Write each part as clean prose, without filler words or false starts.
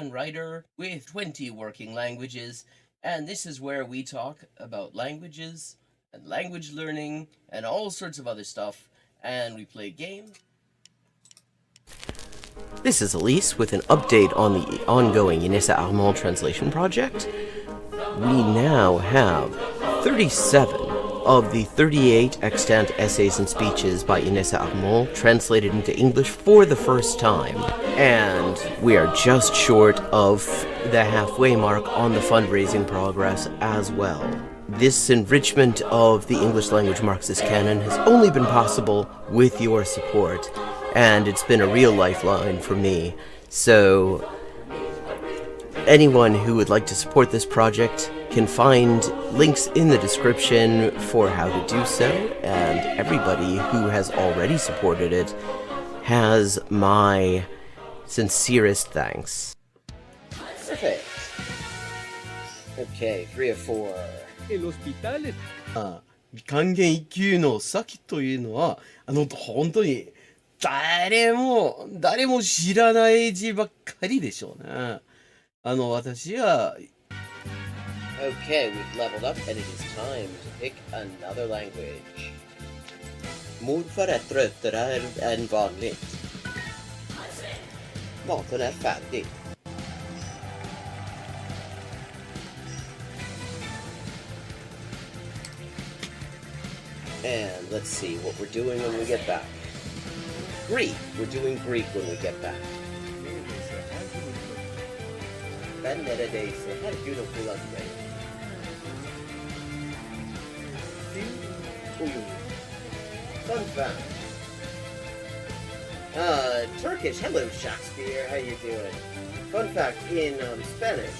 Catalan writer with 20 working languages, and this is where we talk about languages and language learning and all sorts of other stuff, and we play games. This is Elise with an update on the ongoing Inessa Armand translation project. We now have 37 of the 38 extant essays and speeches by Inessa Armand translated into English for the first time, and we are just short of the halfway mark on the fundraising progress as well. This enrichment of the English language Marxist canon has only been possible with your support, and it's been a real lifeline for me. So anyone who would like to support this project can find links in the description for how to do so, and everybody who has already supported it has my sincerest thanks. Perfect. Okay, 3 of 4. El hospital es... 還元一級の先というのは、本当に誰も知らない字ばっかりでしょうね。私は Okay, we've leveled up and it is time to pick another language. Morfar är tröttare än vanligt. Maten är färdig. And let's see what we're doing when we get back. Greek. We're doing Greek when we get back. Ben neredeyse her gün okula giderim. Fun fact. Turkish. Hello, Shakespeare. How you doing? Fun fact, in Spanish,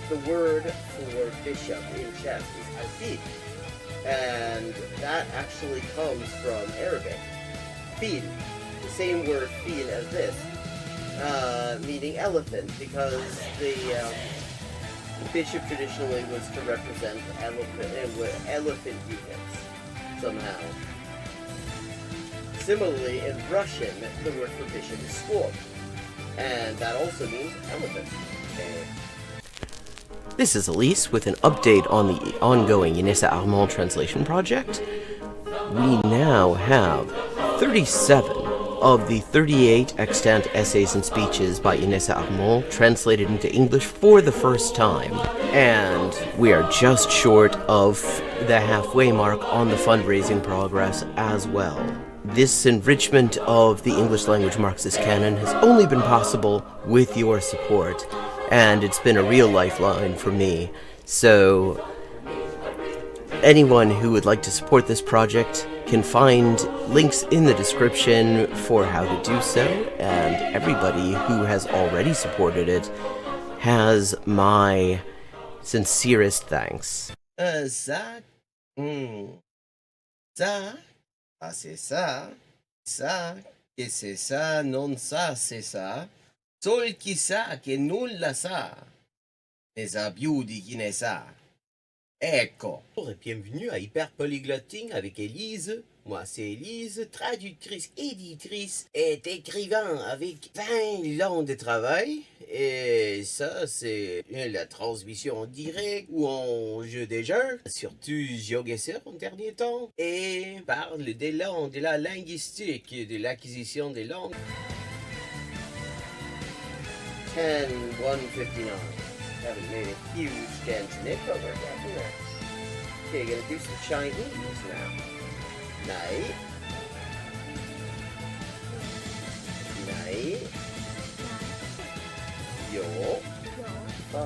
the word for bishop in chess is alfil. And that actually comes from Arabic. Fil. The same word fil as this. Meaning elephant, because the bishop traditionally was to represent elephant units somehow. Similarly, in Russian, the word for bishop is squab, and that also means elephant. This is Elise with an update on the ongoing Inessa Armand translation project. We now have 37 of the 38 extant essays and speeches by Inessa Armand translated into English for the first time, and we are just short of the halfway mark on the fundraising progress as well. This enrichment of the English language Marxist canon has only been possible with your support, and it's been a real lifeline for me. So anyone who would like to support this project can find links in the description for how to do so, and everybody who has already supported it has my sincerest thanks. Ça, c'est ça, que c'est ça, non ça, c'est ça, sol qui sa, che nulla sa, ne sa più di chi ne sa. Ecco. Bonjour et bienvenue à Hyper Polyglotting avec Élise. Moi c'est Élise, traductrice, éditrice et écrivain avec 20 ans de travail. Et ça c'est la transmission en direct ou en jeu des jeux, surtout GeoGuessr en dernier temps. Et parle des langues, de la linguistique, de l'acquisition des langues. 10-159. Haven't made a huge dent in it, but we're getting there. Okay, gonna do some Chinese now. Night. Night. Yo. 5.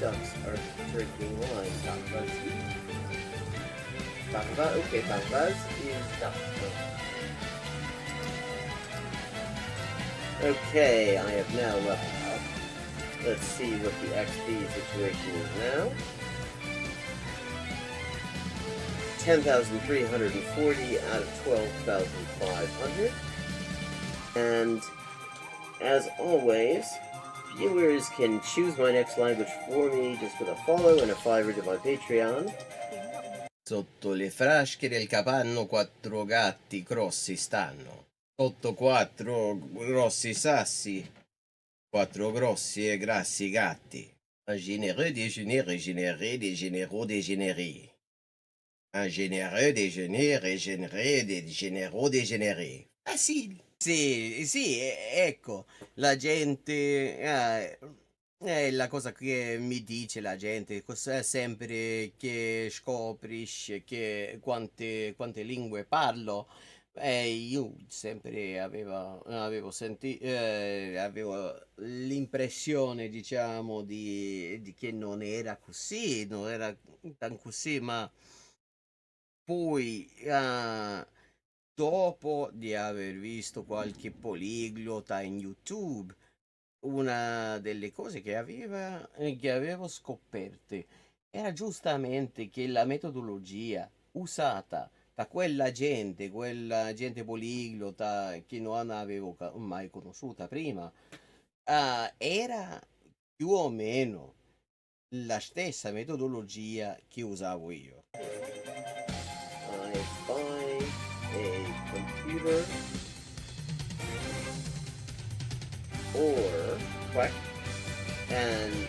Ducks are drinking wine. Bambas. Bamba, okay, Bambas is duck. Okay, I have now leveled up. Let's see what the XP situation is now. 10,340 out of 12,500. And as always, viewers can choose my next language for me just with a follow and a $5 to my Patreon. Sotto le frasche del capanno 4 gatti grossi stanno. Sotto 4 grossi sassi, 4 grossi e grassi gatti. Un généreux déjeuner régénéré, des généraux dégénérés. Un généreux déjeuner régénéré, des généraux dégénérés. Facile. Sì, ecco, la gente, è la cosa che mi dice la gente, sempre che scoprisce che quante lingue parlo, io sempre avevo l'impressione, diciamo, di che non era così, non era tan così, ma poi, dopo di aver visto qualche poliglota in YouTube, una delle cose che avevo scoperte era giustamente che la metodologia usata da quella gente poliglota che non avevo mai conosciuta prima, era più o meno la stessa metodologia che usavo io. I buy a computer or what? And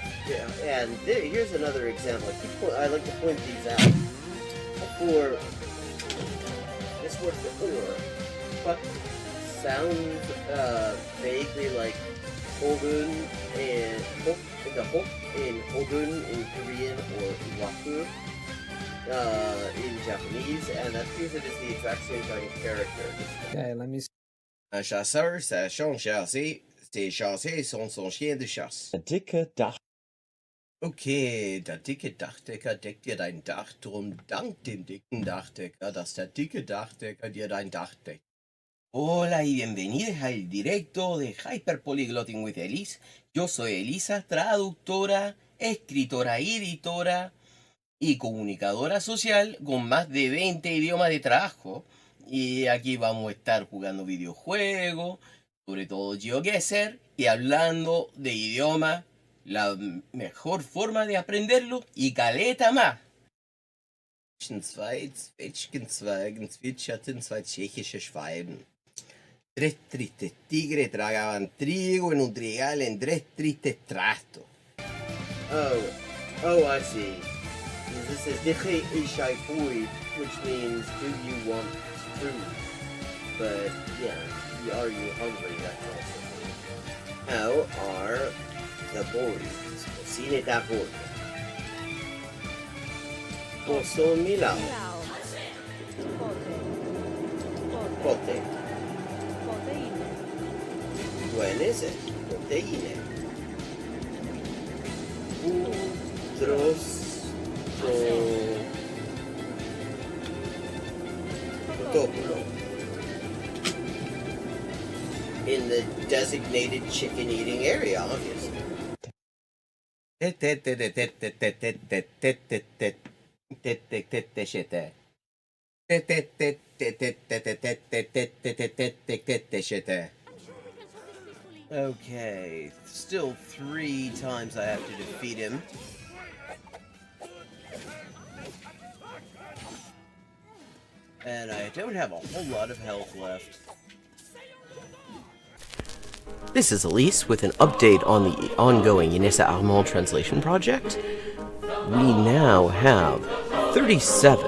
here's another example. I like to point these out. For this word for or sounds vaguely like Hogun and the Hok in Hogun in Korean or Waku in Japanese, and that appears it is the exact same kind of character. Okay, let me see. Un chasseur sachant chasser, ses chassés sont son chien de chasse. Der dicke Dach. Okay, der dicke Dachdecker deckt dir dein Dach, drum dank dem dicken Dachdecker, dass der dicke Dachdecker dir dein Dach deckt. Hola y bienvenidos al directo de Hyperpolyglotting with Elise. Yo soy Elisa, traductora, escritora y editora y comunicadora social con más de 20 idiomas de trabajo. Y aquí vamos a estar jugando videojuegos, sobre todo GeoGuessr, y hablando de idioma, la mejor forma de aprenderlo y caleta más. Zwei Zwetschgenzweigen zwitscherten zwei tschechische Schwalben. Tres tristes tigres tragaban trigo en un trigal en tres tristes trastos. Oh, I see. This is Diche Ishai Fui, which means, do you want food? But, yeah, are you hungry? That's also. How are the boys? Cocine da boy. Posso Milao. Pote. Buenese. Proteine. Utros. Totopolo. In the designated chicken eating area, obviously. Okay, still 3 times I have to defeat him. And I don't have a whole lot of health left. This is Elise with an update on the ongoing Inessa Armand translation project. We now have 37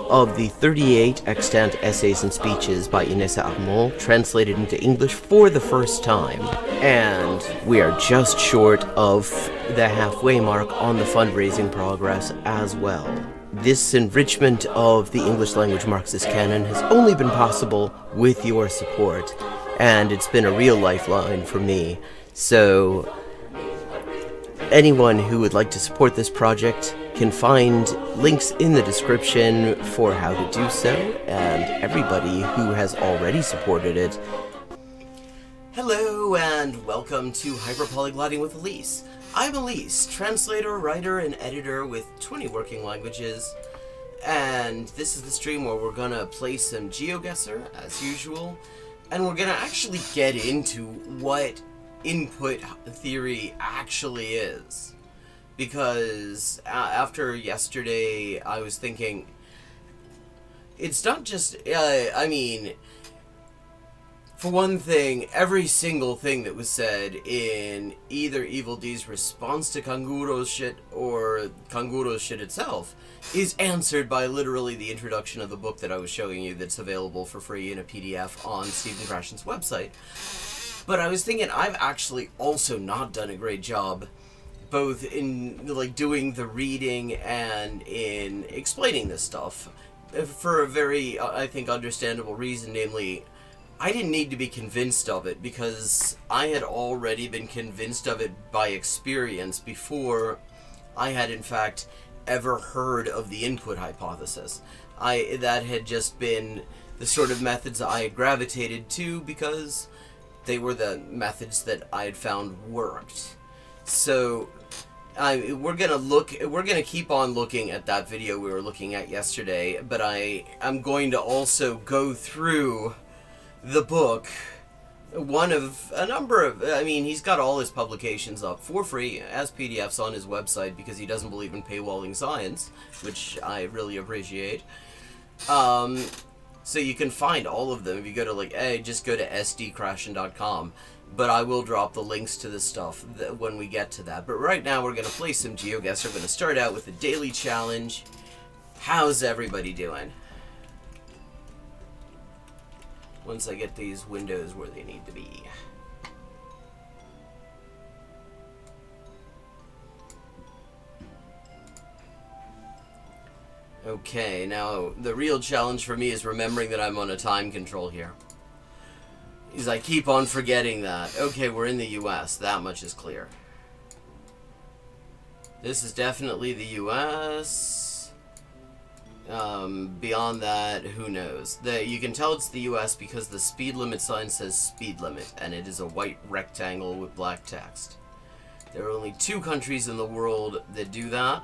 of the 38 extant essays and speeches by Inessa Armand translated into English for the first time. And we are just short of the halfway mark on the fundraising progress as well. This enrichment of the English language Marxist canon has only been possible with your support, and it's been a real lifeline for me. So anyone who would like to support this project can find links in the description for how to do so, and everybody who has already supported it. Hello and welcome to Hyperpolyglotting with Elise. I'm Elise, translator, writer, and editor with 20 working languages, and this is the stream where we're gonna play some GeoGuessr, as usual, and we're gonna actually get into what input theory actually is. Because after yesterday, I was thinking, it's not just, I mean, for one thing, every single thing that was said in either Evil D's response to Kanguro's shit or Kanguro's shit itself is answered by literally the introduction of the book that I was showing you that's available for free in a PDF on Stephen Krashen's website. But I was thinking I've actually also not done a great job both in like doing the reading and in explaining this stuff for a very, I think, understandable reason, namely, I didn't need to be convinced of it because I had already been convinced of it by experience before I had in fact ever heard of the input hypothesis. That had just been the sort of methods I had gravitated to because they were the methods that I had found worked. So we're gonna keep on looking at that video we were looking at yesterday, but I'm going to also go through the book, one of a number of, I mean, he's got all his publications up for free as PDFs on his website because he doesn't believe in paywalling science, which I really appreciate. So you can find all of them if you go to just go to sdkrashen.com. But I will drop the links to this stuff when we get to that. But right now we're going to play some GeoGuessr. We're going to start out with the daily challenge. How's everybody doing? Once I get these windows where they need to be. Okay, now the real challenge for me is remembering that I'm on a time control here. Because I keep on forgetting that. Okay, we're in the US. That much is clear. This is definitely the US. Beyond that, who knows? You can tell it's the US because the speed limit sign says speed limit, and it is a white rectangle with black text. There are only 2 countries in the world that do that.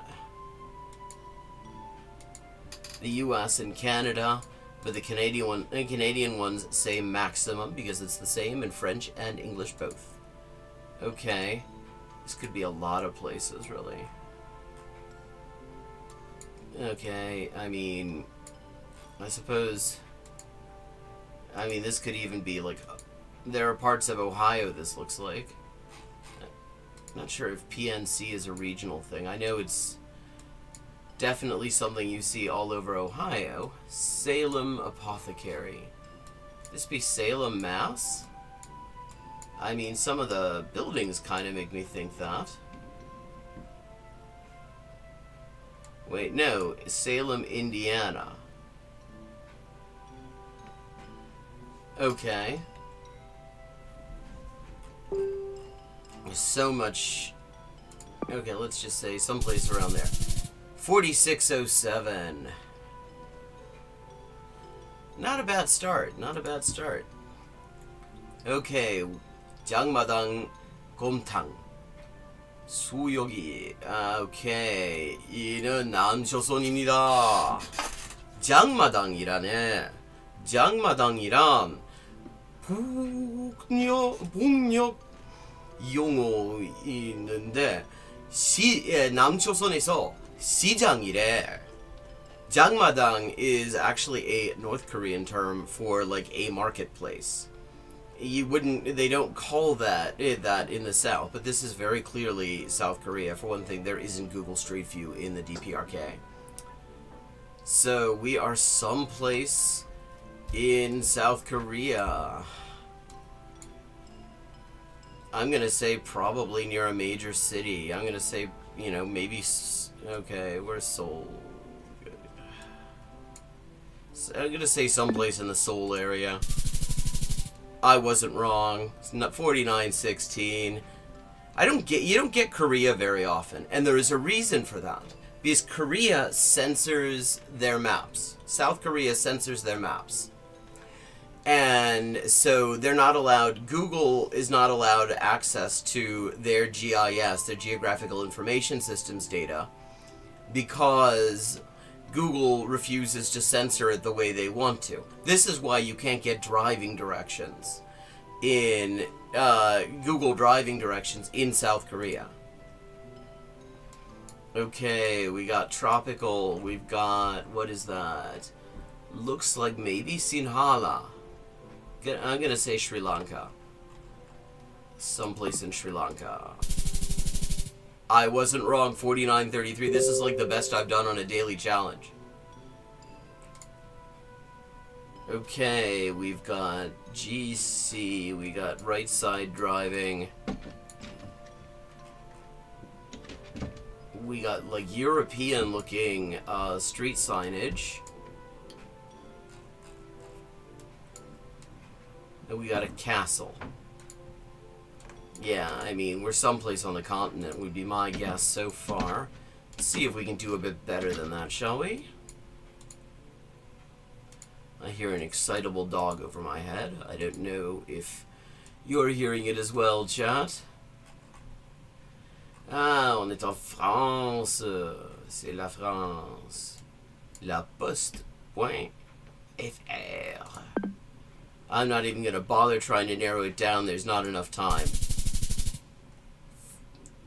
The US and Canada, but the Canadian ones say maximum because it's the same in French and English both. Okay, this could be a lot of places, really. Okay, I mean, I suppose, this could even be like, there are parts of Ohio this looks like. I'm not sure if PNC is a regional thing. I know it's definitely something you see all over Ohio. Salem Apothecary. This be Salem, Mass? I mean, some of the buildings kind of make me think that. Wait, no, Salem, Indiana. Okay. There's so much. Okay, let's just say someplace around there. 4607. Not a bad start. Not a bad start. Okay. 장마당 곰탕. 수요기. 오케이. 이는 남조선입니다. 장마당이라네. 장마당이란 복력 용어 있는데 남조선에서 시장이래. 장마당 is actually a North Korean term for like a marketplace. They don't call that in the South, but this is very clearly South Korea. For one thing, there isn't Google Street View in the DPRK. So we are someplace in South Korea. I'm gonna say probably near a major city. I'm gonna say, maybe, okay, where's Seoul? So I'm gonna say someplace in the Seoul area. I wasn't wrong. It's not 4916. You don't get Korea very often, and there is a reason for that. Because Korea censors their maps. South Korea censors their maps. And so they're not allowed, Google is not allowed access to their GIS, their Geographical Information Systems data, because Google refuses to censor it the way they want to. This is why you can't get driving directions in Google driving directions in South Korea. Okay, we got tropical, we've got, what is that? Looks like maybe Sinhala. I'm gonna say Sri Lanka. Someplace in Sri Lanka. I wasn't wrong, 49.33. This is like the best I've done on a daily challenge. Okay, we've got GC, we got right side driving. We got like European looking street signage. And we got a castle. Yeah, I mean, we're someplace on the continent would be my guess so far. Let's see if we can do a bit better than that, shall we? I hear an excitable dog over my head. I don't know if you're hearing it as well, chat. Ah, on est en France. C'est la France. La Poste.fr. I'm not even going to bother trying to narrow it down. There's not enough time.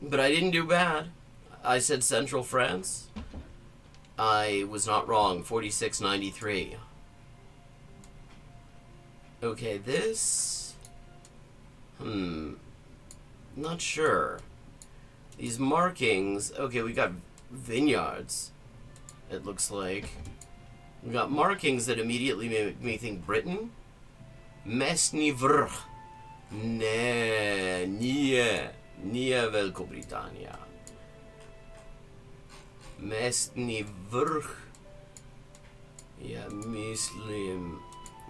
But I didn't do bad. I said Central France. I was not wrong. 46.93. Okay, this... Not sure. These markings... Okay, we got vineyards, it looks like. We got markings that immediately make me think Britain. Mesnivr. Nie Velkobritannia. Mesnivr.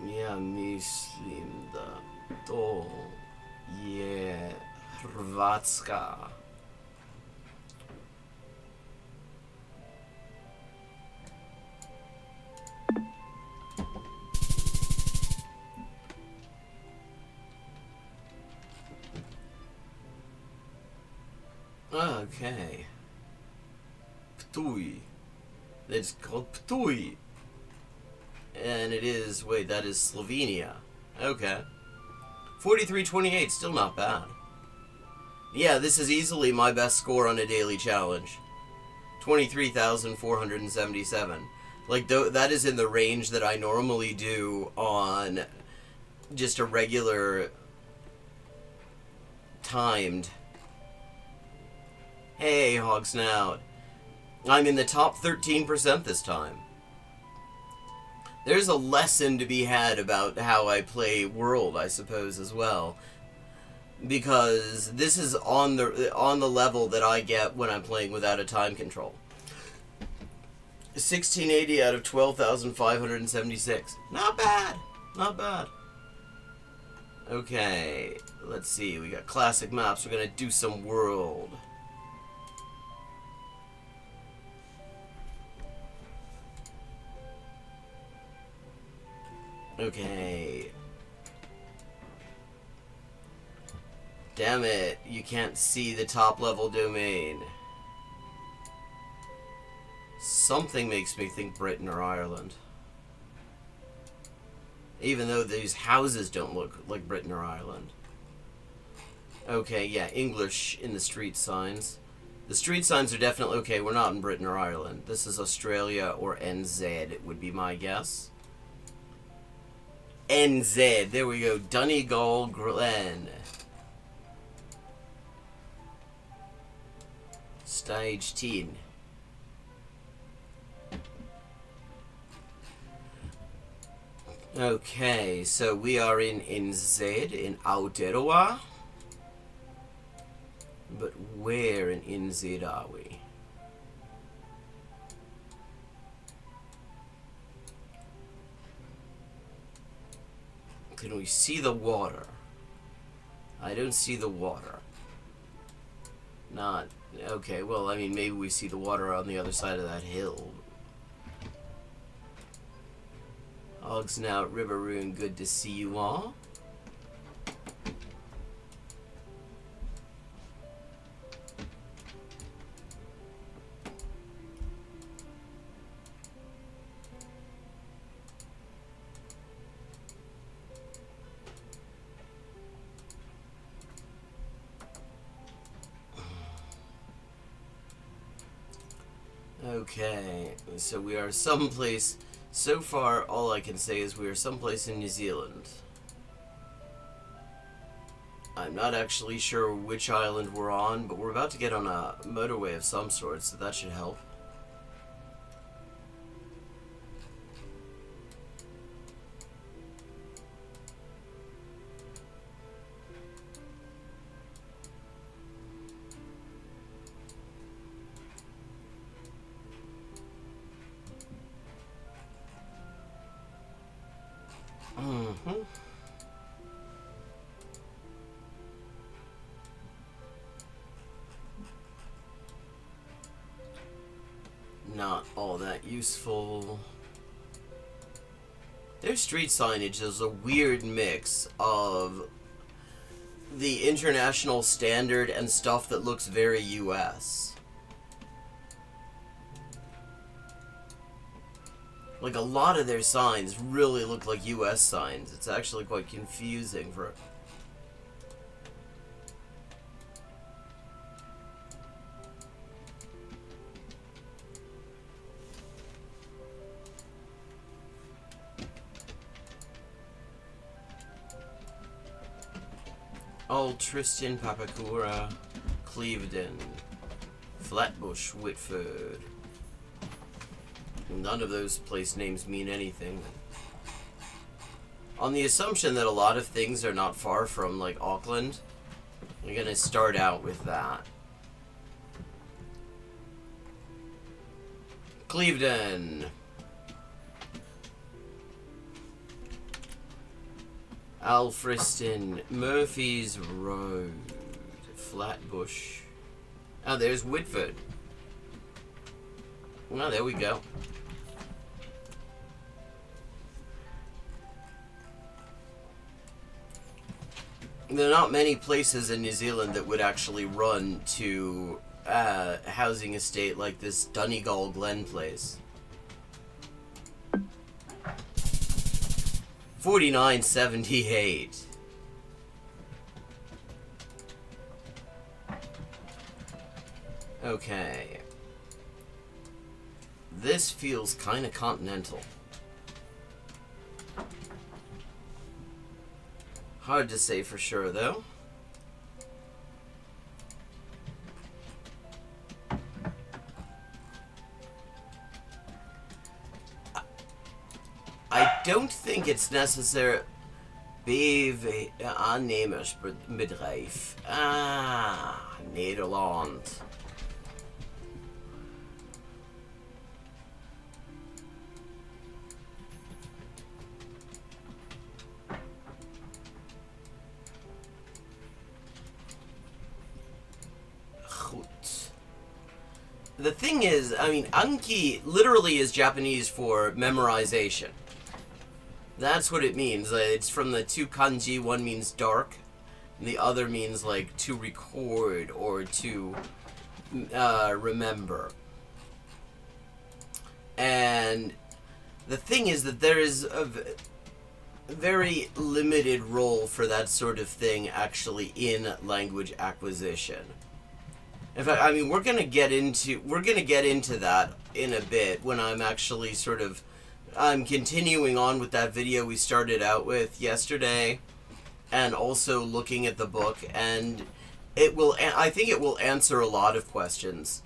Ja mislim da to je Hrvatska. Okay. Ptuj. It's called Ptuj. And it is, wait, that is Slovenia. Okay. 43.28, still not bad. Yeah, this is easily my best score on a daily challenge. 23,477. Like, that is in the range that I normally do on just a regular timed. Hey, Hogsnout. I'm in the top 13% this time. There's a lesson to be had about how I play World, I suppose, as well. Because this is on the level that I get when I'm playing without a time control. 1680 out of 12,576. Not bad. Not bad. Okay, let's see. We got classic maps. We're going to do some World. Okay. Damn it, you can't see the top level domain. Something makes me think Britain or Ireland. Even though these houses don't look like Britain or Ireland. Okay, yeah, English in the street signs. The street signs are definitely... Okay, we're not in Britain or Ireland. This is Australia or NZ, it would be my guess. NZ, there we go. Donegal Glen. Stage 10. Okay, so we are in NZ, in Aotearoa. But where in NZ are we? Can we see the water? I don't see the water. Not... Okay, well, I mean, maybe we see the water on the other side of that hill. Hogsnout, Riveroon, good to see you all. Okay, so we are someplace So far, all I can say is we are someplace in New Zealand. I'm not actually sure which island we're on, but we're about to get on a motorway of some sort, so that should help. Mm-hmm. Not all that useful. Their street signage is a weird mix of the international standard and stuff that looks very US. Like, a lot of their signs really look like US signs. It's actually quite confusing for... Old Tristan, Papakura, Clevedon, Flatbush, Whitford. None of those place names mean anything. On the assumption that a lot of things are not far from, like, Auckland, we're gonna start out with that. Clevedon. Alfriston, Murphy's Road, Flatbush. Oh, there's Whitford. Well, there we go. There are not many places in New Zealand that would actually run to a housing estate like this Donegal Glen place. 4978. Okay. This feels kind of continental. Hard to say for sure, though. I don't think it's necessary. BV aannemersbedrijf. Ah, Nederland. Goed. The thing is, I mean, Anki literally is Japanese for memorization. That's what it means. It's from the two kanji. One means dark, and the other means like to record or to remember. And the thing is that there is a very limited role for that sort of thing actually in language acquisition. In fact, I mean, we're gonna get into that in a bit when I'm actually sort of I'm continuing on with that video we started out with yesterday, and also looking at the book, and I think it will answer a lot of questions,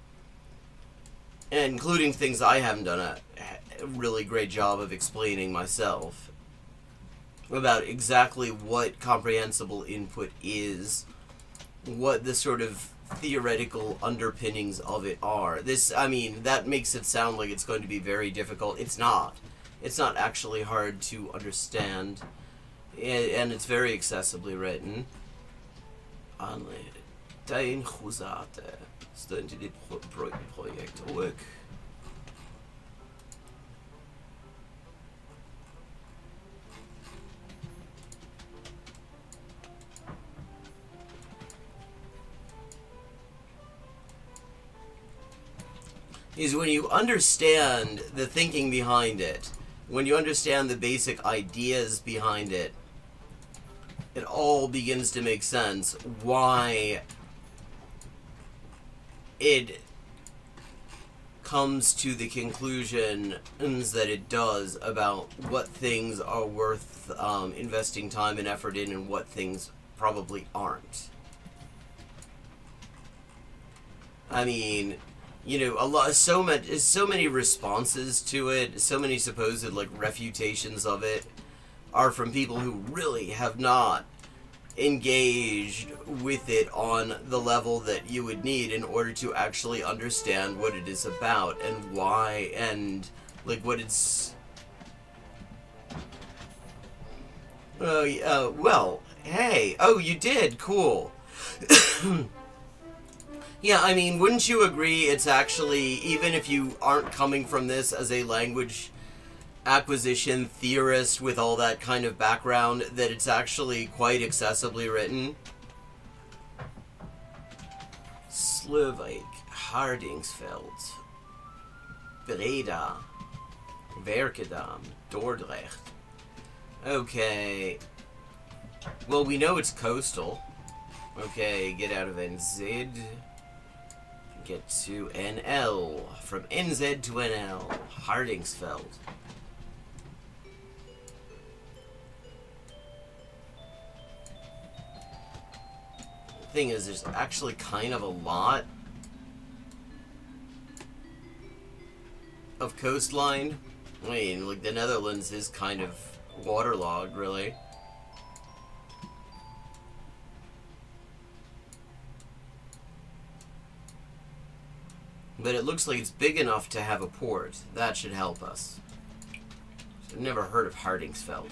including things I haven't done a really great job of explaining myself about exactly what comprehensible input is, what the sort of theoretical underpinnings of it are. This, I mean, that makes it sound like it's going to be very difficult. It's not. It's not actually hard to understand, and it's very accessibly written. Dein Husate steunt dit project ook. Is when you understand the thinking behind it, when you understand the basic ideas behind it, it all begins to make sense why it comes to the conclusions that it does about what things are worth investing time and effort in and what things probably aren't. I mean, you know, so many responses to it, so many supposed like refutations of it are from people who really have not engaged with it on the level that you would need in order to actually understand what it is about and why and like what it's well, hey, oh, you did, cool. Yeah, I mean, wouldn't you agree it's actually, even if you aren't coming from this as a language acquisition theorist with all that kind of background, that it's actually quite accessibly written? Slovak, Hardingsveld, Breda, Werkendam, Dordrecht. Okay. Well, we know it's coastal. Okay, get out of NZ. Get to NL. From NZ to NL. Hardingsveld. Thing is, there's actually kind of a lot of coastline. I mean, like, the Netherlands is kind of waterlogged, really. But it looks like it's big enough to have a port. That should help us. I've never heard of Hardingsveld.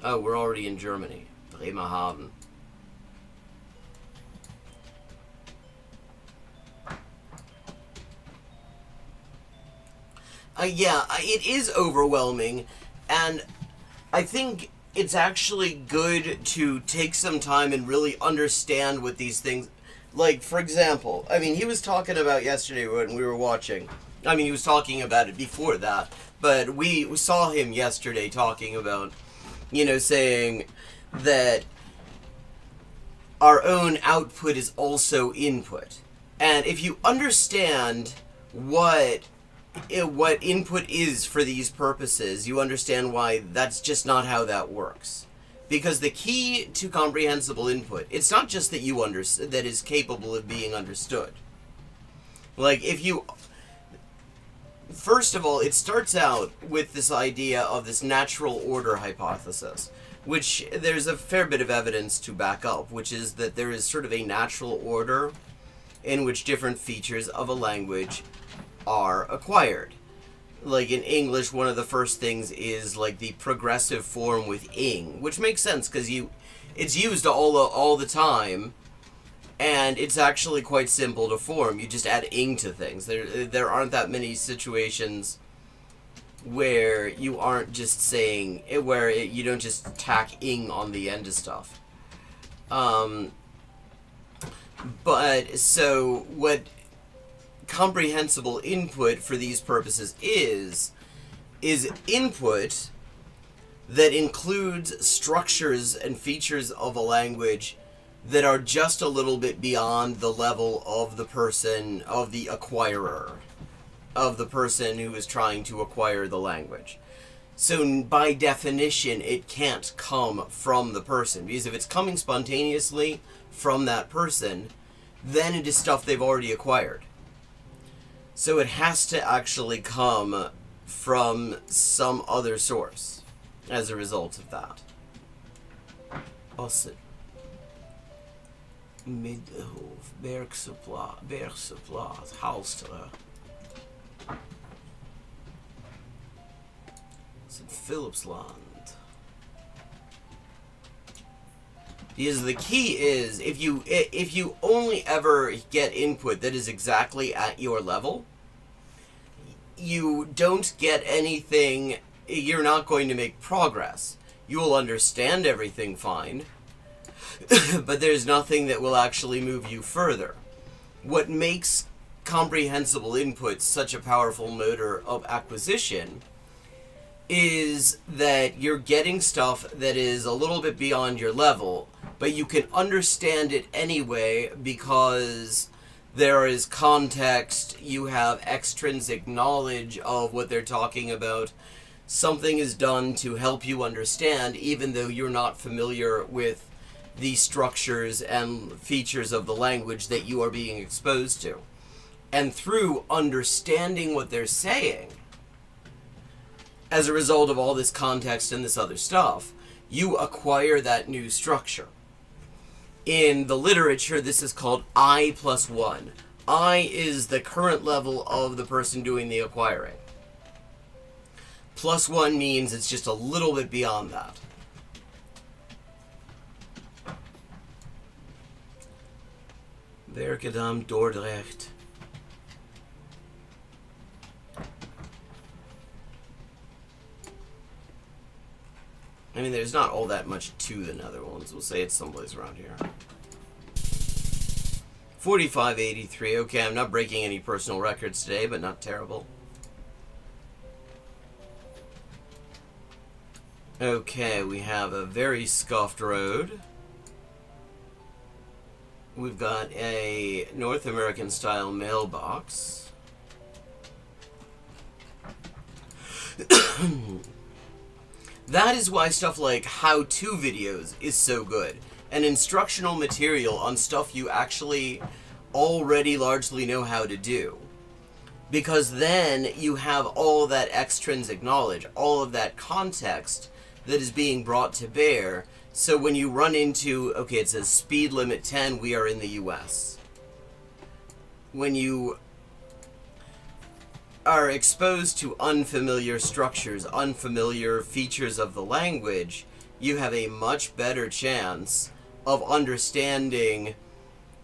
Oh, we're already in Germany. Bremerhaven. Yeah, it is overwhelming, and I think it's actually good to take some time and really understand what these things... Like, for example, I mean, he was talking about yesterday when we were watching. I mean, he was talking about it before that, but we saw him yesterday talking about, you know, saying that our own output is also input. And if you understand what input is for these purposes, you understand why that's just not how that works. Because the key to comprehensible input, it's not just that you that is capable of being understood. Like, if you... First of all, it starts out with this idea of this natural order hypothesis, which there's a fair bit of evidence to back up, which is that there is sort of a natural order in which different features of a language are acquired. Like in English, one of the first things is like the progressive form with ing, which makes sense because it's used all the time, and it's actually quite simple to form. You just add ing to things. There aren't that many situations where you aren't just saying you don't just tack ing on the end of stuff. But so what comprehensible input for these purposes is input that includes structures and features of a language that are just a little bit beyond the level of the person, of the acquirer, of the person who is trying to acquire the language. So by definition, it can't come from the person, because if it's coming spontaneously from that person, then it is stuff they've already acquired. So it has to actually come from some other source as a result of that. Ossen. Middelhof, Bergseplaat, Halstra. St. Philipsland. Because the key is, if you only ever get input that is exactly at your level, you don't get anything, you're not going to make progress. You will understand everything fine, but there's nothing that will actually move you further. What makes comprehensible input such a powerful motor of acquisition is that you're getting stuff that is a little bit beyond your level, but you can understand it anyway because there is context, you have extrinsic knowledge of what they're talking about. Something is done to help you understand, even though you're not familiar with the structures and features of the language that you are being exposed to. And through understanding what they're saying, as a result of all this context and this other stuff, you acquire that new structure. In the literature, this is called I+1. I is the current level of the person doing the acquiring. +1 means it's just a little bit beyond that. Werkendam Dordrecht. I mean, there's not all that much to the Netherlands. We'll say it's someplace around here. 4583. Okay, I'm not breaking any personal records today, but not terrible. Okay, we have a very scuffed road. We've got a North American style mailbox. That is why stuff like how-to videos is so good. And instructional material on stuff you actually already largely know how to do. Because then you have all that extrinsic knowledge, all of that context that is being brought to bear. So when you run into, okay, it says speed limit 10, we are in the US. When you are exposed to unfamiliar structures, unfamiliar features of the language, you have a much better chance of understanding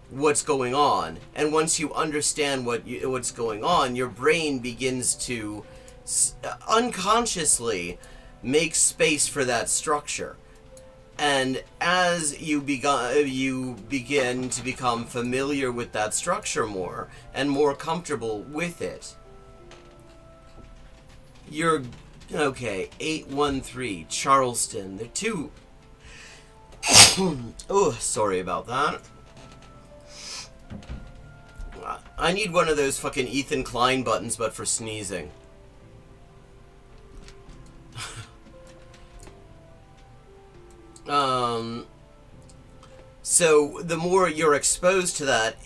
what's going on. And once you understand what's going on, your brain begins to unconsciously make space for that structure. And as you begin to become familiar with that structure more and more comfortable with it, you're okay. 813 Charleston. They're two. Oh, sorry about that. I need one of those fucking Ethan Klein buttons, but for sneezing. So the more you're exposed to that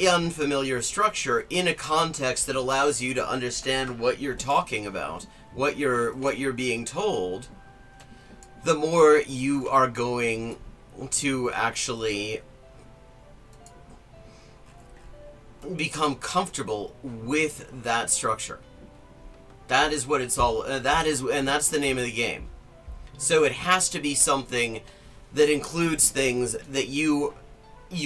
unfamiliar structure in a context that allows you to understand what you're talking about, what you're being told, the more you are going to actually become comfortable with that structure. That is what it's all. And that's the name of the game. So it has to be something that includes things that you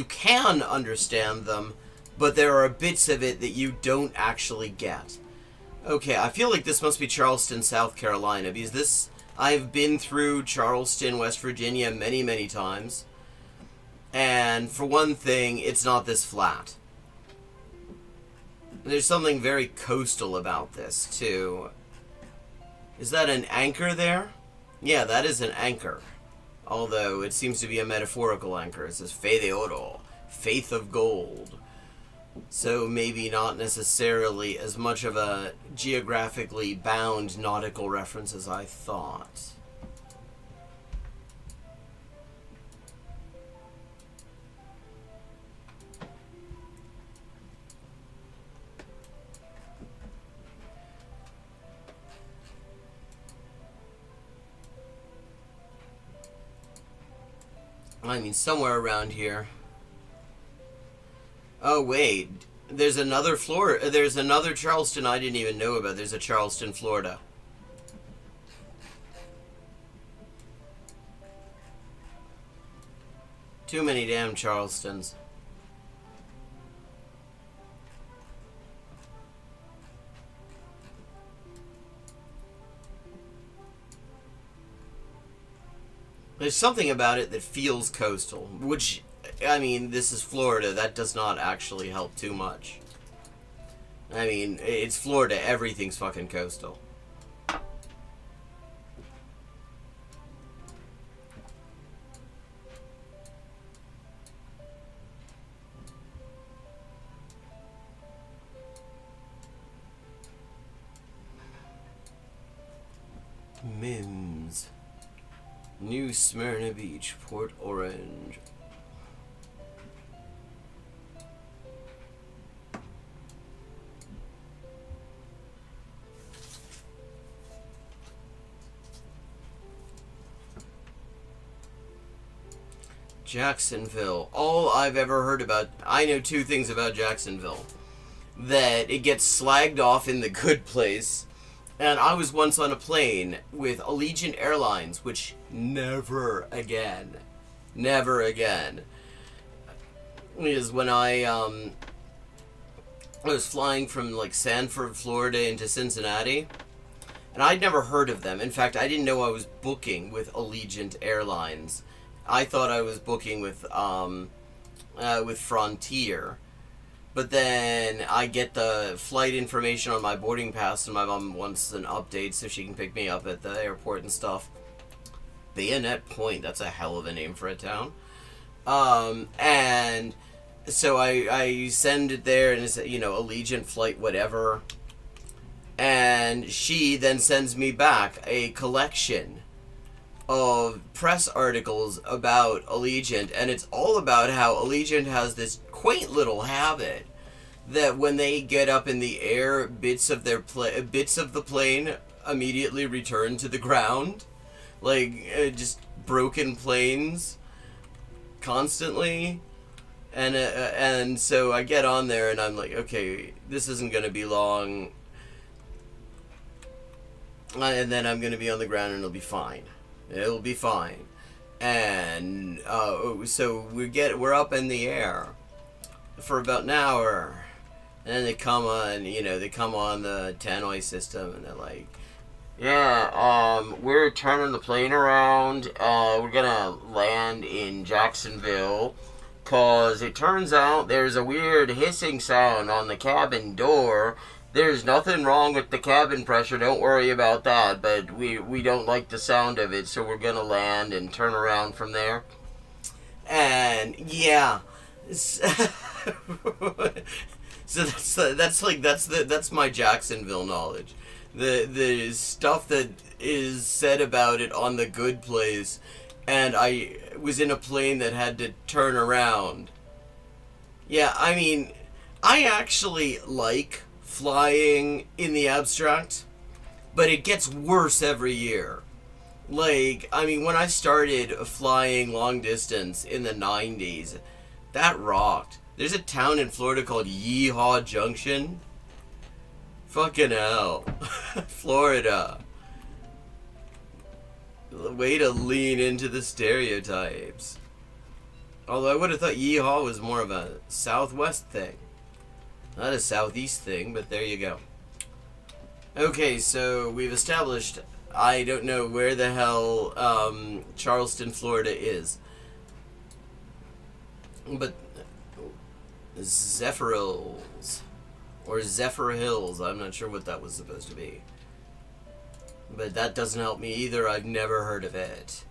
can understand them, but there are bits of it that you don't actually get. Okay, I feel like this must be Charleston, South Carolina, because I've been through Charleston, West Virginia many, many times. And for one thing, it's not this flat. There's something very coastal about this, too. Is that an anchor there? Yeah, that is an anchor. Although it seems to be a metaphorical anchor. It says Fe de Oro, faith of gold. So maybe not necessarily as much of a geographically bound nautical reference as I thought. I mean, somewhere around here. Oh, wait. There's another Charleston I didn't even know about. There's a Charleston, Florida. Too many damn Charlestons. There's something about it that feels coastal, which, I mean, this is Florida. That does not actually help too much. I mean, it's Florida. Everything's fucking coastal. Mims. New Smyrna Beach, Port Orange. Jacksonville. All I've ever heard about, I know two things about Jacksonville. That it gets slagged off in the good place. And I was once on a plane with Allegiant Airlines, which never again, is when I was flying from like Sanford, Florida into Cincinnati. And I'd never heard of them. In fact, I didn't know I was booking with Allegiant Airlines. I thought I was booking with Frontier. But then I get the flight information on my boarding pass, and my mom wants an update so she can pick me up at the airport and stuff. Bayonet Point, that's a hell of a name for a town. And so I send it there, and it's, you know, Allegiant flight whatever. And she then sends me back a collection of press articles about Allegiant, and it's all about how Allegiant has this quaint little habit that when they get up in the air, bits of the plane immediately return to the ground, like just broken planes constantly. And so I get on there and I'm like, okay, this isn't gonna be long, and then I'm gonna be on the ground and it'll be fine. It'll be fine. And so we're up in the air for about an hour, and then they come on the tannoy system, and they're like, yeah, we're turning the plane around. We're gonna land in Jacksonville, cause it turns out there's a weird hissing sound on the cabin door. There's nothing wrong with the cabin pressure, don't worry about that, but we don't like the sound of it, so we're gonna land and turn around from there. And yeah, so that's my Jacksonville knowledge. The stuff that is said about it on The Good Place, and I was in a plane that had to turn around. Yeah, I mean, I actually like flying in the abstract, but it gets worse every year. Like, I mean, when I started flying long distance in the 90s, that rocked. There's a town in Florida called Yeehaw Junction. Fucking hell. Florida. Way to lean into the stereotypes. Although I would have thought Yeehaw was more of a Southwest thing. Not a Southeast thing, but there you go. Okay, so we've established I don't know where the hell Charleston, Florida is. But Zephyr Hills, or Zephyr Hills, I'm not sure what that was supposed to be. But that doesn't help me either, I've never heard of it.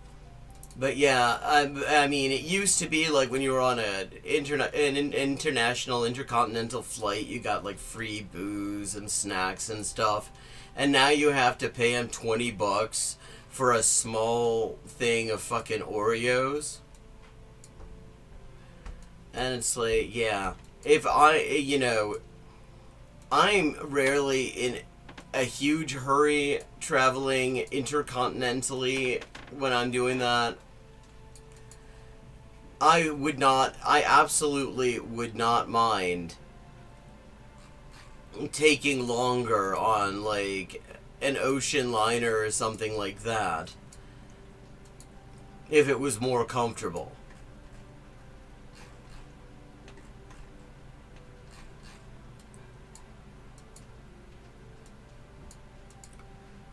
But yeah, I mean, it used to be like when you were on an international, intercontinental flight, you got like free booze and snacks and stuff. And now you have to pay them $20 for a small thing of fucking Oreos. And it's like, yeah, if I'm rarely in a huge hurry traveling intercontinentally when I'm doing that. I absolutely would not mind taking longer on like an ocean liner or something like that if it was more comfortable.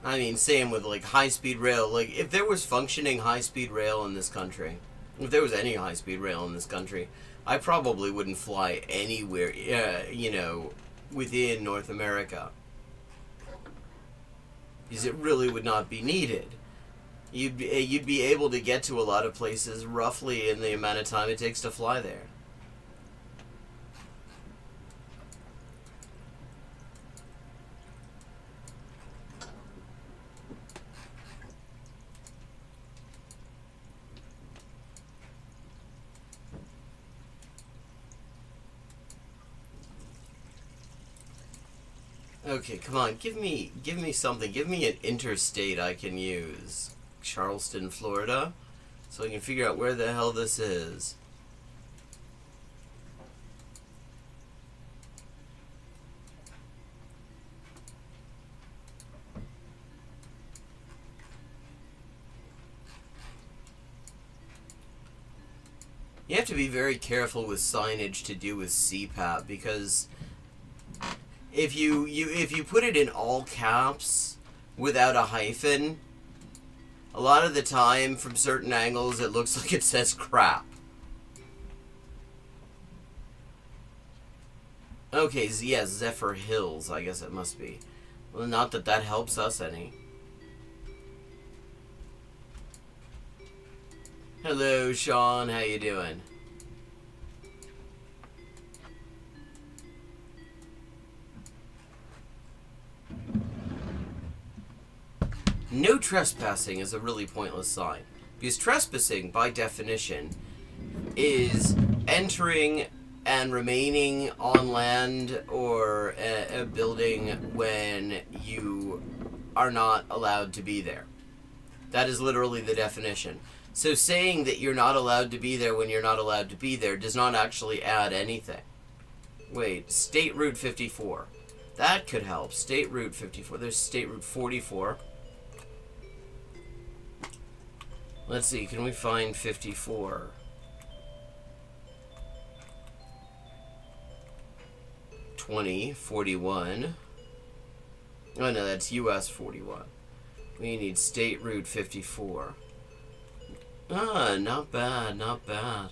I mean, same with like high-speed rail. Like, if there was functioning high-speed rail in this country, if there was any high-speed rail in this country, I probably wouldn't fly anywhere, within North America. Because it really would not be needed. You'd be able to get to a lot of places roughly in the amount of time it takes to fly there. Okay, come on, give me something. Give me an interstate I can use. Charleston, Florida, so I can figure out where the hell this is. You have to be very careful with signage to do with CPAP, because if you put it in all caps without a hyphen, a lot of the time from certain angles it looks like it says crap. Okay, yeah, Zephyr Hills, I guess it must be. Well, not that that helps us any. Hello, Sean. How you doing? No trespassing is a really pointless sign, because trespassing, by definition, is entering and remaining on land or a building when you are not allowed to be there. That is literally the definition. So saying that you're not allowed to be there when you're not allowed to be there does not actually add anything. Wait, State Route 54. That could help. State Route 54. There's State Route 44. Let's see, can we find 54? 20, 41. Oh no, that's US 41. We need State Route 54. Ah, not bad, not bad.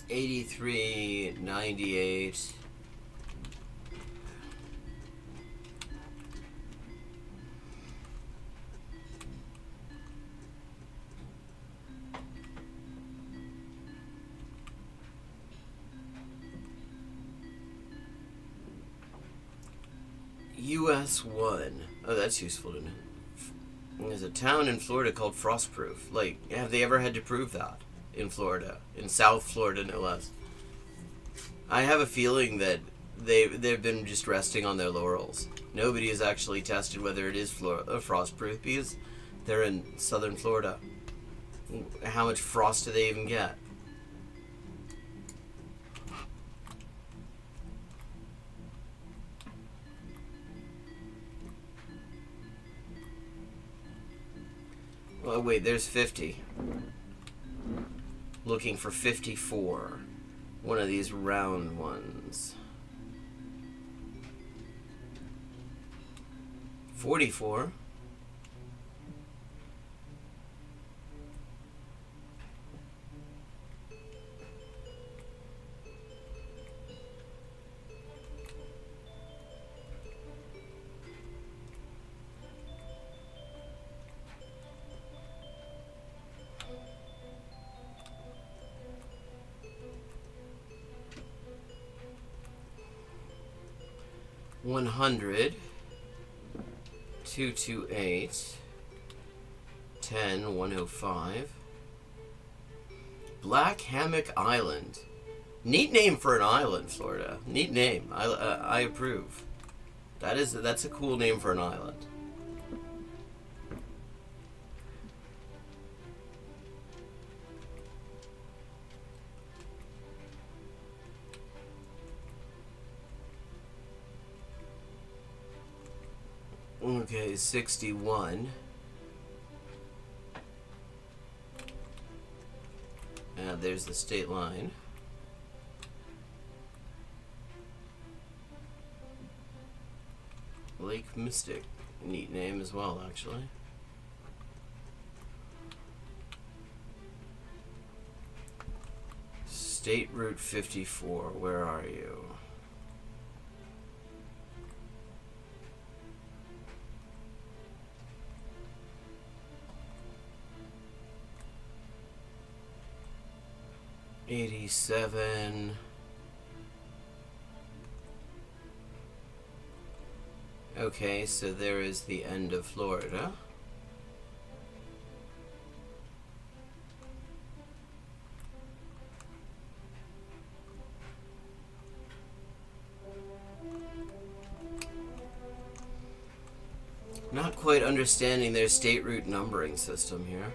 $83, $98. US 1. Oh, that's useful to know. There's a town in Florida called Frostproof. Like, have they ever had to prove that in Florida? In South Florida, no less. I have a feeling that they've been just resting on their laurels. Nobody has actually tested whether it is frostproof, because they're in southern Florida. How much frost do they even get? Oh wait, there's 50. Looking for 54. One of these round ones. 44. $100, 228, 10, 105. Black Hammock Island. Neat name for an island, Florida. Neat name. I approve. That's a cool name for an island. Okay, 61. There's the state line. Lake Mystic. Neat name as well, actually. State Route 54. Where are you? $87. Okay, so there is the end of Florida. Not quite understanding their state route numbering system here.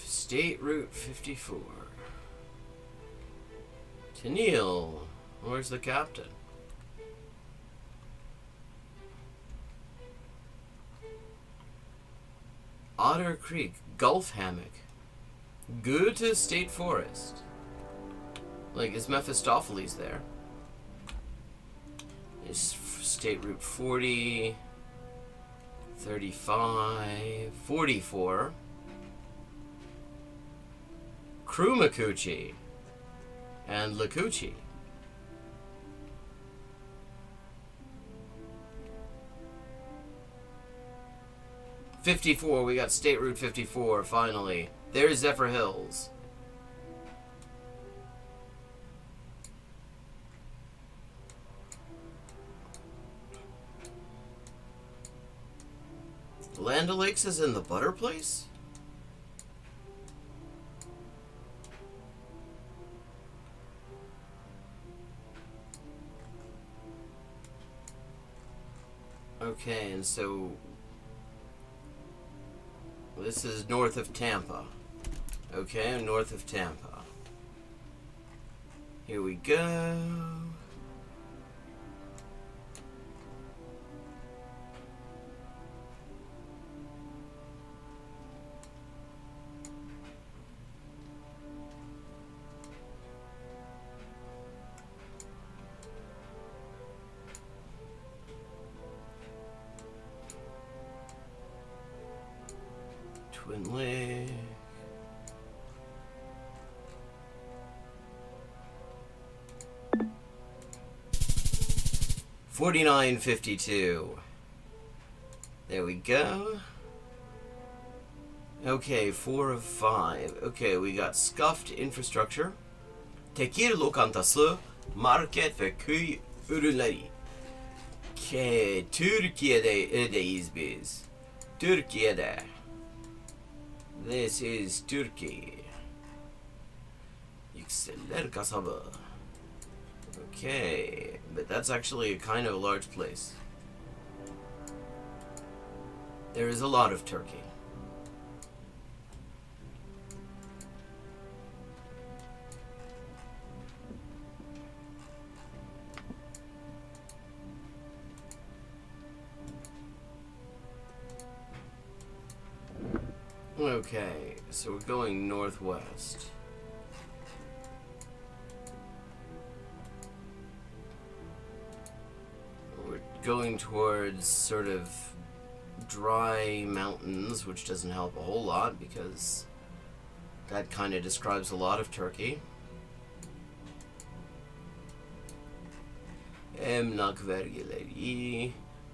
State Route 54. Tennille, where's the captain? Otter Creek, Gulf Hammock, Goethe State Forest. Like, is Mephistopheles there? Is State Route 40, 35, 44. Krumakuchi and Lakuchi. '54, we got State Route 54, finally. There's Zephyr Hills. Land O'Lakes is in the Butter Place? Okay, and so this is north of Tampa. Okay, north of Tampa. Here we go. Twin Lake. $49.52. There we go. Okay, 4 of 5. Okay, we got scuffed infrastructure. Tekir lokantası, market ve köy ürünleri. Türkiye'deyiz biz. Türkiye'de. This is Turkey. Yükseller kasabı. Okay, but that's actually a kind of a large place. There is a lot of Turkey. Okay, so we're going northwest. We're going towards sort of dry mountains, which doesn't help a whole lot because that kind of describes a lot of Turkey. Emlak vergileri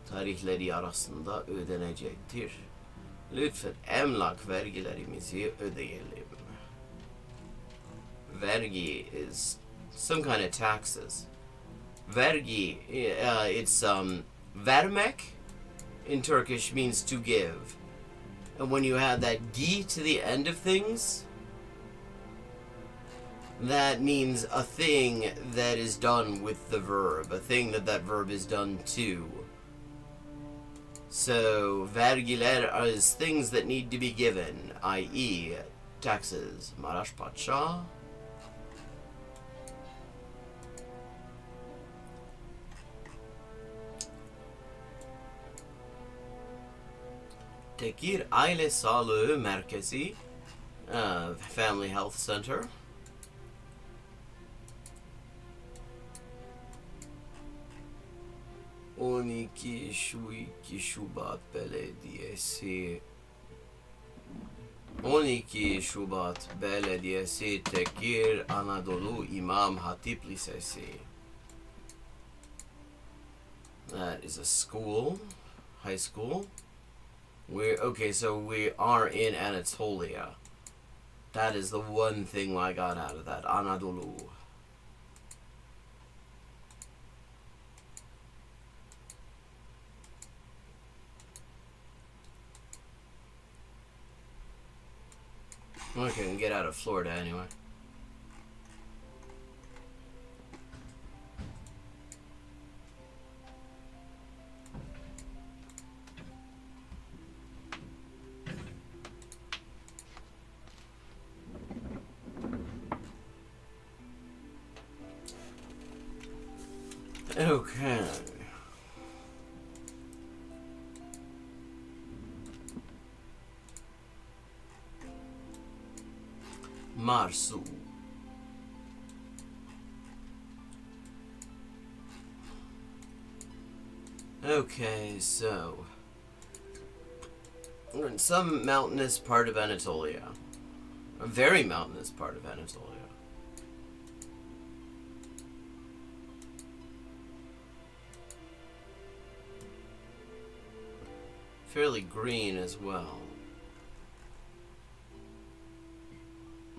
tarihleri arasında ödenecektir. Lütfen emlak vergilerimizi ödeyelim. Vergi is some kind of taxes. Vergi, it's vermek in Turkish means to give. And when you have that gi to the end of things, that means a thing that is done with the verb, a thing that that verb is done to. So, vergiler is things that need to be given, i.e., taxes. Maraş Paşa. Tekir Aile Sağlığı Merkezi, Family Health Center. Şubat Belediyesi 12 Şubat Belediyesi Tekir Anadolu İmam Hatip Lisesi. That is a school. High school. Okay, so we are in Anatolia. That is the one thing I got out of that. Anadolu. I can get out of Florida anyway. Okay. Marsu. Okay, so we're in some mountainous part of Anatolia. A very mountainous part of Anatolia. Fairly green as well.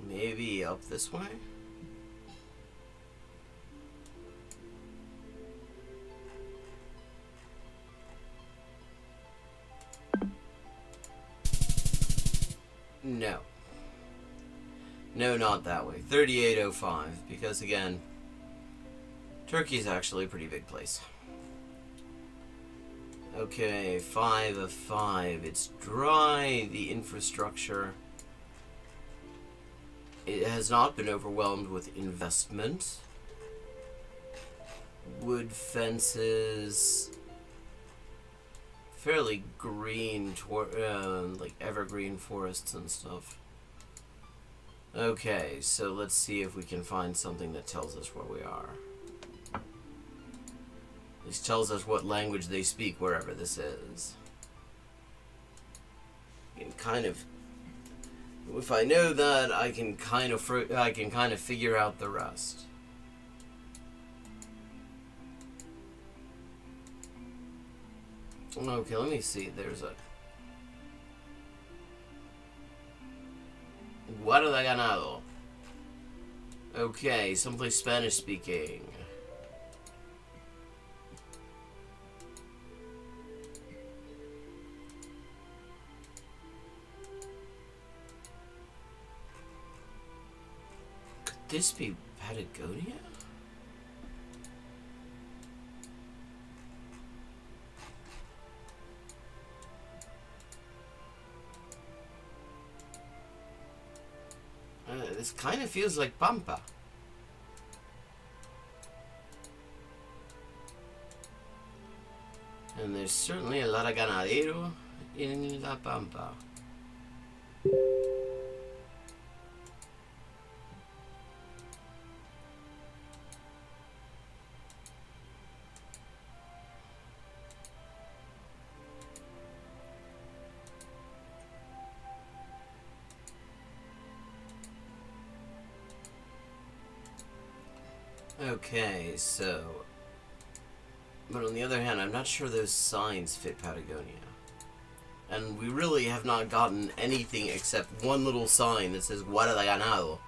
Maybe up this way? No. No, not that way. 3805, because again, Turkey's actually a pretty big place. Okay, 5 of 5. It's dry, the infrastructure. It has not been overwhelmed with investment. Wood fences. Fairly green, like evergreen forests and stuff. Okay, so let's see if we can find something that tells us where we are. This tells us what language they speak wherever this is. You can kind of, if I know that, I can kind of figure out the rest. Okay, let me see. There's a Guarda ganado. Okay, someplace Spanish speaking. Could this be Patagonia? This kind of feels like Pampa. And there's certainly a lot of ganadero in La Pampa. Okay, so... But on the other hand, I'm not sure those signs fit Patagonia. And we really have not gotten anything except one little sign that says Guarda ganado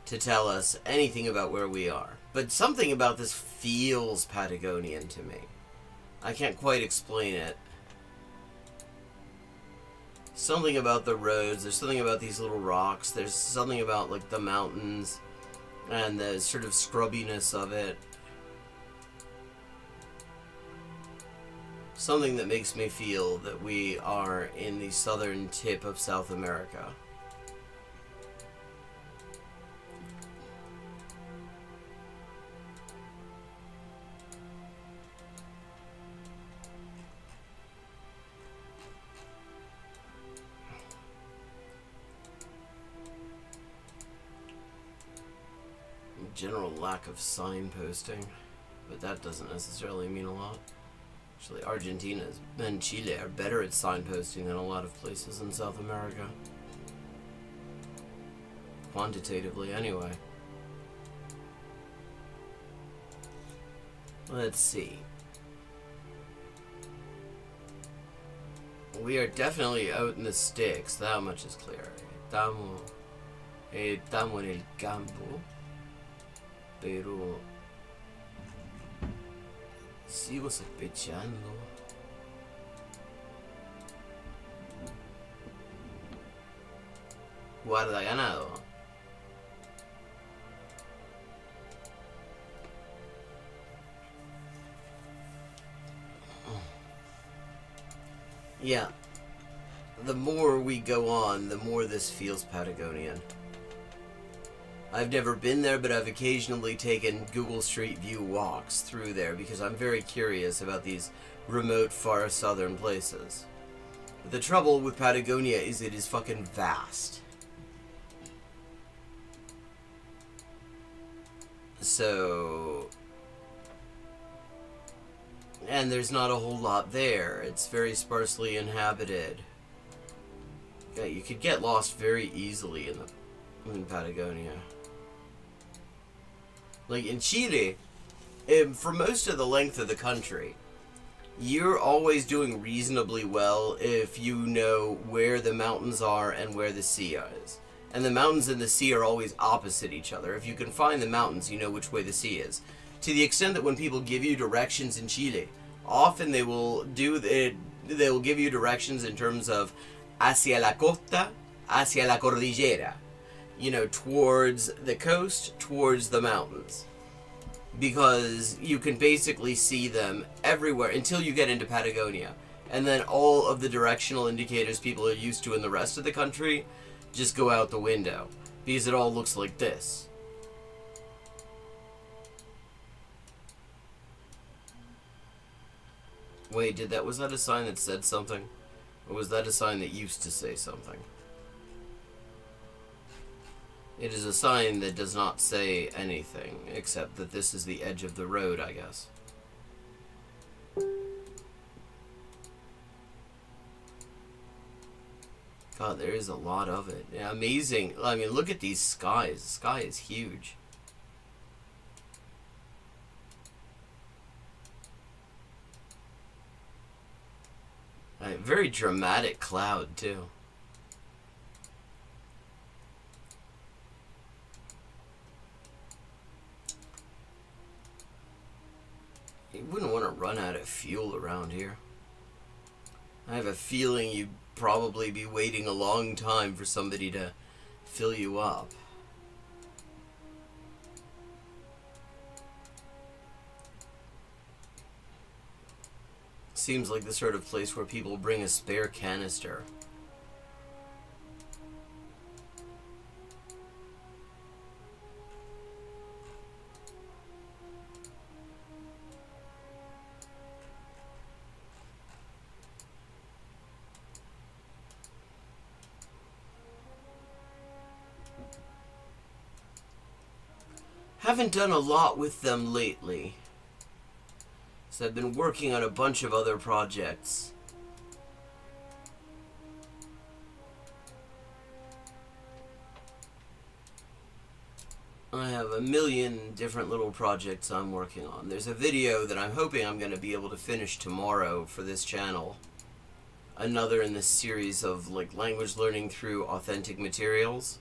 to tell us anything about where we are. But something about this feels Patagonian to me. I can't quite explain it. Something about the roads, there's something about these little rocks, there's something about like the mountains and the sort of scrubbiness of it. Something that makes me feel that we are in the southern tip of South America. General lack of signposting, but that doesn't necessarily mean a lot. Actually, Argentina and Chile are better at signposting than a lot of places in South America. Quantitatively, anyway. Let's see. We are definitely out in the sticks, that much is clear. Estamos en el campo, pero sigo sospechando. Guarda ganado. Yeah. The more we go on, the more this feels Patagonian. I've never been there, but I've occasionally taken Google Street View walks through there because I'm very curious about these remote, far southern places. But the trouble with Patagonia is it is fucking vast. So... and there's not a whole lot there. It's very sparsely inhabited. Yeah, you could get lost very easily in Patagonia. Like in Chile, for most of the length of the country, you're always doing reasonably well if you know where the mountains are and where the sea is. And the mountains and the sea are always opposite each other. If you can find the mountains, you know which way the sea is. To the extent that when people give you directions in Chile, often they will give you directions in terms of hacia la costa, hacia la cordillera. You know, towards the coast, towards the mountains. Because you can basically see them everywhere until you get into Patagonia. And then all of the directional indicators people are used to in the rest of the country just go out the window. Because it all looks like this. Wait, was that a sign that said something? Or was that a sign that used to say something? It is a sign that does not say anything, except that this is the edge of the road, I guess. God, there is a lot of it. Yeah, amazing. I mean, look at these skies. The sky is huge. Very dramatic cloud, too. You wouldn't want to run out of fuel around here. I have a feeling you'd probably be waiting a long time for somebody to fill you up. Seems like the sort of place where people bring a spare canister. Haven't done a lot with them lately. So I've been working on a bunch of other projects. I have a million different little projects I'm working on. There's a video that I'm hoping I'm going to be able to finish tomorrow for this channel. Another in this series of like language learning through authentic materials.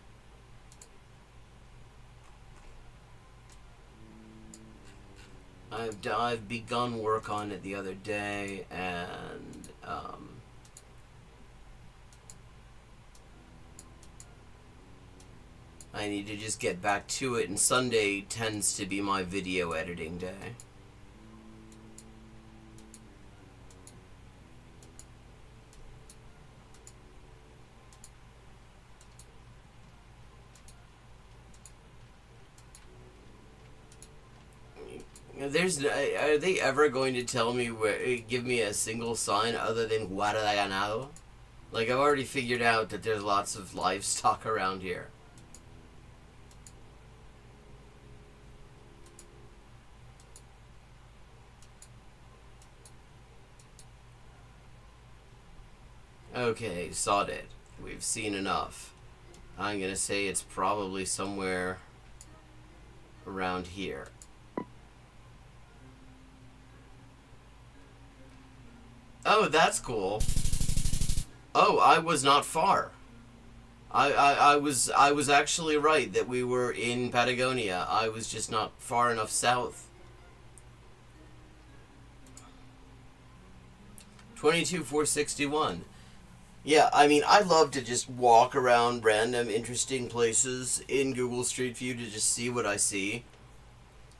I've begun work on it the other day, and I need to just get back to it, and Sunday tends to be my video editing day. Are they ever going to tell me give me a single sign other than guarda ganado? Like, I've already figured out that there's lots of livestock around here. Okay, sod it. We've seen enough. I'm gonna say it's probably somewhere around here. Oh, that's cool. Oh, I was not far. I was actually right that we were in Patagonia. I was just not far enough south. 22,461. Yeah, I mean, I love to just walk around random interesting places in Google Street View to just see what I see.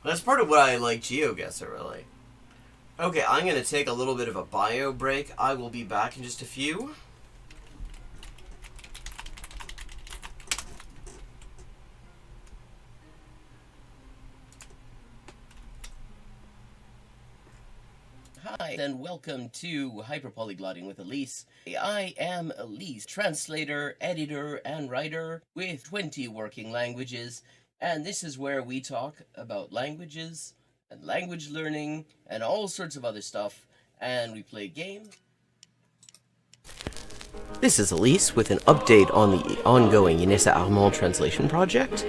That's part of what I like GeoGuessr, really. Okay, I'm going to take a little bit of a bio break. I will be back in just a few. Hi, and welcome to Hyperpolyglotting with Elise. I am Elise, translator, editor, and writer with 20 working languages, and this is where we talk about languages and language learning and all sorts of other stuff, and we play games. This is Elise with an update on the ongoing Inessa Armand translation project.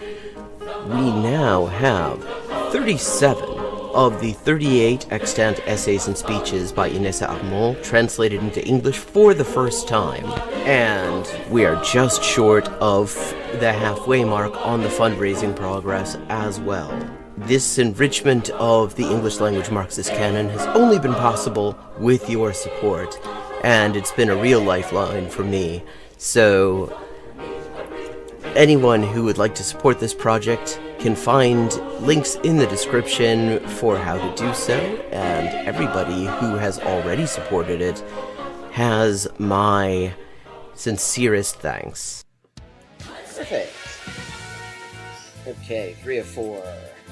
We now have 37 of the 38 extant essays and speeches by Inessa Armand translated into English for the first time. And we are just short of the halfway mark on the fundraising progress as well. This enrichment of the English language Marxist canon has only been possible with your support, and it's been a real lifeline for me. So anyone who would like to support this project can find links in the description for how to do so, and everybody who has already supported it has my sincerest thanks. Perfect. Okay, 3 of 4.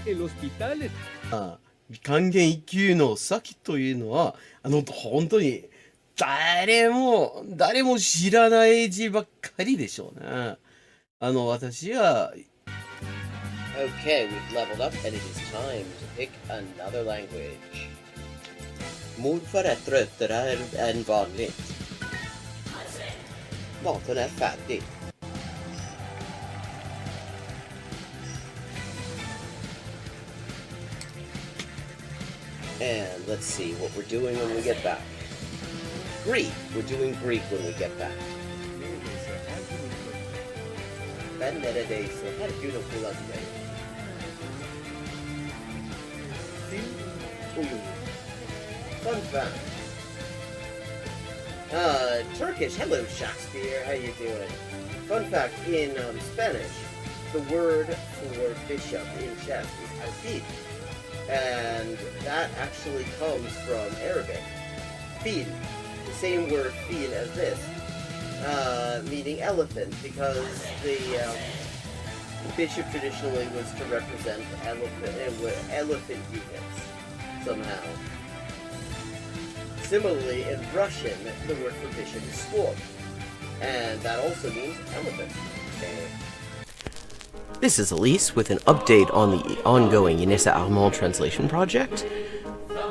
El hospital es... 還元一級の先というのは、本当に誰も知らない字ばっかりでしょうね。私は Okay, we've leveled up and it is time to pick another language. Mordfar tröttare än vanligt. Maten är färdig. And let's see what we're doing when we get back. Greek. We're doing Greek when we get back. Ben neredeyse her gün okula Fun fact. Turkish. Hello, Shakespeare. How you doing? Fun fact, in Spanish, the word for bishop in chess is alfil. And that actually comes from Arabic. Fil. The same word fil as this. Meaning elephant, because the bishop traditionally was to represent elephant units somehow. Similarly, in Russian, the word for bishop is sword, and that also means elephant. Okay. This is Elise with an update on the ongoing Inessa Armand translation project.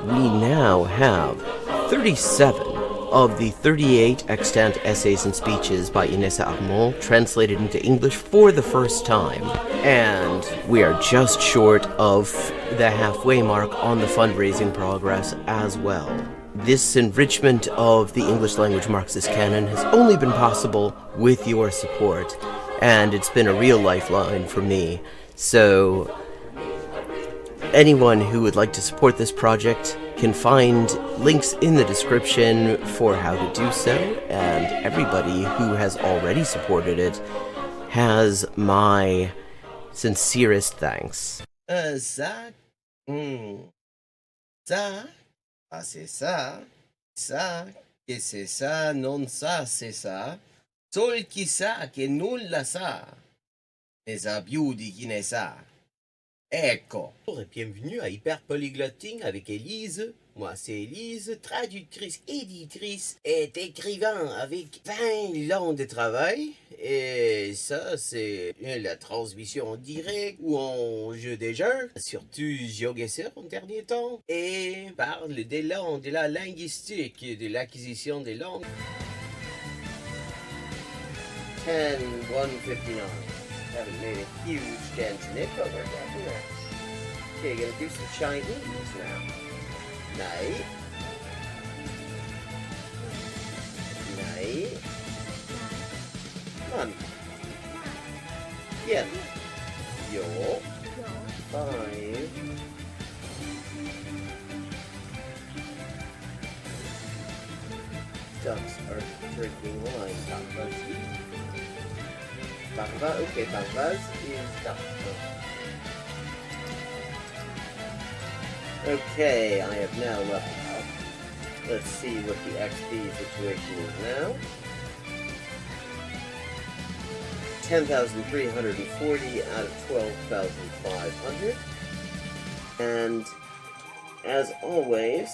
We now have 37 of the 38 extant essays and speeches by Inessa Armand translated into English for the first time, and we are just short of the halfway mark on the fundraising progress as well. This enrichment of the English language Marxist canon has only been possible with your support, and it's been a real lifeline for me. So anyone who would like to support this project can find links in the description for how to do so, and everybody who has already supported it has my sincerest thanks. Ça, c'est ça, que c'est ça, non ça, c'est ça, sol qui sa, que nulla sa, ne sa più di chi ne sa. Ecco. Bonjour et bienvenue à Hyperpolyglotting avec Elise. Moi, c'est Elise, traductrice, éditrice et écrivain avec 20 ans de travail. Et ça, c'est la transmission en direct ou en jeu des jeux, surtout GeoGuessr en dernier temps. Et parle des langues, de la linguistique, de l'acquisition des langues. 10-159. Haven't made a huge dent in it, but we're getting there. Okay, gonna do some Chinese now. Night. Night. Fun. Bien. Yo. 5. Ducks are drinking wine. Barbas, okay, Barbas is duck. Okay, I have now leveled up. Let's see what the XP situation is now. 10,340 out of 12,500. And as always,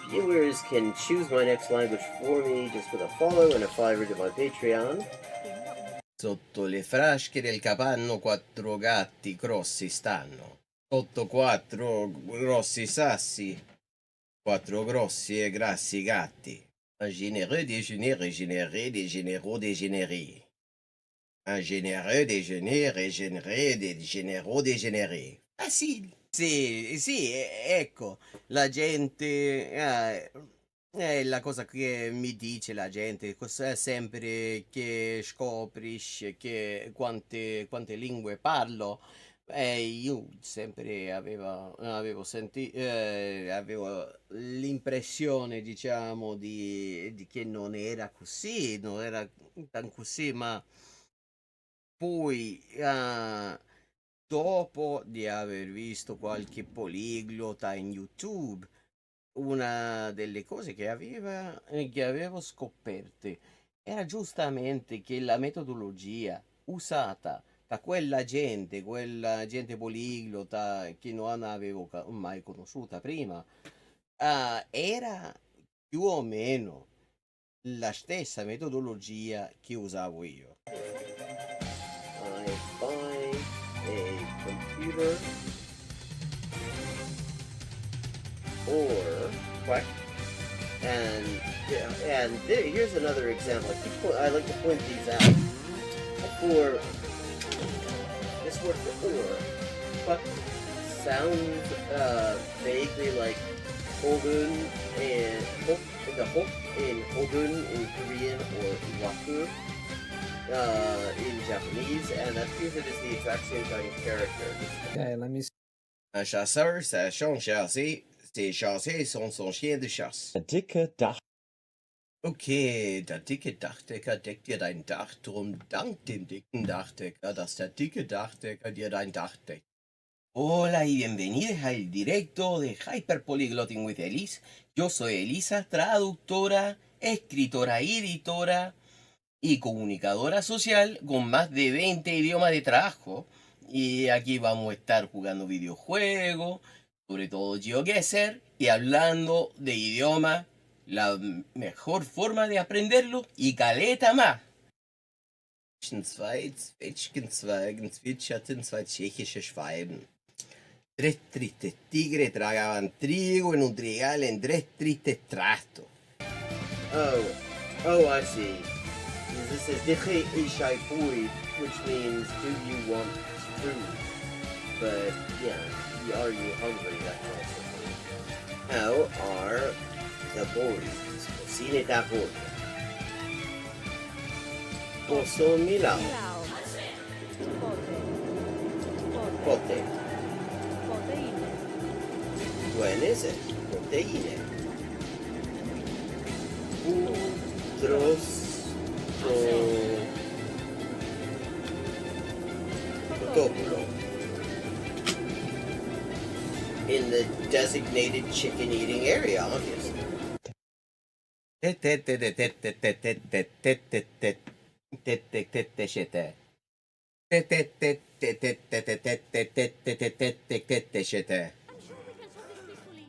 viewers can choose my next language for me just with a follow and a $5 to my Patreon. Sotto le frasche del capanno 4 gatti grossi stanno. Sotto 4 grossi sassi, 4 grossi e grassi gatti. Un généreux déjeuner régénéré des généraux dégénérés. Un généreux déjeuner régénéré des généraux dégénérés. Facile. Sì, ecco, la gente è la cosa che mi dice la gente, sempre che scoprisce che quante lingue parlo. Io sempre avevo l'impressione, diciamo, di che non era così, non era tan così, ma poi, dopo di aver visto qualche poliglota in YouTube, una delle cose che avevo scoperte era giustamente che la metodologia usata da quella gente poliglota che non avevo mai conosciuta prima, era più o meno la stessa metodologia che usavo io. I buy a computer or what? Here's another example. I like to point these out. For this word for or, what sounds vaguely like Hogun and the Hok in Hogun in Korean or Waku in Japanese, and that means it is the exact same kind of character. Okay, let me see. Un chasseur, ça son chassé. Ses chassés sont son chien de chasse. Der dicke Dach. Okay, der dicke Dachdecker deckt dir dein Dach, drum dank dem dicken Dachdecker, dass der dicke Dachdecker dir dein Dach deckt. Hola y bienvenidos al directo de Hyperpolyglotting with Elise. Yo soy Elisa, traductora, escritora y editora y comunicadora social con más de 20 idiomas de trabajo. Y aquí vamos a estar jugando videojuegos, sobre todo GeoGuessr, y hablando de idioma, la mejor forma de aprenderlo y caleta más. Zwei Zwetschgenzweigen zwitscherten zwei tschechische Schwalben. Tres tristes tigres tragaban trigo en un trigal en tres tristes trastos. Oh, I see. This is Diche Ishai Fui, which means, do you want food? But, yeah, are you hungry? That's also. How are the boys? Cine da boy. Posso Milao. Pote. Buenese. Proteine. Protopulo. In the designated chicken eating area, obviously.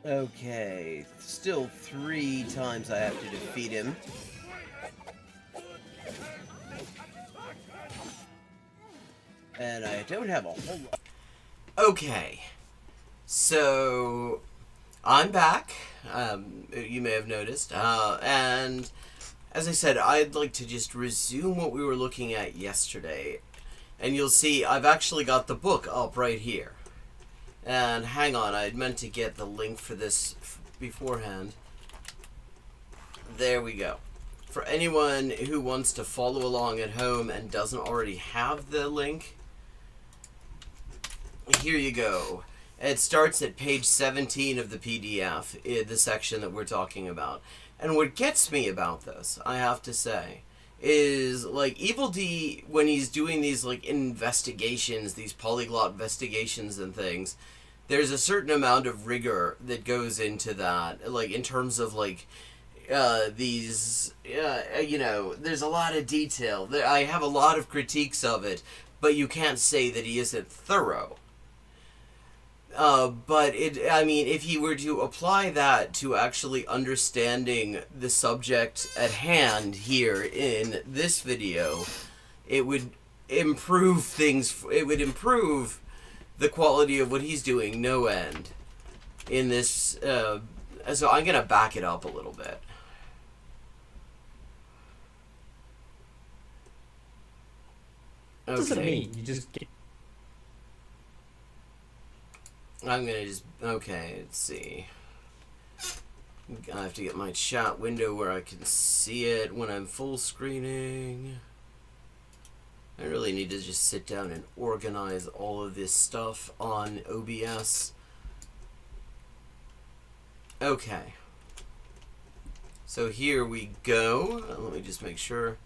Okay, still 3 times I have to defeat him. And I don't have a whole lot. Okay, so I'm back. You may have noticed. And as I said, I'd like to just resume what we were looking at yesterday. And you'll see I've actually got the book up right here. And hang on, I meant to get the link for this beforehand. There we go. For anyone who wants to follow along at home and doesn't already have the link, here you go. It starts at page 17 of the PDF, the section that we're talking about. And what gets me about this, I have to say, is like Evil D, when he's doing these like investigations, these polyglot investigations and things, there's a certain amount of rigor that goes into that, like in terms of like there's a lot of detail. I have a lot of critiques of it, but you can't say that he isn't thorough. But if he were to apply that to actually understanding the subject at hand here in this video, it would improve things. It would improve the quality of what he's doing no end in this. So I'm going to back it up a little bit. What does it mean? You just get... I'm gonna just... Okay, let's see. I have to get my chat window where I can see it when I'm full screening. I really need to just sit down and organize all of this stuff on OBS. Okay. So here we go. Let me just make sure.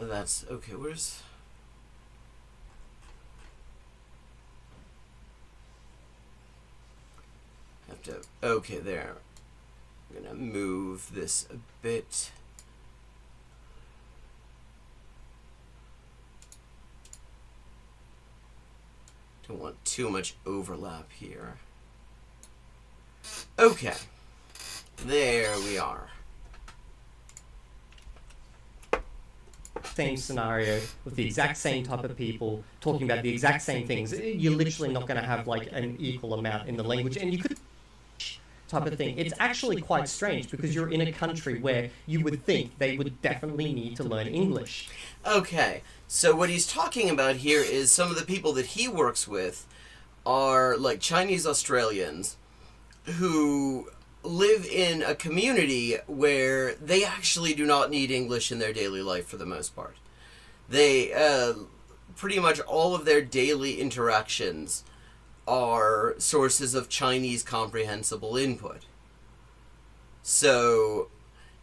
That's okay. Where's... have to... Okay, there. I'm gonna move this a bit. Don't want too much overlap here. Okay. There we are. Same scenario with the exact same type of people talking about the exact same things. You're literally not going to have like an equal amount in the language, and you could type of thing. It's actually quite strange because you're in a country where you would think they would definitely need to learn English. Okay, so what he's talking about here is some of the people that he works with are like Chinese Australians who live in a community where they actually do not need English in their daily life for the most part. They, pretty much all of their daily interactions are sources of Chinese comprehensible input. So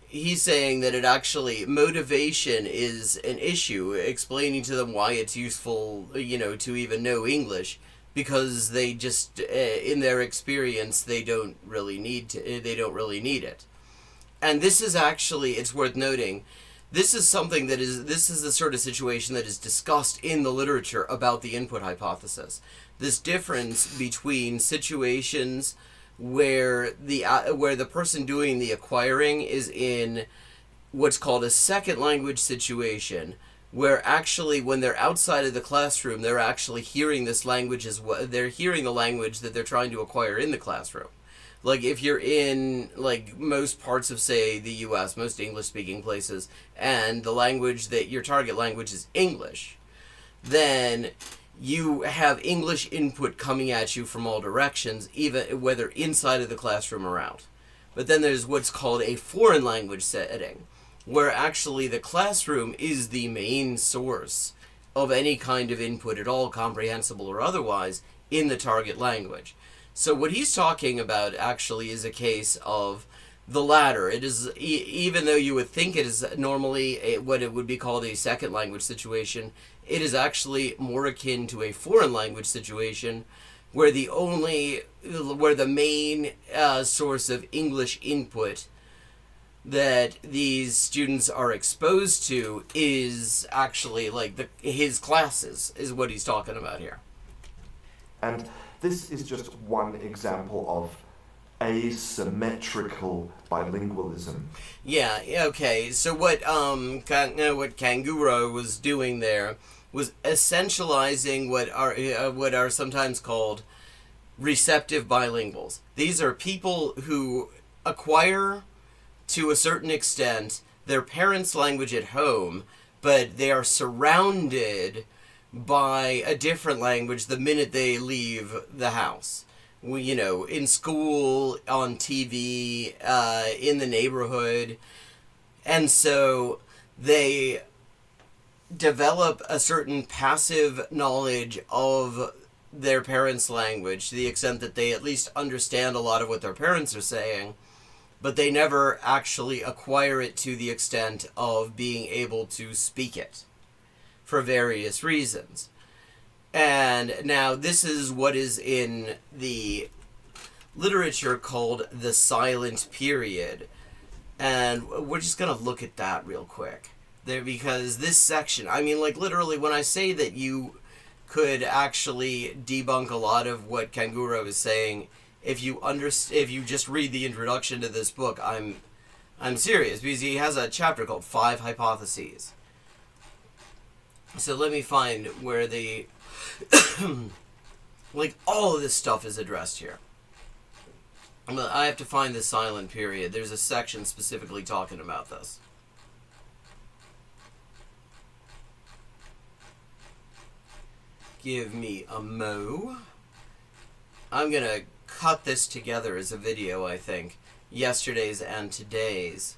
he's saying that it actually, motivation is an issue, explaining to them why it's useful, to even know English, because they just, in their experience, they don't really need it. And this is actually, it's worth noting, this is the sort of situation that is discussed in the literature about the input hypothesis. This difference between situations where the person doing the acquiring is in what's called a second language situation, where actually when they're outside of the classroom, they're actually hearing this language they're hearing the language that they're trying to acquire in the classroom. Like if you're in like most parts of, say, the US, most English-speaking places, and the language that your target language is English, then you have English input coming at you from all directions, even whether inside of the classroom or out. But then there's what's called a foreign language setting, where actually the classroom is the main source of any kind of input at all, comprehensible or otherwise, in the target language. So what he's talking about actually is a case of the latter. It is, even though you would think it is normally what it would be called a second language situation, it is actually more akin to a foreign language situation, where the main source of English input that these students are exposed to is actually like his classes, is what he's talking about here. And this is just one example of asymmetrical bilingualism. Yeah, okay. So what Kanguro was doing there was essentializing what are sometimes called receptive bilinguals. These are people who acquire to a certain extent their parents' language at home, but they are surrounded by a different language the minute they leave the house. You know, in school, on TV, in the neighborhood. And so they develop a certain passive knowledge of their parents' language to the extent that they at least understand a lot of what their parents are saying, but they never actually acquire it to the extent of being able to speak it for various reasons. And now this is what is in the literature called the silent period. And we're just going to look at that real quick. There, because this section, I mean, like, literally, when I say that you could actually debunk a lot of what Kanguro is saying, if you just read the introduction to this book, I'm serious, because he has a chapter called 5 Hypotheses. So let me find where the like, all of this stuff is addressed here. I have to find the silent period. There's a section specifically talking about this. Give me a mo. I'm gonna cut this together as a video, I think. Yesterday's and today's.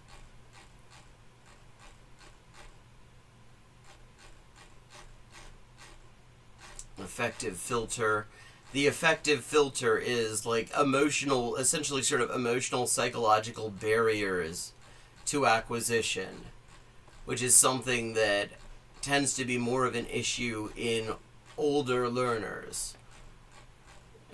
Effective filter. The effective filter is like emotional, essentially sort of emotional psychological barriers to acquisition, which is something that tends to be more of an issue in older learners.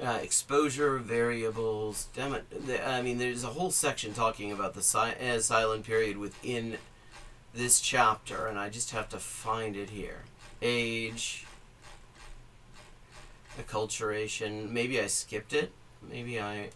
Exposure variables. Damn it. I mean, there's a whole section talking about the silent period within this chapter, and I just have to find it here. Age. Acculturation. Maybe I skipped it. Maybe I...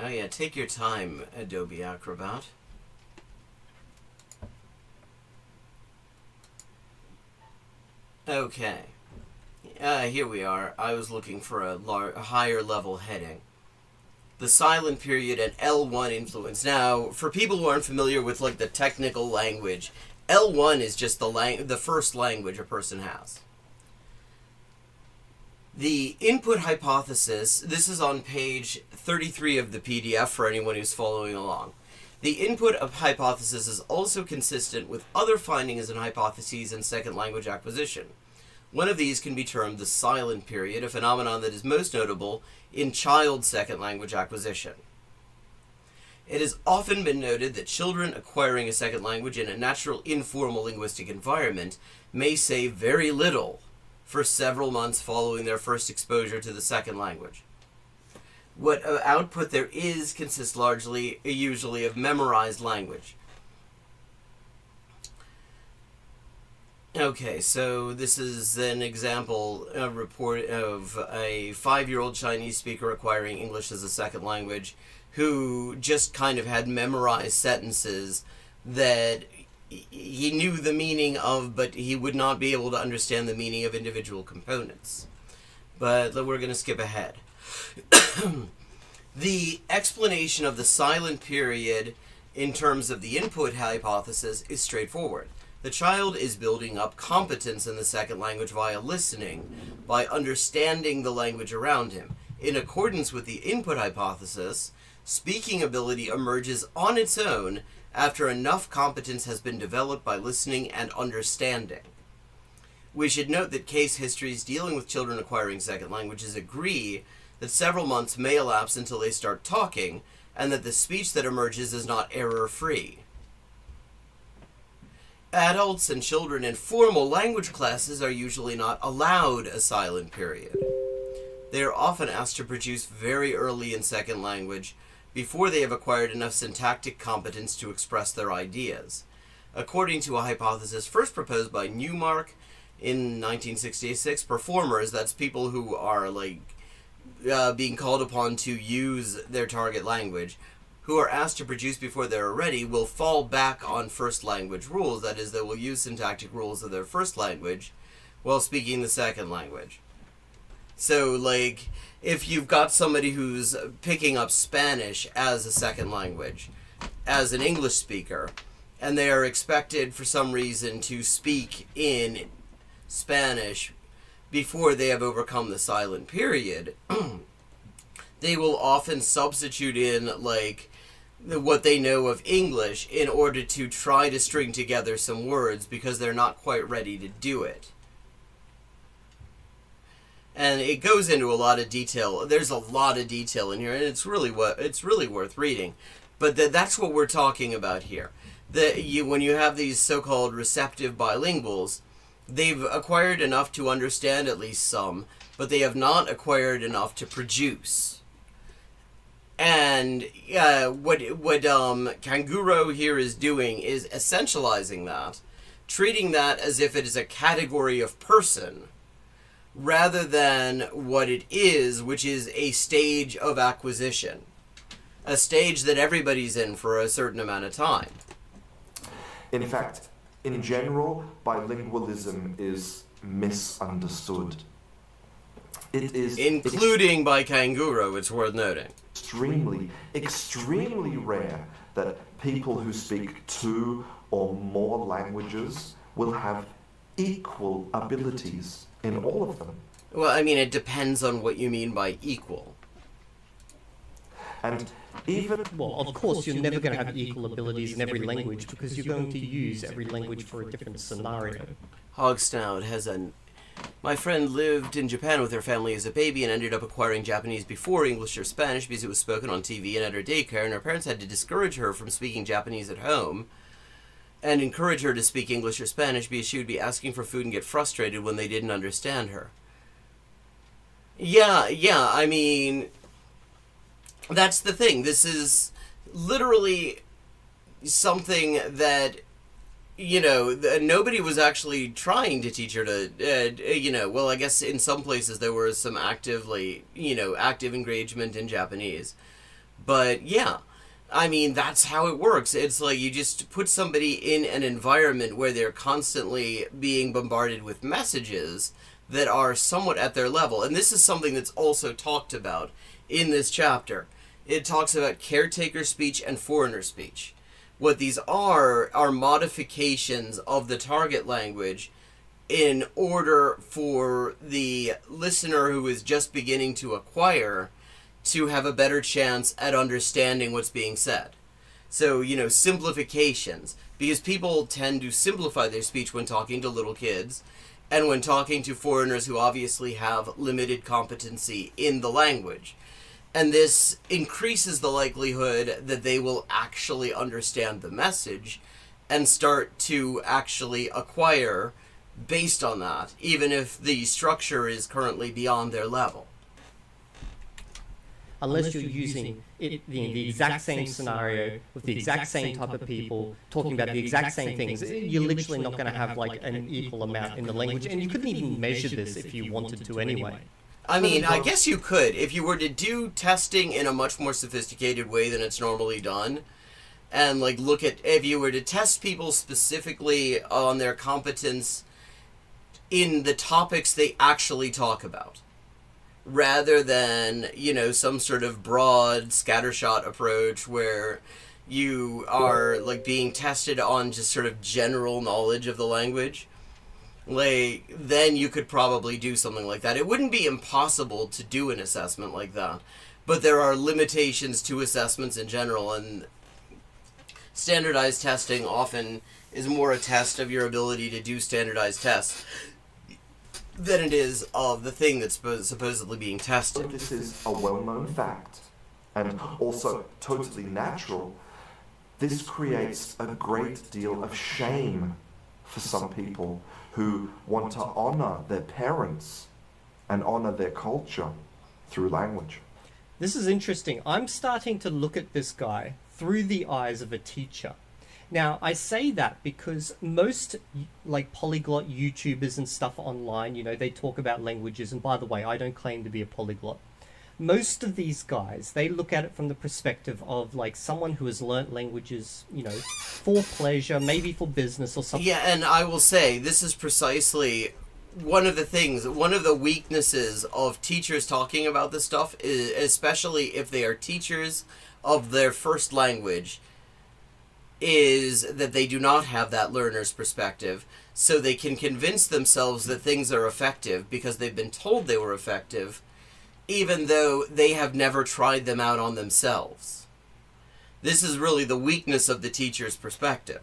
Oh yeah, take your time, Adobe Acrobat. Okay. Here we are. I was looking for a higher level heading. The silent period and L1 influence. Now, for people who aren't familiar with like the technical language, L1 is just the first language a person has. The input hypothesis, this is on page 33 of the PDF for anyone who's following along. The input of hypothesis is also consistent with other findings and hypotheses in second language acquisition. One of these can be termed the silent period, a phenomenon that is most notable in child second language acquisition. It has often been noted that children acquiring a second language in a natural informal linguistic environment may say very little for several months following their first exposure to the second language. What output there is consists largely, usually, of memorized language. Okay, so this is an example, a report of a 5-year-old Chinese speaker acquiring English as a second language who just kind of had memorized sentences that he knew the meaning of, but he would not be able to understand the meaning of individual components. But we're going to skip ahead. The explanation of the silent period in terms of the input hypothesis is straightforward. The child is building up competence in the second language via listening, by understanding the language around him. In accordance with the input hypothesis, speaking ability emerges on its own after enough competence has been developed by listening and understanding. We should note that case histories dealing with children acquiring second languages agree that several months may elapse until they start talking, and that the speech that emerges is not error-free. Adults and children in formal language classes are usually not allowed a silent period. They are often asked to produce very early in second language, before they have acquired enough syntactic competence to express their ideas. According to a hypothesis first proposed by Newmark in 1966, performers, that's people who are like being called upon to use their target language, who are asked to produce before they're ready, will fall back on first language rules. That is, they will use syntactic rules of their first language while speaking the second language. So, like, if you've got somebody who's picking up Spanish as a second language, as an English speaker, and they are expected for some reason to speak in Spanish before they have overcome the silent period, they will often substitute in, like, what they know of English in order to try to string together some words because they're not quite ready to do it. And it goes into a lot of detail. There's a lot of detail in here, and it's really worth reading. But that's what we're talking about here. When you have these so-called receptive bilinguals, they've acquired enough to understand at least some, but they have not acquired enough to produce. And what Kanguro here is doing is essentializing that, treating that as if it is a category of person, rather than what it is, which is a stage of acquisition. A stage that everybody's in for a certain amount of time. In fact, in general, bilingualism is misunderstood. It is including by Kanguro, it's worth noting. Extremely rare that people who speak 2 or more languages will have equal abilities in all of them. Well, I mean, it depends on what you mean by equal. And even... Well, of course, you're never going to have equal abilities in every language because you're going to use every language for a different scenario. Hogsnout has My friend lived in Japan with her family as a baby and ended up acquiring Japanese before English or Spanish because it was spoken on TV and at her daycare, and her parents had to discourage her from speaking Japanese at home and encourage her to speak English or Spanish because she would be asking for food and get frustrated when they didn't understand her. Yeah, I mean, that's the thing. This is literally something that, you know, nobody was actually trying to teach her to, well, I guess in some places there was some active engagement in Japanese. But yeah, I mean, that's how it works. It's like you just put somebody in an environment where they're constantly being bombarded with messages that are somewhat at their level. And this is something that's also talked about in this chapter. It talks about caretaker speech and foreigner speech. What these are modifications of the target language in order for the listener who is just beginning to acquire to have a better chance at understanding what's being said. So, simplifications, because people tend to simplify their speech when talking to little kids and when talking to foreigners who obviously have limited competency in the language. And this increases the likelihood that they will actually understand the message and start to actually acquire based on that, even if the structure is currently beyond their level. Unless you're using the exact same scenario with the exact same type of people talking about the exact same things, you're literally not going to have like an equal amount in the language, and you couldn't even measure this if you wanted to anyway. I mean, I guess you could. If you were to do testing in a much more sophisticated way than it's normally done, and if you were to test people specifically on their competence in the topics they actually talk about, rather than, some sort of broad scattershot approach where you are being tested on just sort of general knowledge of the language, then you could probably do something like that. It wouldn't be impossible to do an assessment like that, but there are limitations to assessments in general, and standardized testing often is more a test of your ability to do standardized tests than it is of the thing that's supposedly being tested. This is a well-known fact, and also totally natural. This creates a great deal of shame for some people who want to honor their parents and honor their culture through language. This is interesting. I'm starting to look at this guy through the eyes of a teacher. Now, I say that because most like polyglot YouTubers and stuff online, they talk about languages. And by the way, I don't claim to be a polyglot. Most of these guys, they look at it from the perspective of like someone who has learnt languages, for pleasure, maybe for business or something. Yeah, and I will say this is precisely one of the weaknesses of teachers talking about this stuff, is especially if they are teachers of their first language, is that they do not have that learner's perspective, so they can convince themselves that things are effective because they've been told they were effective, even though they have never tried them out on themselves. This is really the weakness of the teacher's perspective.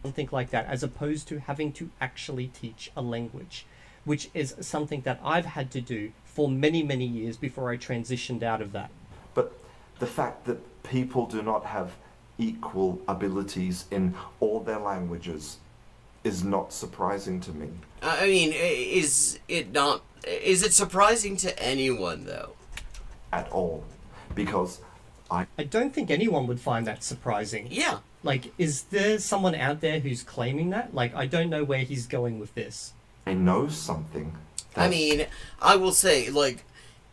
Something like that, as opposed to having to actually teach a language, which is something that I've had to do for many, many years before I transitioned out of that. But the fact that people do not have equal abilities in all their languages is not surprising to me. I mean, is it surprising to anyone, though? At all. Because I don't think anyone would find that surprising. Yeah. Like, is there someone out there who's claiming that? Like, I don't know where he's going with this. I know something. I mean, I will say, like,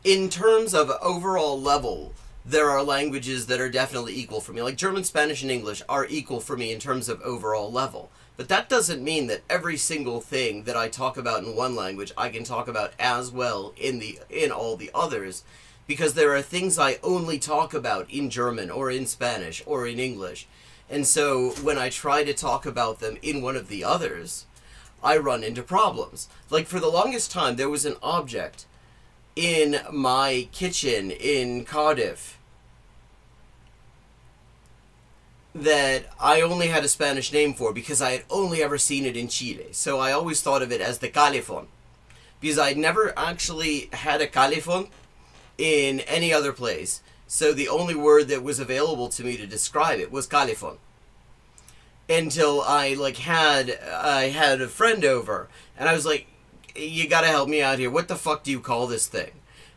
in terms of overall level, there are languages that are definitely equal for me. Like, German, Spanish, and English are equal for me in terms of overall level. But that doesn't mean that every single thing that I talk about in one language, I can talk about as well in all the others. Because there are things I only talk about in German, or in Spanish, or in English. And so, when I try to talk about them in one of the others, I run into problems. Like, for the longest time, there was an object in my kitchen in Cardiff that I only had a Spanish name for because I had only ever seen it in Chile. So I always thought of it as the calefón, because I'd never actually had a calefón in any other place. So the only word that was available to me to describe it was calefón. Until I had a friend over, and I was like, "You gotta help me out here. What the fuck do you call this thing?"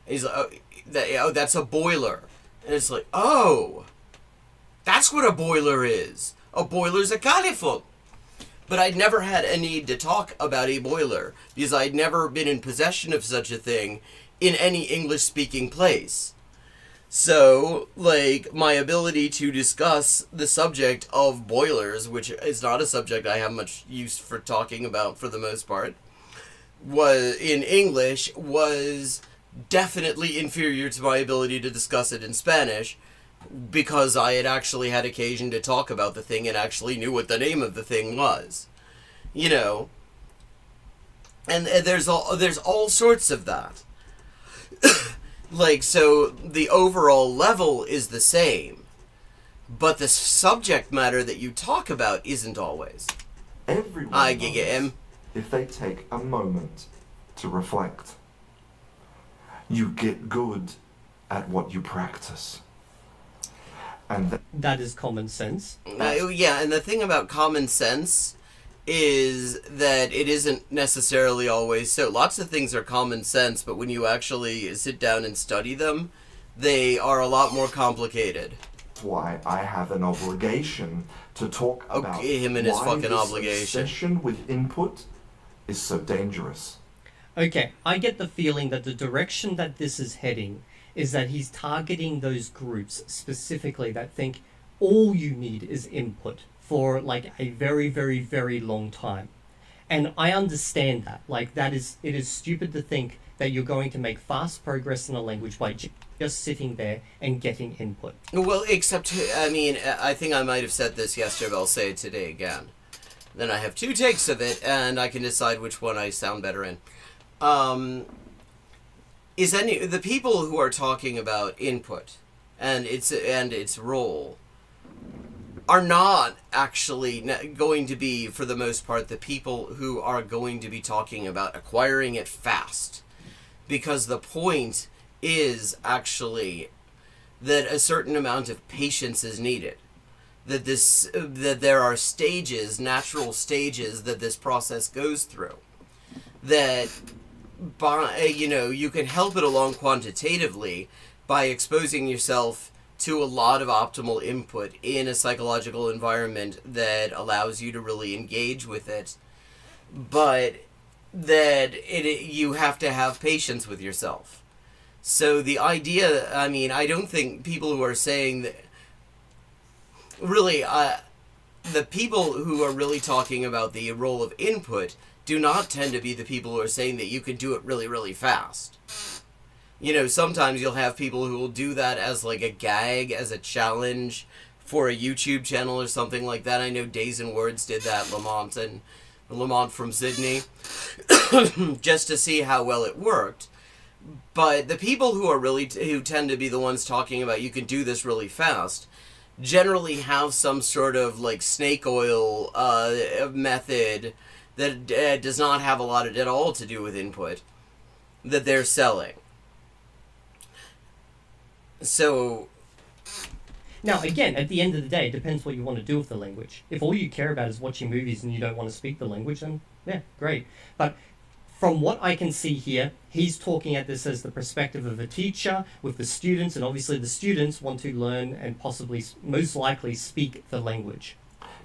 And he's like, "Oh, that's a boiler." And it's like, "Oh, that's what a boiler is. A boiler's a calefón." But I'd never had a need to talk about a boiler because I'd never been in possession of such a thing in any English-speaking place. So, like, my ability to discuss the subject of boilers, which is not a subject I have much use for talking about for the most part, was in English was definitely inferior to my ability to discuss it in Spanish, because I had actually had occasion to talk about the thing and actually knew what the name of the thing was. And there's all sorts of that. Like, so the overall level is the same, but the subject matter that you talk about isn't always. Everyone knows if they take a moment to reflect. You get good at what you practice. And that is common sense. Yeah, and the thing about common sense is that it isn't necessarily always so. Lots of things are common sense, but when you actually sit down and study them, they are a lot more complicated. That's why I have an obligation to talk about him and his why fucking this obligation. obsession with input is so dangerous. Okay, I get the feeling that the direction that this is heading is that he's targeting those groups specifically that think all you need is input for like a very, very, very long time. And I understand that. Like, it is stupid to think that you're going to make fast progress in a language by just sitting there and getting input. Well, except, I mean, I think I might have said this yesterday, but I'll say it today again. Then I have 2 takes of it, and I can decide which one I sound better in. The people who are talking about input and its role are not actually going to be, for the most part, the people who are going to be talking about acquiring it fast. Because the point is actually that a certain amount of patience is needed. That there are stages, natural stages, that this process goes through. That, you can help it along quantitatively by exposing yourself to a lot of optimal input in a psychological environment that allows you to really engage with it, but that you have to have patience with yourself. So the idea, I mean, I don't think people who are saying that, really, the people who are really talking about the role of input do not tend to be the people who are saying that you can do it really, really fast. You know, sometimes you'll have people who will do that as like a gag, as a challenge for a YouTube channel or something like that. I know Days and Words did that, Lamont from Sydney, just to see how well it worked. But the people who are really, who tend to be the ones talking about you can do this really fast, generally have some sort of like snake oil method that does not have a lot at all to do with input that they're selling. So Now, again, at the end of the day, it depends what you want to do with the language. If all you care about is watching movies and you don't want to speak the language, then yeah, great. But from what I can see here, he's talking at this as the perspective of a teacher with the students, and obviously the students want to learn and possibly, most likely, speak the language.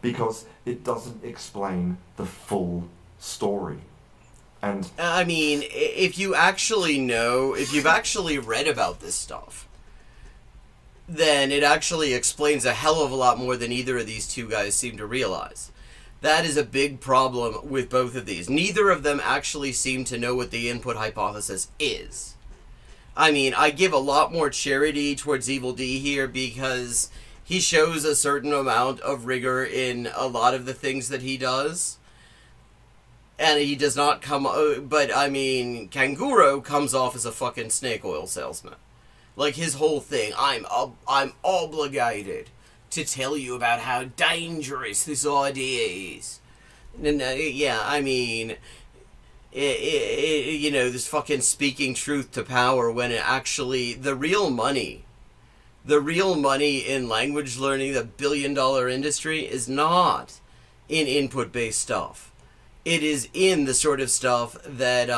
Because it doesn't explain the full story. And I mean, if you actually know, if you've actually read about this stuff, then it actually explains a hell of a lot more than either of these two guys seem to realize. That is a big problem with both of these. Neither of them actually seem to know what the input hypothesis is. I mean, I give a lot more charity towards Evil D here because he shows a certain amount of rigor in a lot of the things that he does. And he does not come... But, I mean, Kanguro comes off as a fucking snake oil salesman. Like, his whole thing, I'm obligated to tell you about how dangerous this idea is. And, yeah, I mean, you know, this fucking speaking truth to power when it actually, the real money in language learning, the billion-dollar industry, is not in input-based stuff. It is in the sort of stuff that,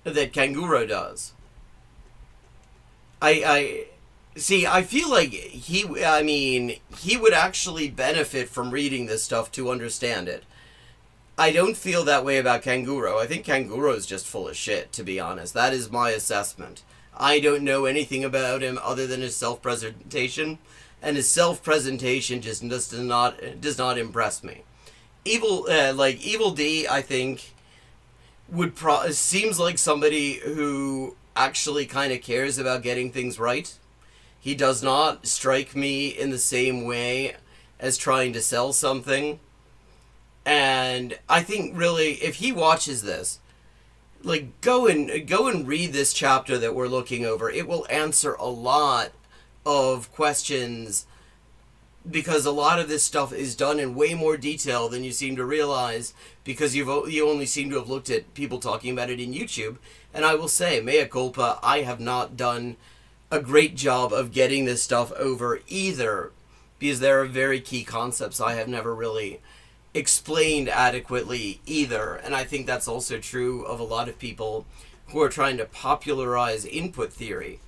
that Kanguro does. I feel like he would actually benefit from reading this stuff to understand it. I don't feel that way about Kanguro. I think Kanguro is just full of shit, to be honest. That is my assessment. I don't know anything about him other than his self-presentation, and his self-presentation just does not impress me. Evil D, I think, seems like somebody who actually kind of cares about getting things right. He does not strike me in the same way as trying to sell something. And I think really, if he watches this, like, go and read this chapter that we're looking over. It will answer a lot of questions, because a lot of this stuff is done in way more detail than you seem to realize, because you only seem to have looked at people talking about it in YouTube. And I will say, mea culpa, I have not done a great job of getting this stuff over either, because there are very key concepts I have never really explained adequately either. And I think that's also true of a lot of people who are trying to popularize input theory.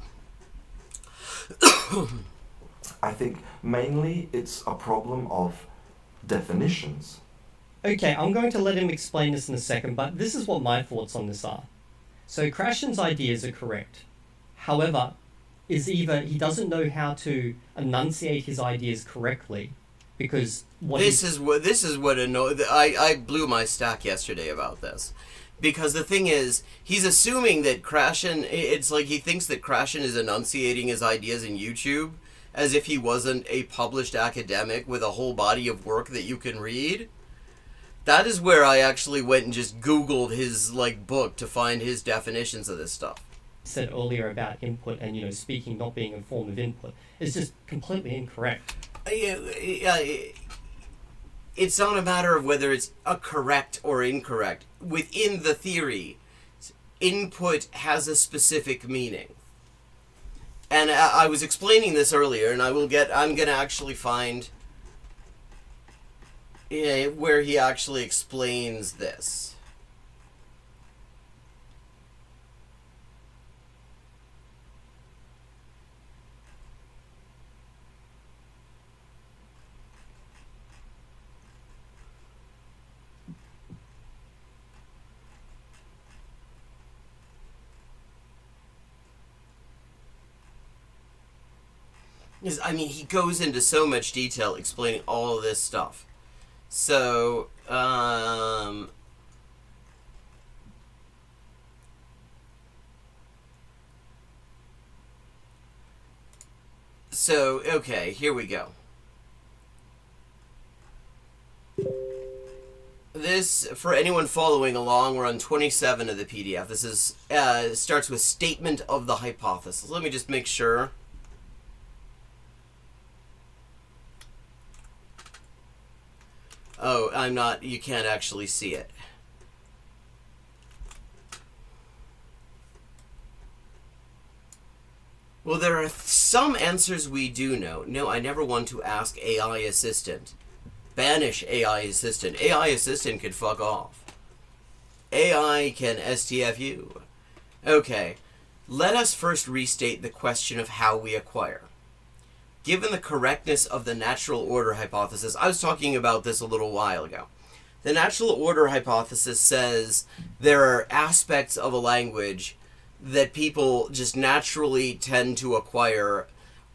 I think mainly it's a problem of definitions. Okay, I'm going to let him explain this in a second, but this is what my thoughts on this are. So Krashen's ideas are correct. However, is either he doesn't know how to enunciate his ideas correctly, because this is what annoyed. I blew my stack yesterday about this, because the thing is, he's assuming that Krashen. It's like he thinks that Krashen is enunciating his ideas in YouTube as if he wasn't a published academic with a whole body of work that you can read. That is where I actually went and just Googled his book to find his definitions of this stuff. Said earlier about input and speaking not being a form of input is just completely incorrect. It's not a matter of whether it's a correct or incorrect. Within the theory, input has a specific meaning. And I was explaining this earlier, and I'm going to actually find where he actually explains this. Because, I mean, he goes into so much detail explaining all of this stuff. So, okay, here we go. This, for anyone following along, we're on 27 of the PDF. This is starts with statement of the hypothesis. Let me just make sure. Oh, I'm not, you can't actually see it. Well, there are some answers we do know. No, I never want to ask AI assistant. Banish AI assistant. AI assistant can fuck off. AI can STFU. Okay, let us first restate the question of how we acquire. Given the correctness of the natural order hypothesis, I was talking about this a little while ago. The natural order hypothesis says there are aspects of a language that people just naturally tend to acquire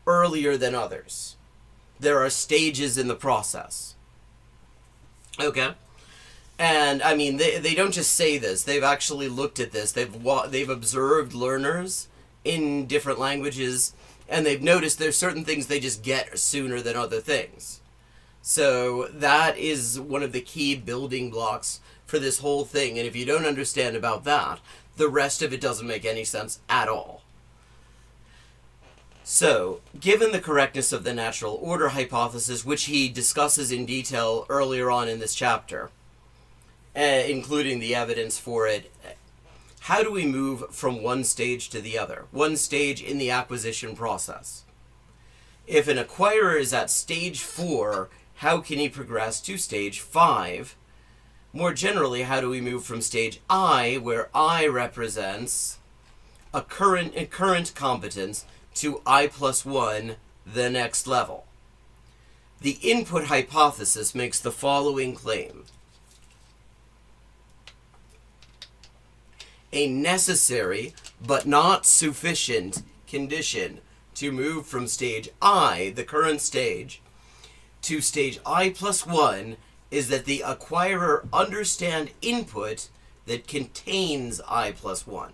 earlier than others. There are stages in the process. Okay? And, I mean, they don't just say this. They've actually looked at this. They've observed learners in different languages, and they've noticed there's certain things they just get sooner than other things. So that is one of the key building blocks for this whole thing. And if you don't understand about that, the rest of it doesn't make any sense at all. So, given the correctness of the natural order hypothesis, which he discusses in detail earlier on in this chapter, including the evidence for it, how do we move from one stage to the other? One stage in the acquisition process. If an acquirer is at stage 4, how can he progress to stage 5? More generally, how do we move from stage I, where I represents a current competence, to I+1, the next level? The input hypothesis makes the following claim. A necessary but not sufficient condition to move from stage I, the current stage, to stage I+1 is that the acquirer understand input that contains I+1.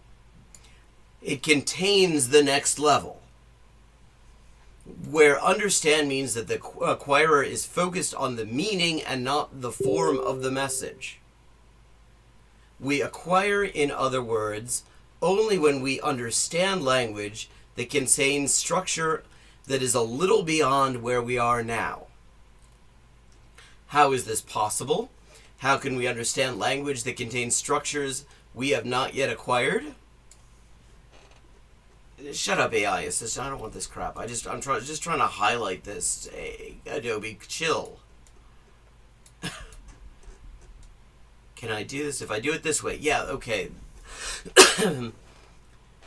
It contains the next level, where understand means that the acquirer is focused on the meaning and not the form of the message. We acquire, in other words, only when we understand language that contains structure that is a little beyond where we are now. How is this possible? How can we understand language that contains structures we have not yet acquired? Shut up, AI assistant. I don't want this crap. I'm just trying to highlight this. Hey, Adobe, chill. Can I do this? If I do it this way, yeah, okay.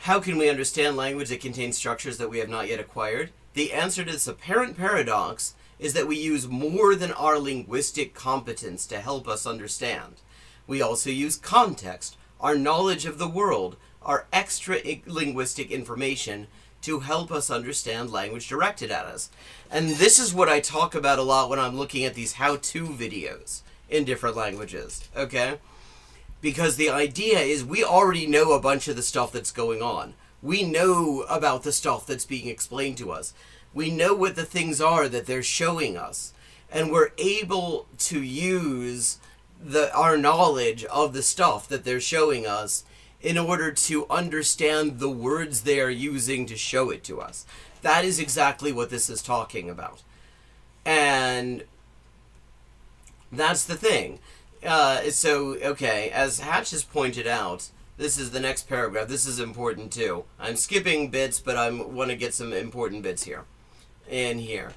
How can we understand language that contains structures that we have not yet acquired? The answer to this apparent paradox is that we use more than our linguistic competence to help us understand. We also use context, our knowledge of the world, our extra linguistic information to help us understand language directed at us. And this is what I talk about a lot when I'm looking at these how-to videos in different languages, okay? Because the idea is we already know a bunch of the stuff that's going on. We know about the stuff that's being explained to us. We know what the things are that they're showing us. And we're able to use our knowledge of the stuff that they're showing us in order to understand the words they are using to show it to us. That is exactly what this is talking about. And that's the thing. Okay, as Hatch has pointed out, this is the next paragraph. This is important too. I'm skipping bits, but I want to get some important bits here. In here.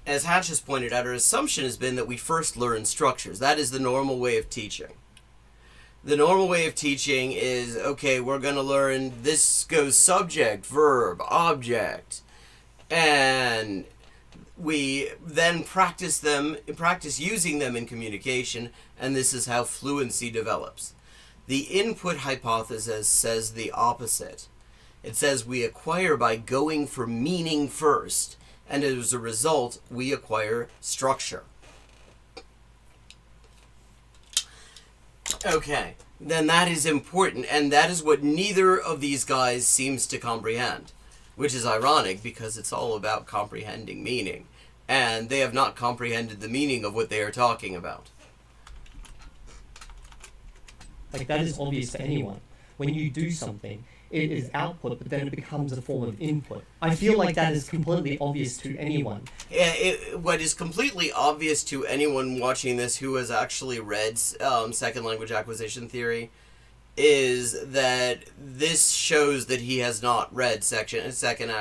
As Hatch has pointed out, our assumption has been that we first learn structures. That is the normal way of teaching. The normal way of teaching is, okay, we're going to learn this goes subject, verb, object, and we then practice using them in communication, and this is how fluency develops. The input hypothesis says the opposite. It says we acquire by going for meaning first, and as a result, we acquire structure. Okay, then that is important, and that is what neither of these guys seems to comprehend, which is ironic because it's all about comprehending meaning, and they have not comprehended the meaning of what they are talking about. Like, that is obvious to anyone. When you do something, it is output, but then it becomes a form of input. I feel like that is completely obvious to anyone. Yeah, what is completely obvious to anyone watching this who has actually read second language acquisition theory is that this shows that he has not read second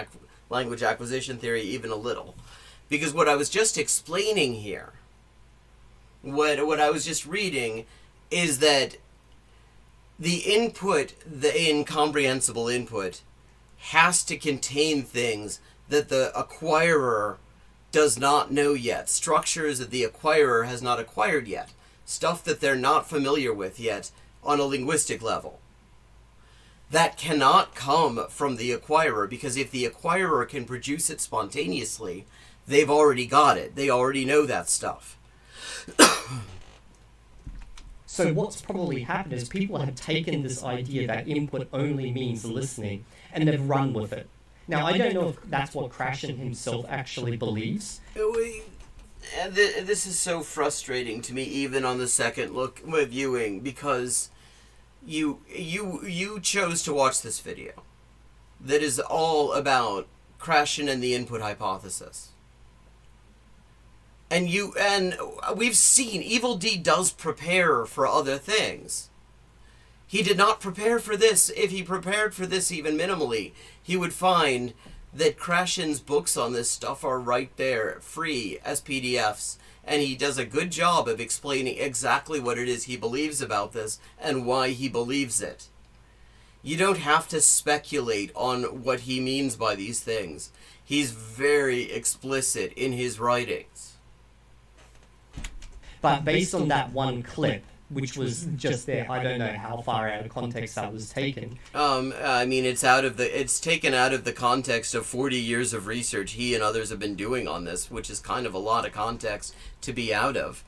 language acquisition theory even a little. Because what I was just explaining here, what I was just reading, is that the input, the incomprehensible input, has to contain things that the acquirer does not know yet. Structures that the acquirer has not acquired yet. Stuff that they're not familiar with yet on a linguistic level. That cannot come from the acquirer, because if the acquirer can produce it spontaneously, they've already got it. They already know that stuff. So what's probably happened is people have taken this idea that input only means listening, and they've run with it. Now, I don't know if that's what Krashen himself actually believes. This is so frustrating to me, even on the second look viewing, because you chose to watch this video that is all about Krashen and the input hypothesis. And we've seen Evil D does prepare for other things. He did not prepare for this. If he prepared for this even minimally, he would find that Krashen's books on this stuff are right there, free as PDFs. And he does a good job of explaining exactly what it is he believes about this and why he believes it. You don't have to speculate on what he means by these things. He's very explicit in his writings. But based on that one clip, which was just there, I don't know how far out of context that was taken. I mean, it's taken out of the context of 40 years of research he and others have been doing on this, which is kind of a lot of context to be out of.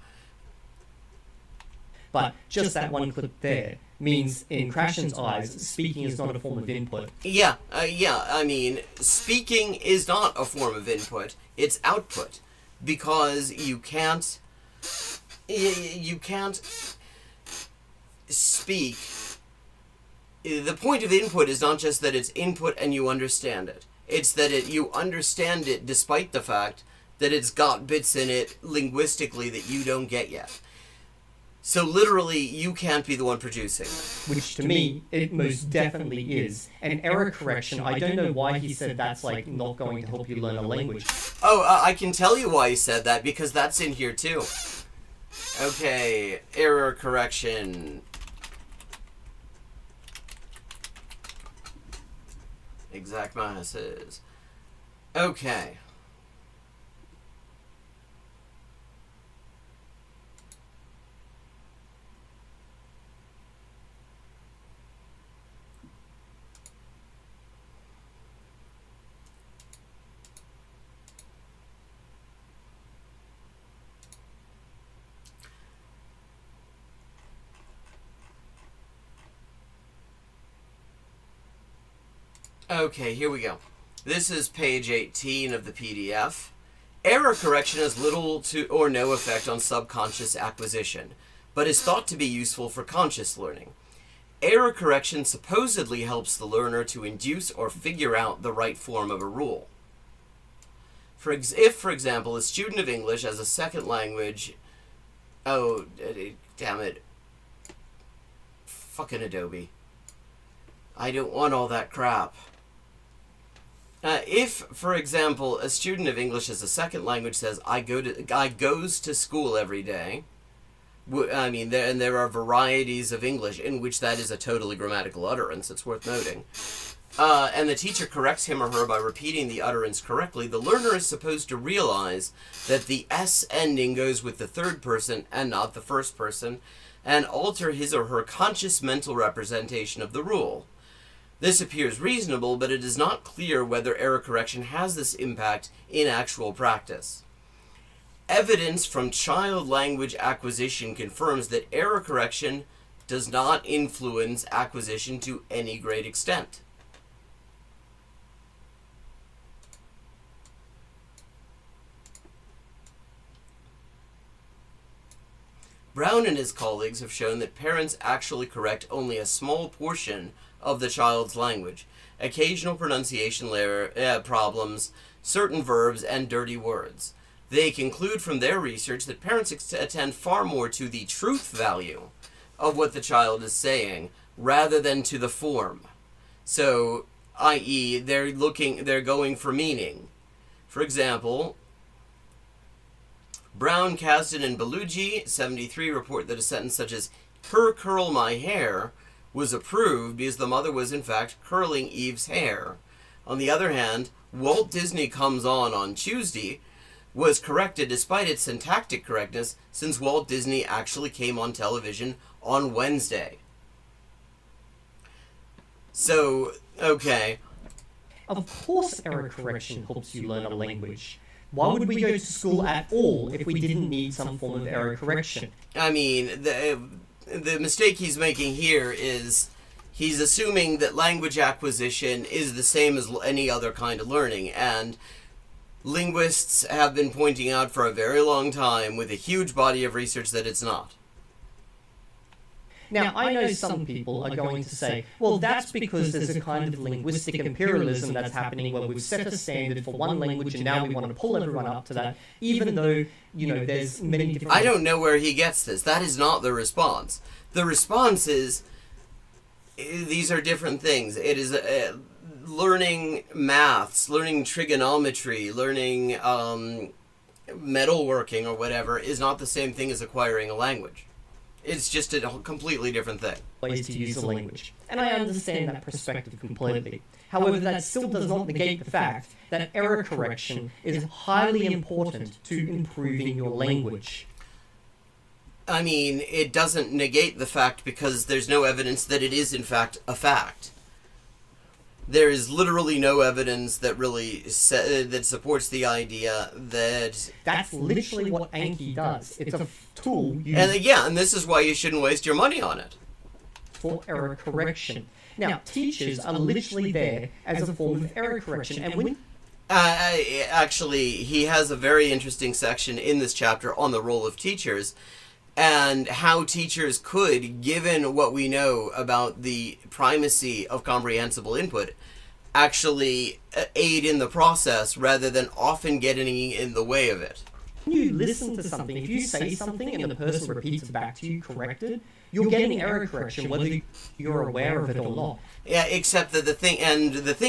But just that one clip there means, in Krashen's eyes, speaking is not a form of input. Yeah, I mean, speaking is not a form of input, it's output. Because you can't speak. The point of input is not just that it's input and you understand it. It's that you understand it despite the fact that it's got bits in it linguistically that you don't get yet. So literally, you can't be the one producing it. Which to me, it most definitely is. And error correction, I don't know why he said that's like not going to help you learn a language. Oh, I can tell you why he said that, because that's in here too. Okay, error correction. Exact minuses. Okay. Okay, here we go. This is page 18 of the PDF. Error correction has little to or no effect on subconscious acquisition, but is thought to be useful for conscious learning. Error correction supposedly helps the learner to induce or figure out the right form of a rule. If, for example, a student of English as a second language... Oh, damn it. Fucking Adobe. I don't want all that crap. If, for example, a student of English as a second language says, I goes to school every day, I mean, there are varieties of English in which that is a totally grammatical utterance, it's worth noting, and the teacher corrects him or her by repeating the utterance correctly, the learner is supposed to realize that the S ending goes with the third person and not the first person, and alter his or her conscious mental representation of the rule. This appears reasonable, but it is not clear whether error correction has this impact in actual practice. Evidence from child language acquisition confirms that error correction does not influence acquisition to any great extent. Brown and his colleagues have shown that parents actually correct only a small portion of the child's language, occasional pronunciation problems, certain verbs, and dirty words. They conclude from their research that parents attend far more to the truth value of what the child is saying rather than to the form. So, i.e., they're going for meaning. For example, Brown, Kasdan, and Belugi, 73, report that a sentence such as, "Her curl my hair," was approved because the mother was in fact curling Eve's hair. On the other hand, Walt Disney Comes On Tuesday was corrected despite its syntactic correctness, since Walt Disney actually came on television on Wednesday. So, okay. Of course error correction helps you learn a language. Why would we go to school at all if we didn't need some form of error correction? I mean, the mistake he's making here is he's assuming that language acquisition is the same as any other kind of learning, and linguists have been pointing out for a very long time with a huge body of research that it's not. Now, I know some people are going to say, well, that's because there's a kind of linguistic imperialism that's happening where we've set a standard for one language and now we want to pull everyone up to that, even though, there's many different... I don't know where he gets this. That is not the response. The response is, these are different things. It is learning maths, learning trigonometry, learning metalworking or whatever is not the same thing as acquiring a language. It's just a completely different thing. Ways to use a language. And I understand that perspective completely. However, that still does not negate the fact that error correction is highly important to improving your language. I mean, it doesn't negate the fact because there's no evidence that it is in fact a fact. There is literally no evidence that really that supports the idea that... That's literally what Anki does. It's a tool used... And this is why you shouldn't waste your money on it. For error correction. Now, teachers are literally there as a form of error correction, and when... Actually, he has a very interesting section in this chapter on the role of teachers, and how teachers could, given what we know about the primacy of comprehensible input, actually aid in the process rather than often getting in the way of it. When you listen to something, if you say something and the person repeats it back to you corrected, you're getting error correction whether you're aware of it or not. Yeah, except that the thing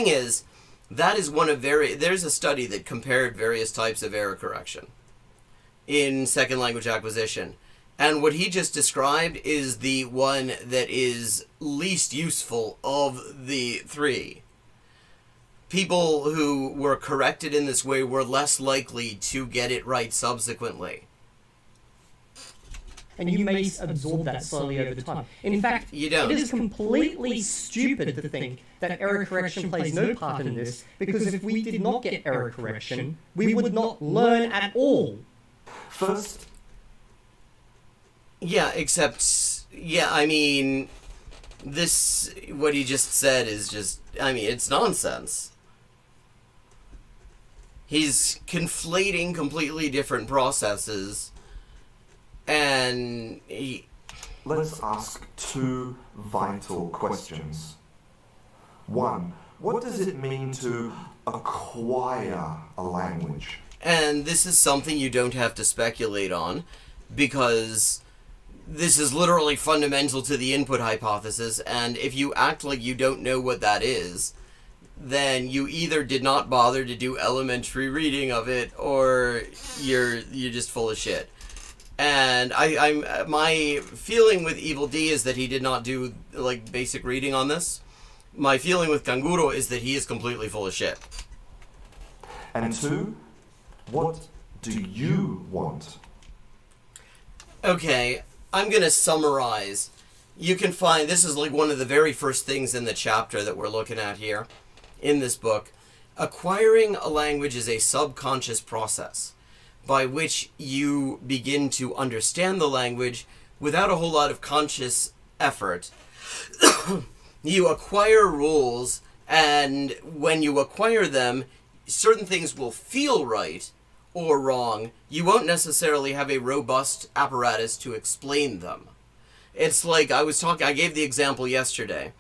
is, that is there's a study that compared various types of error correction in second language acquisition. And what he just described is the one that is least useful of the three. People who were corrected in this way were less likely to get it right subsequently. And you may absorb that slowly over time. In fact, you don't. It is completely stupid to think that error correction plays no part in this, because if we did not get error correction, we would not learn at all. First... Yeah, I mean, what he just said is just, it's nonsense. He's conflating completely different processes, and Let's ask two vital questions. One, what does it mean to acquire a language? And this is something you don't have to speculate on, because this is literally fundamental to the input hypothesis, and if you act like you don't know what that is, then you either did not bother to do elementary reading of it, or you're just full of shit. And my feeling with Evil D is that he did not do basic reading on this. My feeling with Kanguro is that he is completely full of shit. And two, what do you want? Okay, I'm going to summarize You can find, this is like one of the very first things in the chapter that we're looking at here in this book. Acquiring a language is a subconscious process by which you begin to understand the language without a whole lot of conscious effort. You acquire rules, and when you acquire them, certain things will feel right or wrong. You won't necessarily have a robust apparatus to explain them. It's like I gave the example yesterday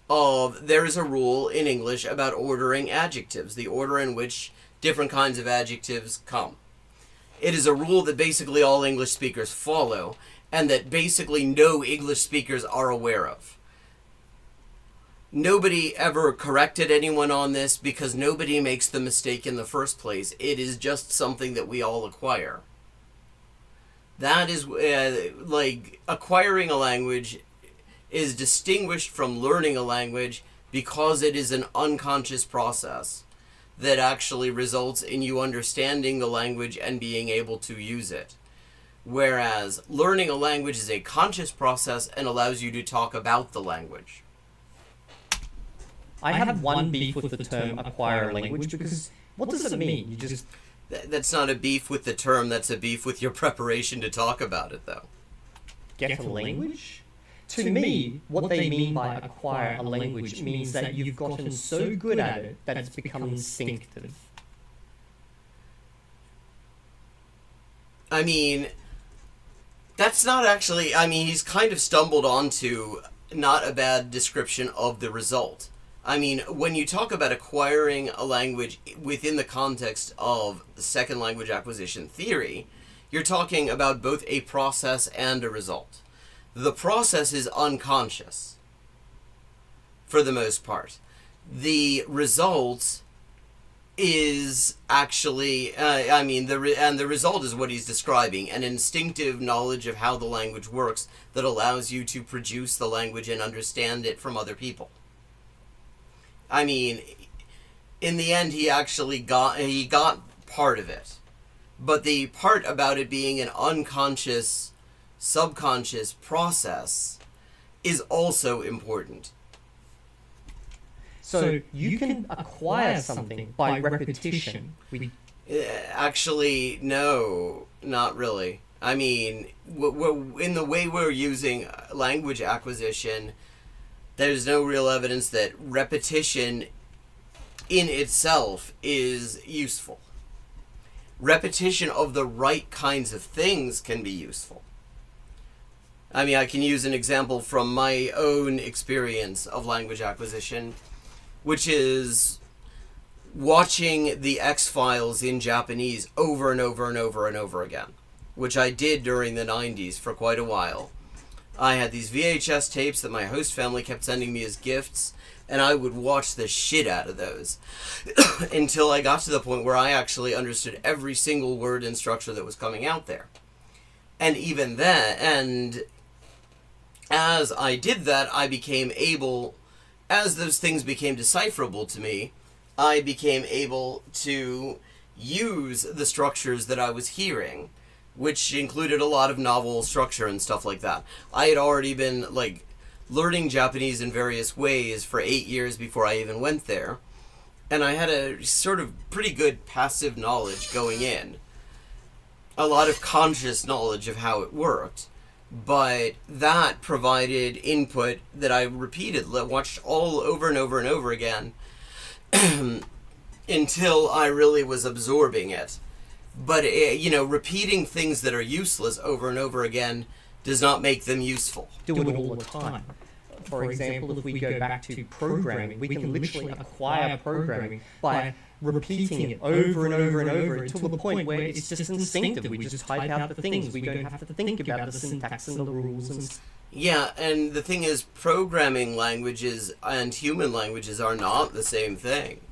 of there is a rule in English about ordering adjectives, the order in which different kinds of adjectives come. It is a rule that basically all English speakers follow, and that basically no English speakers are aware of. Nobody ever corrected anyone on this because nobody makes the mistake in the first place. It is just something that we all acquire. That is like acquiring a language is distinguished from learning a language because it is an unconscious process that actually results in you understanding the language and being able to use it. Whereas learning a language is a conscious process and allows you to talk about the language. I have one beef with the term acquire a language because what does it mean? You just That's not a beef with the term, that's a beef with your preparation to talk about it, though. get a language? To me, what they mean by acquire a language means that you've gotten so good at it that it's become instinctive. I mean, that's not actually, he's kind of stumbled onto not a bad description of the result. I mean, when you talk about acquiring a language within the context of second language acquisition theory, you're talking about both a process and a result. The process is unconscious, for the most part. The result is actually, the result is what he's describing, an instinctive knowledge of how the language works that allows you to produce the language and understand it from other people. I mean, in the end, he got part of it. But the part about it being an unconscious, subconscious process is also important. So you can acquire something by repetition. Actually, no, not really. I mean, in the way we're using language acquisition, there's no real evidence that repetition in itself is useful. Repetition of the right kinds of things can be useful. I mean, I can use an example from my own experience of language acquisition, which is watching the X-Files in Japanese over and over and over and over again, which I did during the 90s for quite a while. I had these VHS tapes that my host family kept sending me as gifts, and I would watch the shit out of those until I got to the point where I actually understood every single word and structure that was coming out there. And even then, and as I did that, I became able, as those things became decipherable to me, I became able to use the structures that I was hearing, which included a lot of novel structure and stuff like that. I had already been, learning Japanese in various ways for 8 years before I even went there, and I had a sort of pretty good passive knowledge going in. A lot of conscious knowledge of how it worked, but that provided input that I watched all over and over and over again until I really was absorbing it. But, repeating things that are useless over and over again does not make them useful. Do it all the time. For example, if we go back to programming, we can literally acquire programming by repeating it over and over and over until the point where it's just instinctive. We just type out the things. We don't have to think about the syntax and the rules and Yeah, and the thing is, programming languages and human languages are not the same thing.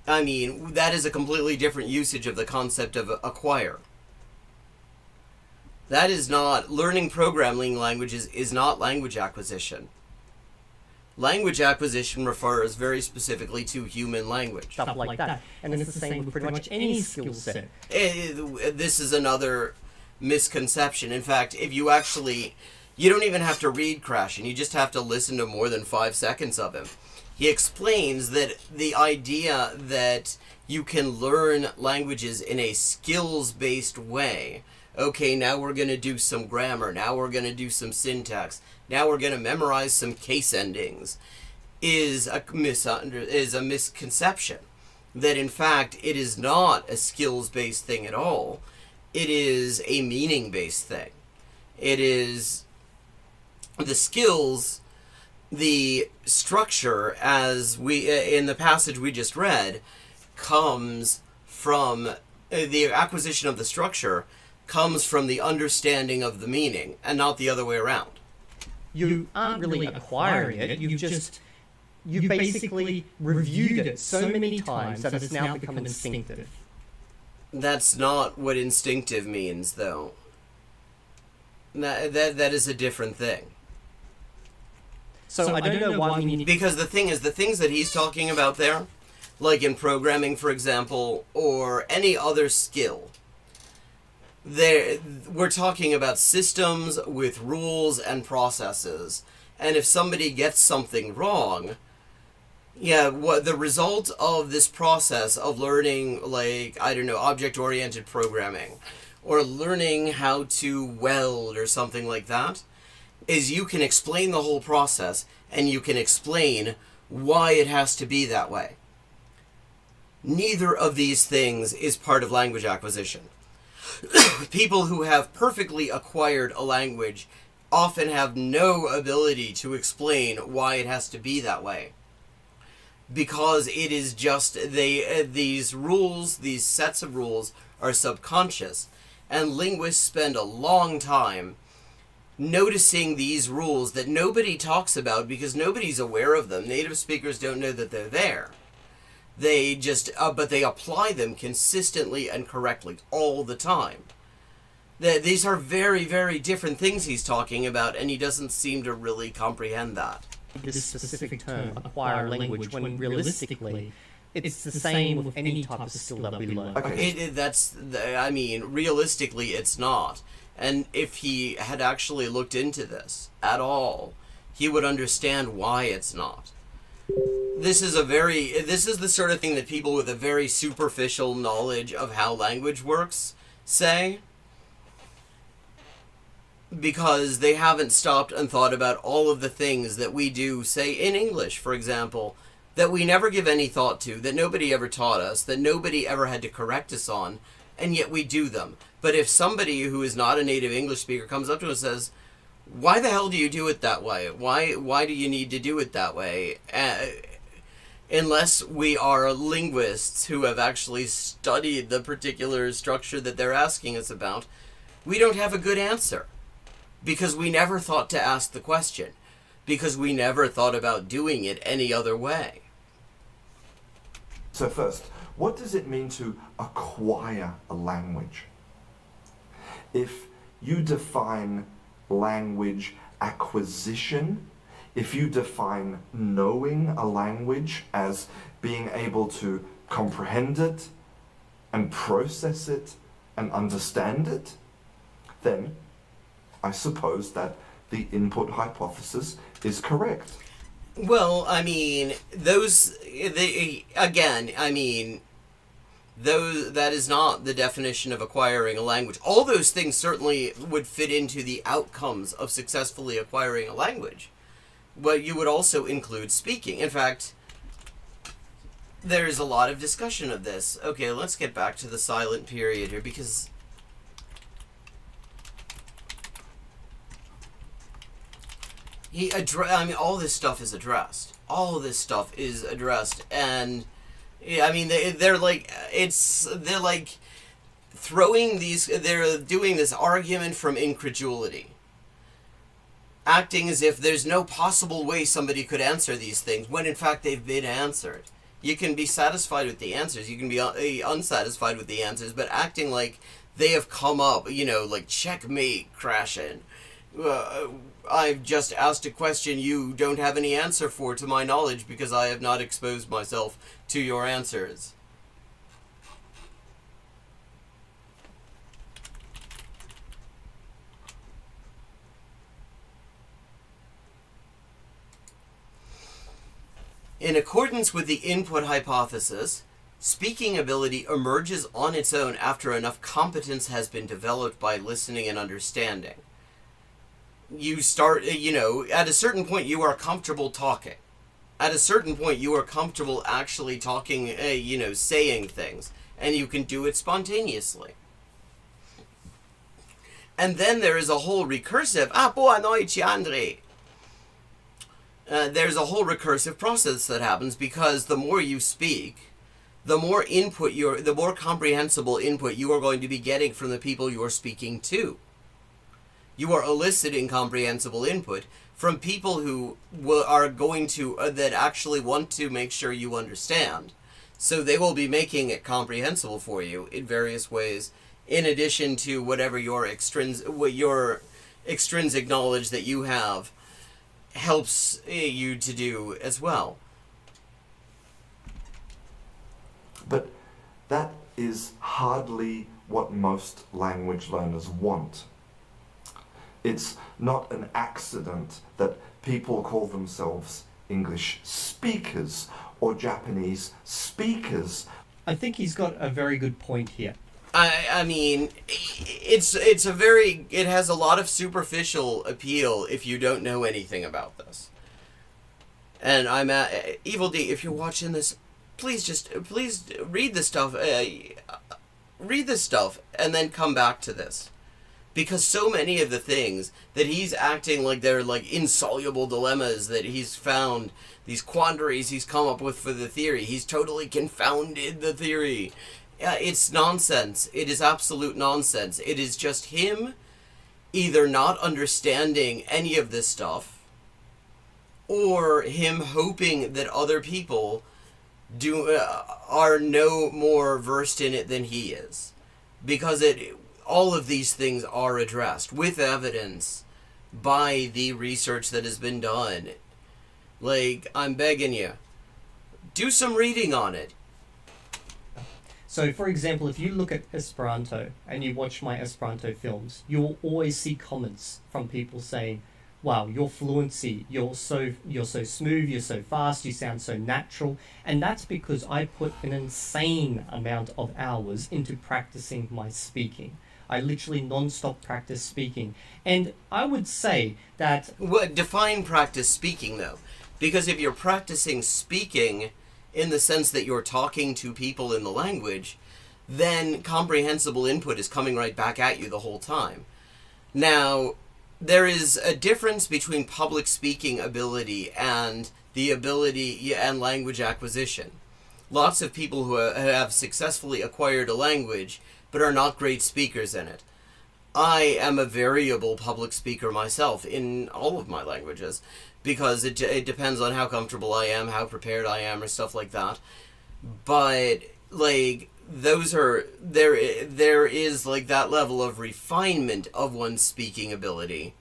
I mean, that is a completely different usage of the concept of acquire. That is not, learning programming languages is not language acquisition. Language acquisition refers very specifically to human language. stuff like that. And it's the same with pretty much any skill set. This is another misconception. In fact, if you actually, you don't even have to read Krashen, you just have to listen to more than 5 seconds of him. He explains that the idea that you can learn languages in a skills-based way. Okay, now we're going to do some grammar, now we're going to do some syntax, now we're going to memorize some case endings, is a misconception. That in fact, it is not a skills-based thing at all. It is a meaning-based thing. It is the skills, the structure, as we in the passage we just read, comes from the acquisition of the structure comes from the understanding of the meaning, and not the other way around. You aren't really acquiring it. You've basically reviewed it so many times that it's now become instinctive. That's not what instinctive means, though. That is a different thing. So I don't know why we need... Because the thing is, the things that he's talking about there, like in programming, for example, or any other skill, we're talking about systems with rules and processes. And if somebody gets something wrong, what the result of this process of learning, like, I don't know, object-oriented programming, or learning how to weld or something like that, is you can explain the whole process, and you can explain why it has to be that way. Neither of these things is part of language acquisition. People who have perfectly acquired a language often have no ability to explain why it has to be that way. Because it is just, these rules, these sets of rules, are subconscious. And linguists spend a long time noticing these rules that nobody talks about because nobody's aware of them. Native speakers don't know that they're there. They just, but they apply them consistently and correctly all the time. These are very, very different things he's talking about, and he doesn't seem to really comprehend that. This specific term, acquire language, when realistically, it's the same with any type of skill that we learn. Okay. Realistically, it's not. And if he had actually looked into this at all, he would understand why it's not. This is the sort of thing that people with a very superficial knowledge of how language works say, because they haven't stopped and thought about all of the things that we do, say in English, for example, that we never give any thought to, that nobody ever taught us, that nobody ever had to correct us on, and yet we do them. But if somebody who is not a native English speaker comes up to us and says, why the hell do you do it that way? Why do you need to do it that way? Unless we are linguists who have actually studied the particular structure that they're asking us about, we don't have a good answer. Because we never thought to ask the question. Because we never thought about doing it any other way. So first, what does it mean to acquire a language? If you define language acquisition, if you define knowing a language as being able to comprehend it and process it and understand it, then I suppose that the input hypothesis is correct. Well, that is not the definition of acquiring a language. All those things certainly would fit into the outcomes of successfully acquiring a language. But you would also include speaking. In fact, there's a lot of discussion of this. Okay, let's get back to the silent period here, because all this stuff is addressed. All of this stuff is addressed, and they're doing this argument from incredulity, acting as if there's no possible way somebody could answer these things, when in fact they've been answered. You can be satisfied with the answers, you can be unsatisfied with the answers, but acting like they have come up, like checkmate, Krashen. I've just asked a question you don't have any answer for, to my knowledge, because I have not exposed myself to your answers. In accordance with the input hypothesis, speaking ability emerges on its own after enough competence has been developed by listening and understanding. You start, at a certain point you are comfortable talking. At a certain point you are comfortable actually talking, saying things, and you can do it spontaneously. And then there is a whole recursive, boa noite, Andre. There's a whole recursive process that happens because the more you speak, the more the more comprehensible input you are going to be getting from the people you are speaking to. You are eliciting comprehensible input from people who are going to, that actually want to make sure you understand. So they will be making it comprehensible for you in various ways, in addition to whatever your extrinsic knowledge that you have helps you to do as well. But that is hardly what most language learners want. It's not an accident that people call themselves English speakers or Japanese speakers. I think he's got a very good point here. I mean, it has a lot of superficial appeal if you don't know anything about this. And I'm at Evil D, if you're watching this, please read this stuff, and then come back to this. Because so many of the things that he's acting like they're like insoluble dilemmas that he's found, these quandaries he's come up with for the theory, he's totally confounded the theory. It's nonsense. It is absolute nonsense. It is just him either not understanding any of this stuff, or him hoping that other people are no more versed in it than he is. Because all of these things are addressed with evidence by the research that has been done. Like, I'm begging you, do some reading on it. So, for example, if you look at Esperanto and you watch my Esperanto films, you'll always see comments from people saying, wow, your fluency, you're so smooth, you're so fast, you sound so natural. And that's because I put an insane amount of hours into practicing my speaking. I literally non-stop practice speaking. And I would say that... Well, define practice speaking, though. Because if you're practicing speaking in the sense that you're talking to people in the language, then comprehensible input is coming right back at you the whole time. Now, there is a difference between public speaking ability and the ability and language acquisition. Lots of people who have successfully acquired a language but are not great speakers in it. I am a variable public speaker myself in all of my languages, because it depends on how comfortable I am, how prepared I am, or stuff like that. But, like, there is, like, that level of refinement of one's speaking ability.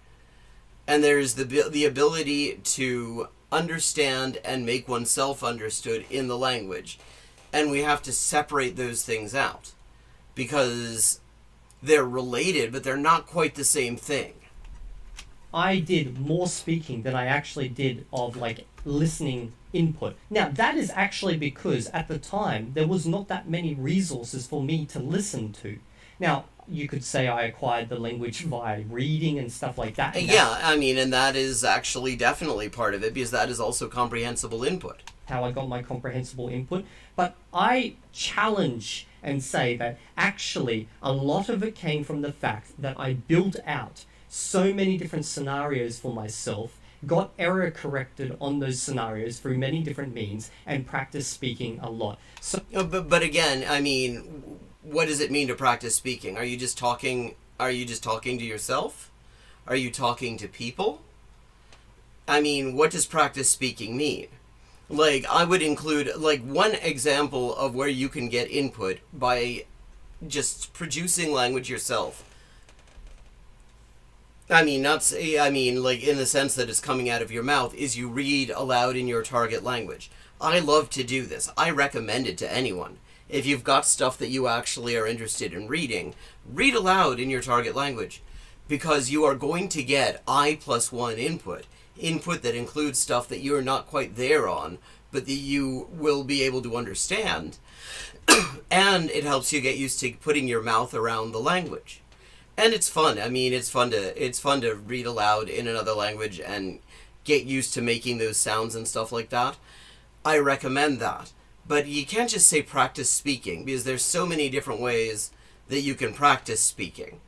And there's the ability to understand and make oneself understood in the language. And we have to separate those things out, because they're related, but they're not quite the same thing. I did more speaking than I actually did of like listening input. Now that is actually because at the time there was not that many resources for me to listen to. Now you could say I acquired the language via reading and stuff like that. Yeah, I mean, and that is actually definitely part of it, because that is also comprehensible input. How I got my comprehensible input. But I challenge and say that actually a lot of it came from the fact that I built out so many different scenarios for myself, got error corrected on those scenarios through many different means, and practiced speaking a lot. So, but again, I mean, what does it mean to practice speaking? Are you just talking to yourself? Are you talking to people? I mean, what does practice speaking mean? Like, I would include, like, one example of where you can get input by just producing language yourself. I mean, like, in the sense that it's coming out of your mouth, is you read aloud in your target language. I love to do this. I recommend it to anyone. If you've got stuff that you actually are interested in reading, read aloud in your target language, because you are going to get I+1 input that includes stuff that you're not quite there on, but that you will be able to understand. And it helps you get used to putting your mouth around the language. And it's fun. I mean, it's fun to read aloud in another language and get used to making those sounds and stuff like that. I recommend that. But you can't just say practice speaking, because there's so many different ways that you can practice speaking.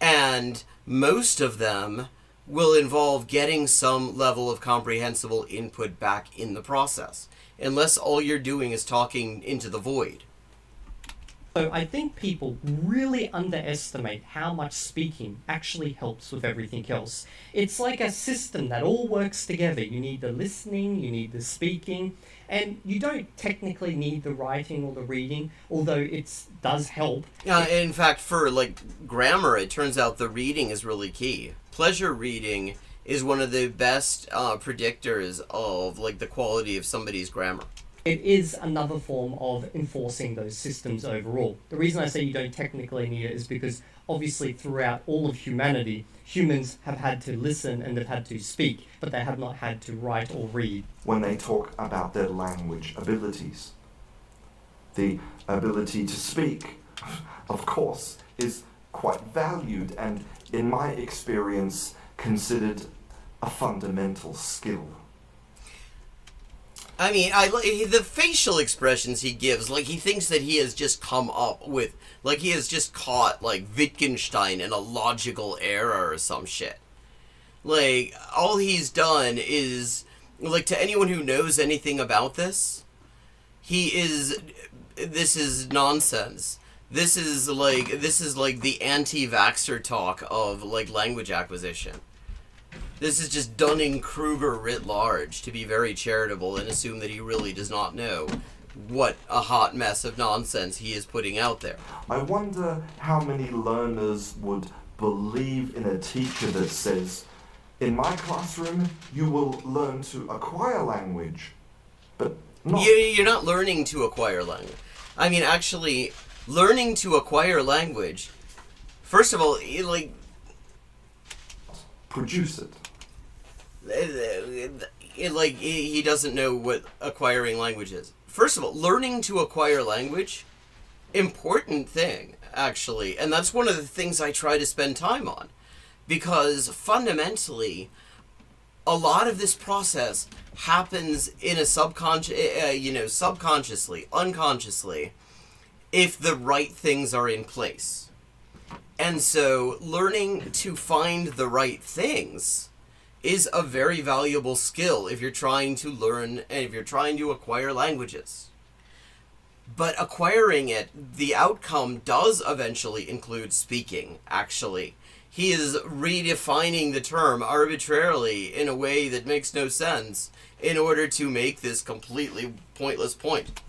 And most of them will involve getting some level of comprehensible input back in the process, unless all you're doing is talking into the void. So I think people really underestimate how much speaking actually helps with everything else. It's like a system that all works together. You need the listening, you need the speaking, and you don't technically need the writing or the reading, although it does help. In fact, for grammar, it turns out the reading is really key. Pleasure reading is one of the best predictors of the quality of somebody's grammar. It is another form of enforcing those systems overall. The reason I say you don't technically need it is because obviously throughout all of humanity, humans have had to listen and they've had to speak, but they have not had to write or read. When they talk about their language abilities, the ability to speak, of course, is quite valued and, in my experience, considered a fundamental skill. I mean, the facial expressions he gives, he thinks that he has just come up with, he has just caught, Wittgenstein in a logical error or some shit. All he's done is, to anyone who knows anything about this, this is nonsense. This is the anti-vaxxer talk of, language acquisition. This is just Dunning-Kruger writ large, to be very charitable and assume that he really does not know what a hot mess of nonsense he is putting out there. I wonder how many learners would believe in a teacher that says, in my classroom, you will learn to acquire language, but not... You're not learning to acquire language. I mean, actually, learning to acquire language, first of all, produce it. He doesn't know what acquiring language is. First of all, learning to acquire language, important thing, actually. And that's one of the things I try to spend time on. Because fundamentally, a lot of this process happens in a subconsciously, unconsciously, if the right things are in place. And so learning to find the right things is a very valuable skill if you're trying to learn and if you're trying to acquire languages. But acquiring it, the outcome does eventually include speaking, actually. He is redefining the term arbitrarily in a way that makes no sense in order to make this completely pointless point.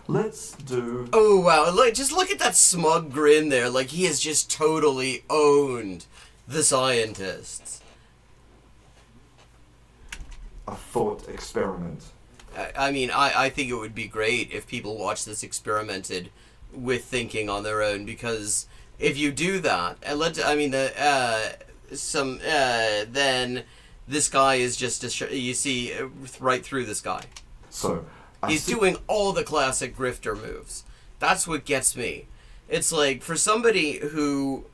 Let's do... Oh, wow. Just look at that smug grin there. He has just totally owned the scientists. a thought experiment. I mean, I think it would be great if people watch this experimented with thinking on their own, because if you do that, and then this guy is just you see right through this guy. So he's doing all the classic grifter moves. That's what gets me. It's like, for somebody who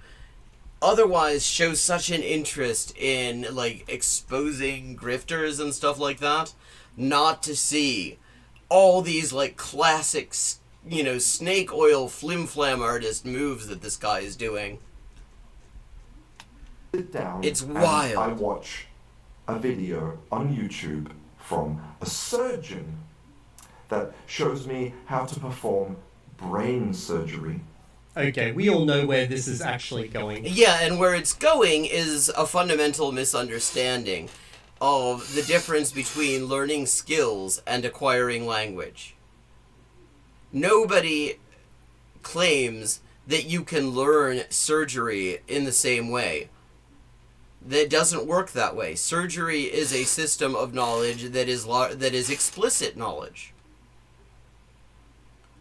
otherwise shows such an interest in like exposing grifters and stuff like that, not to see all these like classic, snake oil flim-flam artist moves that this guy is doing. Sit down. It's and wild. I watch a video on YouTube from a surgeon that shows me how to perform brain surgery. Okay, we all know where this is actually going. Yeah, and where it's going is a fundamental misunderstanding of the difference between learning skills and acquiring language. Nobody claims that you can learn surgery in the same way. That doesn't work that way. Surgery is a system of knowledge that is explicit knowledge.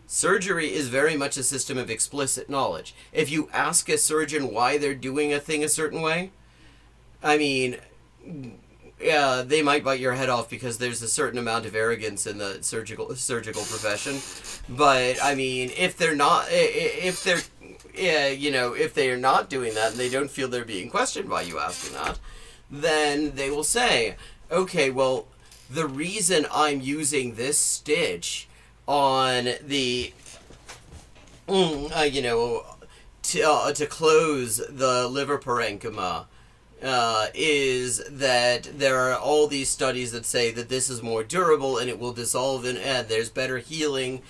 Surgery is very much a system of explicit knowledge. If you ask a surgeon why they're doing a thing a certain way, I mean, they might bite your head off because there's a certain amount of arrogance in the surgical profession. But I mean, if they're not, if they're, if they are not doing that and they don't feel they're being questioned by you asking that, then they will say, okay, well, the reason I'm using this stitch on the, to close the liver parenchyma, is that there are all these studies that say that this is more durable and it will dissolve and there's better healing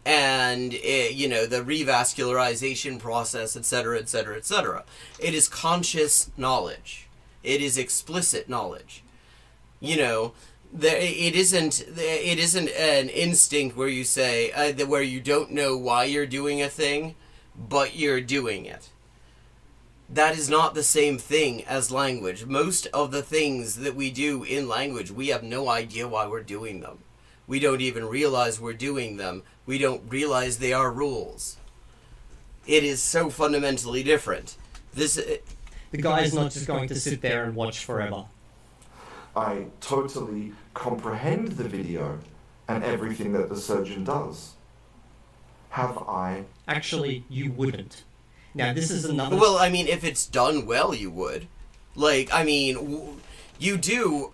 and the revascularization process, etc., etc., etc. It is conscious knowledge. It is explicit knowledge. It isn't an instinct where you say where you don't know why you're doing a thing, but you're doing it. That is not the same thing as language. Most of the things that we do in language, we have no idea why we're doing them. We don't even realize we're doing them. We don't realize they are rules. It is so fundamentally different. The guy's not just going to sit there and watch forever. I totally comprehend the video and everything that the surgeon does. Have I? Actually, you wouldn't. Now, this is another... Well, I mean, if it's done well, you would. You do...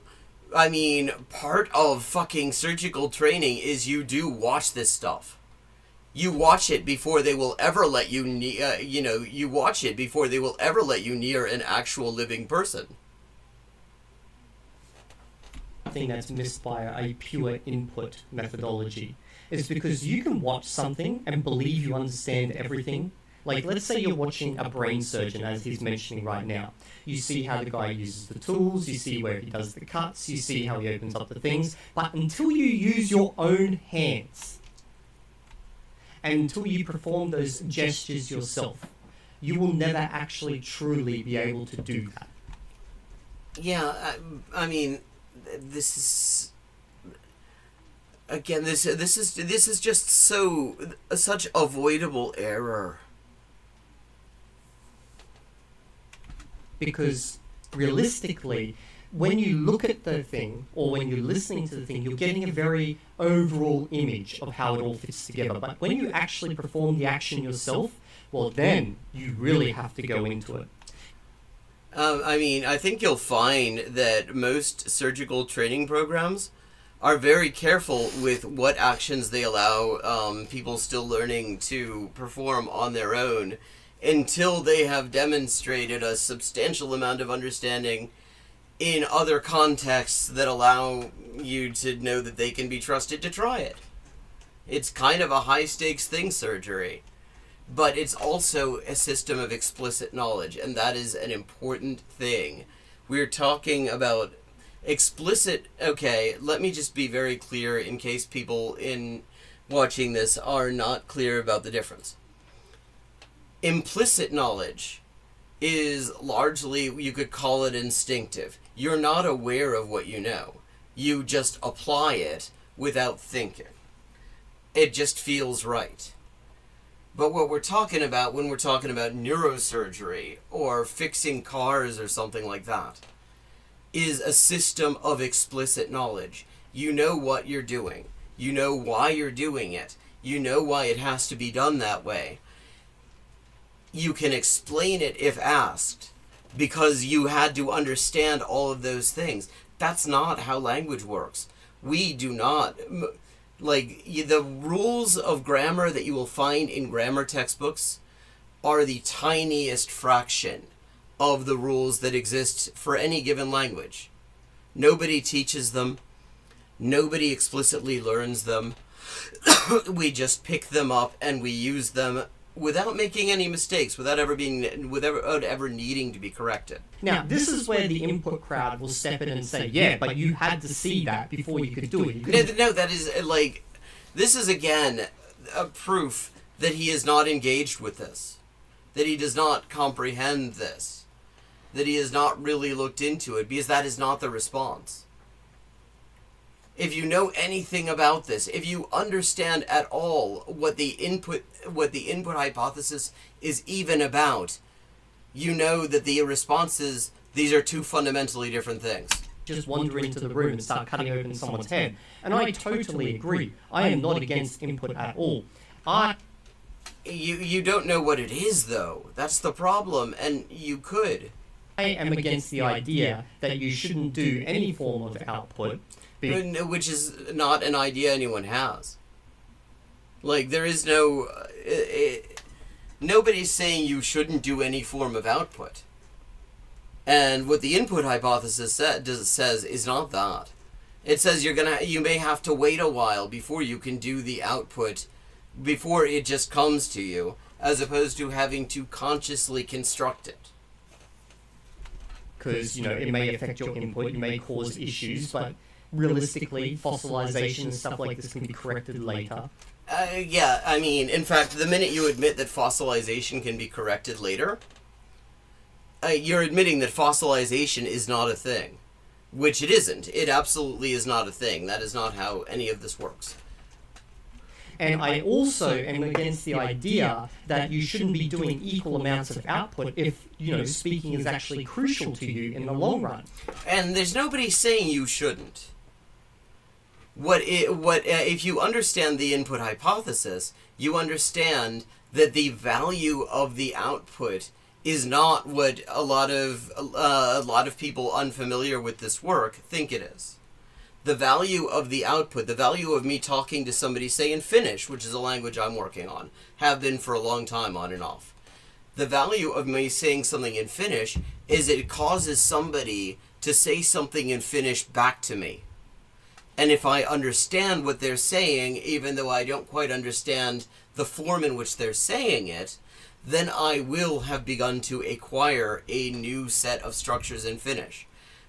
part of fucking surgical training is you do watch this stuff. You watch it before they will ever let you... you watch it before they will ever let you near an actual living person. Thing that's missed by a pure input methodology is because you can watch something and believe you understand everything. Like, let's say you're watching a brain surgeon, as he's mentioning right now. You see how the guy uses the tools, you see where he does the cuts, you see how he opens up the things, but until you use your own hands, and until you perform those gestures yourself, you will never actually truly be able to do that. Yeah, this is... Again, this is just such avoidable error. Because realistically, when you look at the thing, or when you're listening to the thing, you're getting a very overall image of how it all fits together. But when you actually perform the action yourself, well, then you really have to go into it. I think you'll find that most surgical training programs are very careful with what actions they allow people still learning to perform on their own until they have demonstrated a substantial amount of understanding in other contexts that allow you to know that they can be trusted to try it. It's kind of a high-stakes thing, surgery. But it's also a system of explicit knowledge, and that is an important thing. We're talking about explicit... Okay, let me just be very clear in case people in watching this are not clear about the difference. Implicit knowledge is largely, you could call it instinctive. You're not aware of what you know. You just apply it without thinking. It just feels right. But what we're talking about when we're talking about neurosurgery or fixing cars or something like that is a system of explicit knowledge. You know what you're doing. You know why you're doing it. You know why it has to be done that way. You can explain it if asked because you had to understand all of those things. That's not how language works. We do not... the rules of grammar that you will find in grammar textbooks are the tiniest fraction of the rules that exist for any given language. Nobody teaches them. Nobody explicitly learns them. We just pick them up and we use them without making any mistakes, without ever needing to be corrected. Now, this is where the input crowd will step in and say, yeah, but you had to see that before you could do it. No, that is, this is, again, a proof that he is not engaged with this. That he does not comprehend this. That he has not really looked into it, because that is not the response. If you know anything about this, if you understand at all what the input hypothesis is even about, you know that the response is, these are two fundamentally different things. just wander into the room and start cutting open someone's head. And I totally agree. I am not against input at all. You don't know what it is, though. That's the problem, and you could. I am against the idea that you shouldn't do any form of output. Which is not an idea anyone has. Like, there is no... nobody's saying you shouldn't do any form of output. And what the input hypothesis says is not that. It says you may have to wait a while before you can do the output, before it just comes to you, as opposed to having to consciously construct it. Because, it may affect your input, you may cause issues, but realistically, fossilization and stuff like this can be corrected later. Yeah, I mean, in fact, the minute you admit that fossilization can be corrected later, you're admitting that fossilization is not a thing. Which it isn't. It absolutely is not a thing. That is not how any of this works. And I also am against the idea that you shouldn't be doing equal amounts of output if, speaking is actually crucial to you in the long run. And there's nobody saying you shouldn't. If you understand the input hypothesis, you understand that the value of the output is not what a lot of people unfamiliar with this work think it is. The value of the output, the value of me talking to somebody, say in Finnish, which is a language I'm working on, have been for a long time on and off. The value of me saying something in Finnish is it causes somebody to say something in Finnish back to me. And if I understand what they're saying, even though I don't quite understand the form in which they're saying it, then I will have begun to acquire a new set of structures in Finnish.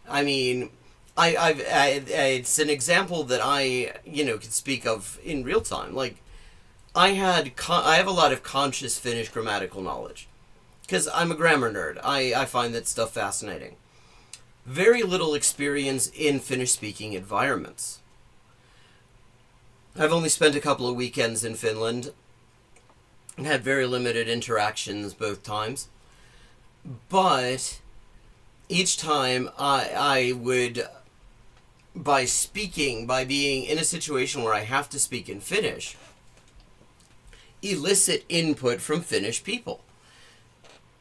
I mean, it's an example that I, can speak of in real time. Like, I have a lot of conscious Finnish grammatical knowledge, because I'm a grammar nerd. I find that stuff fascinating. Very little experience in Finnish-speaking environments. I've only spent a couple of weekends in Finland, and had very limited interactions both times. But each time I would, by being in a situation where I have to speak in Finnish, elicit input from Finnish people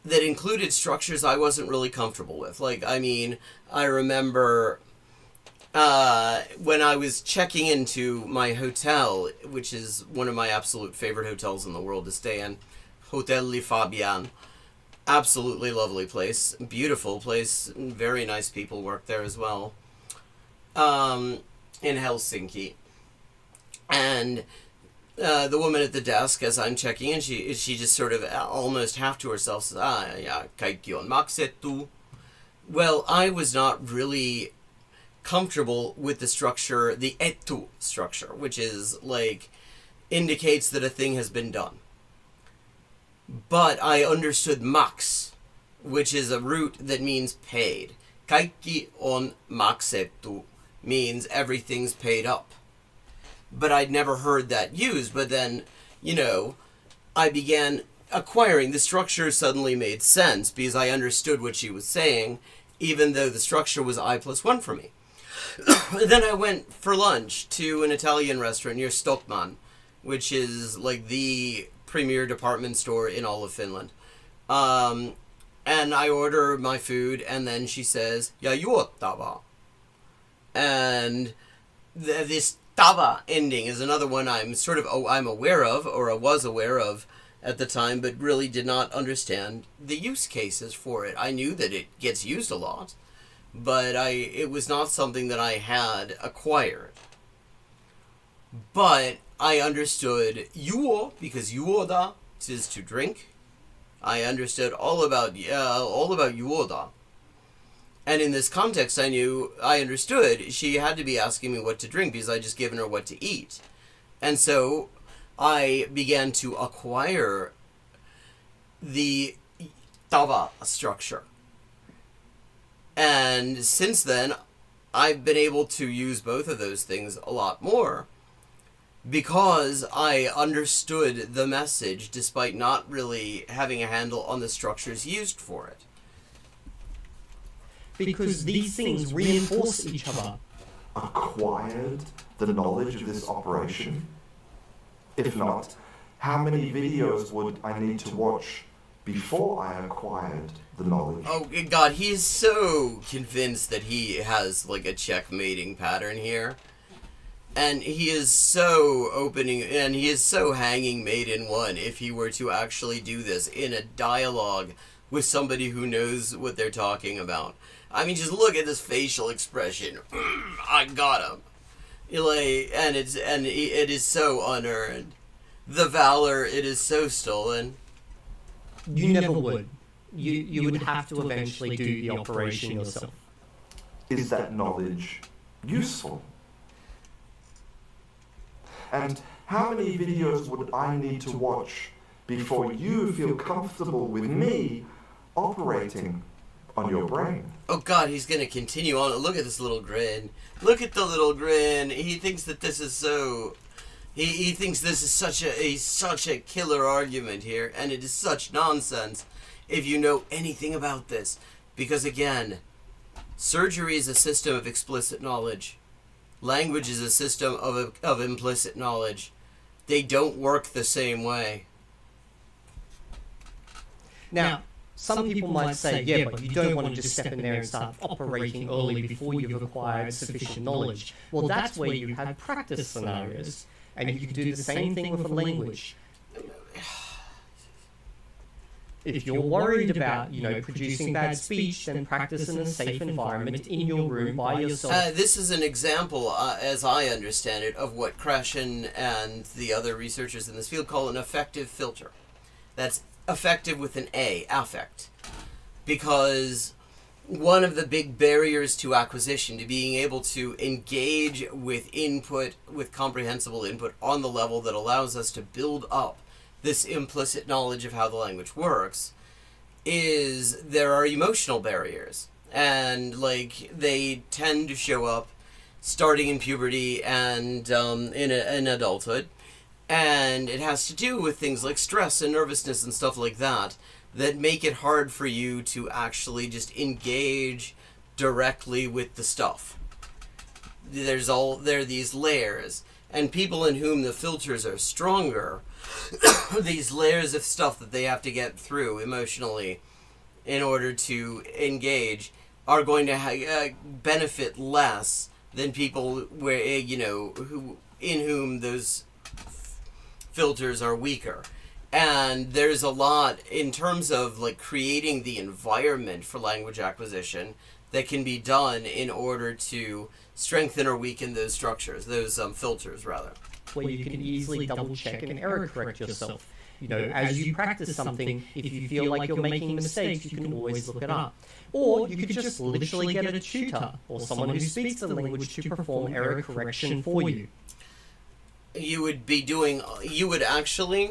that included structures I wasn't really comfortable with. Like, I mean, I remember when I was checking into my hotel, which is one of my absolute favorite hotels in the world to stay in, Hotel Li Fabian. Absolutely lovely place, beautiful place, very nice people work there as well, in Helsinki. And the woman at the desk, as I'm checking in, she just sort of almost half to herself says, ja, kaikki on maksettu. Well, I was not really comfortable with the structure, the etu structure, which is like indicates that a thing has been done. But I understood max, which is a root that means paid. Kaikki on maksettu means everything's paid up. But I'd never heard that used. But then, I began acquiring the structure. Suddenly made sense because I understood what she was saying, even though the structure was I+1 for me. Then I went for lunch to an Italian restaurant near Stockman, which is like the premier department store in all of Finland. And I order my food, and then she says, ja juottavaa. And this tava ending is another one I'm aware of, or I was aware of at the time, but really did not understand the use cases for it. I knew that it gets used a lot, but it was not something that I had acquired. But I understood juo, because juoda is to drink. I understood all about juoda. And in this context, I understood she had to be asking me what to drink because I'd just given her what to eat. And so I began to acquire the tava structure. And since then, I've been able to use both of those things a lot more because I understood the message despite not really having a handle on the structures used for it. because these things reinforce each other. Acquired the knowledge of this operation? If not, how many videos would I need to watch before I acquired the knowledge? Oh God, he is so convinced that he has like a checkmating pattern here. And he is so opening, and he is so hanging mate in one if he were to actually do this in a dialogue with somebody who knows what they're talking about. I mean, just look at this facial expression. I got him. It is so unearned. The valor, it is so stolen. You never would. You would have to eventually do the operation yourself. Is that knowledge useful? And how many videos would I need to watch before you feel comfortable with me operating on your brain? Oh God, he's gonna continue on. Look at this little grin. Look at the little grin. He thinks that this is so... He thinks this is such a killer argument here, and it is such nonsense if you know anything about this. Because again, surgery is a system of explicit knowledge. Language is a system of implicit knowledge. They don't work the same way. Now, some people might say, yeah, but you don't want to just step in there and start operating early before you've acquired sufficient knowledge. Well, that's where you have practice scenarios, and you can do the same thing with a language. If you're worried about, producing bad speech, then practice in a safe environment in your room by yourself. This is an example, as I understand it, of what Krashen and the other researchers in this field call an affective filter. That's affective with an A, affect. Because one of the big barriers to acquisition, to being able to engage with input, with comprehensible input on the level that allows us to build up this implicit knowledge of how the language works, is there are emotional barriers. And, they tend to show up starting in puberty and in adulthood. And it has to do with things like stress and nervousness and stuff like that make it hard for you to actually just engage directly with the stuff. There are these layers. And people in whom the filters are stronger, these layers of stuff that they have to get through emotionally in order to engage, are going to benefit less than people in whom those filters are weaker. And there's a lot in terms of creating the environment for language acquisition that can be done in order to strengthen or weaken those structures, those filters rather. Where you can easily double check and error correct yourself. As you practice something, if you feel like you're making mistakes, you can always look it up. Or you could just literally get a tutor or someone who speaks the language to perform error correction for you. You would actually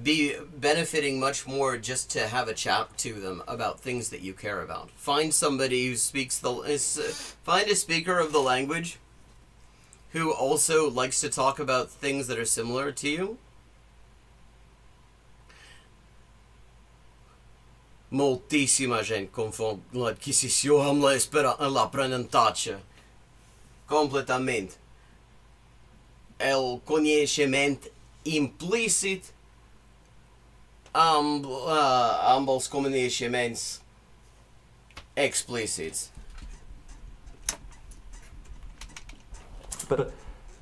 be benefiting much more just to have a chat to them about things that you care about. Find somebody who speaks find a speaker of the language who also likes to talk about things that are similar to you. Moltissima gente confonde l'adquisition l'apprendizagem completamente. El conhecimento implícito ambos conhecimentos explícitos. But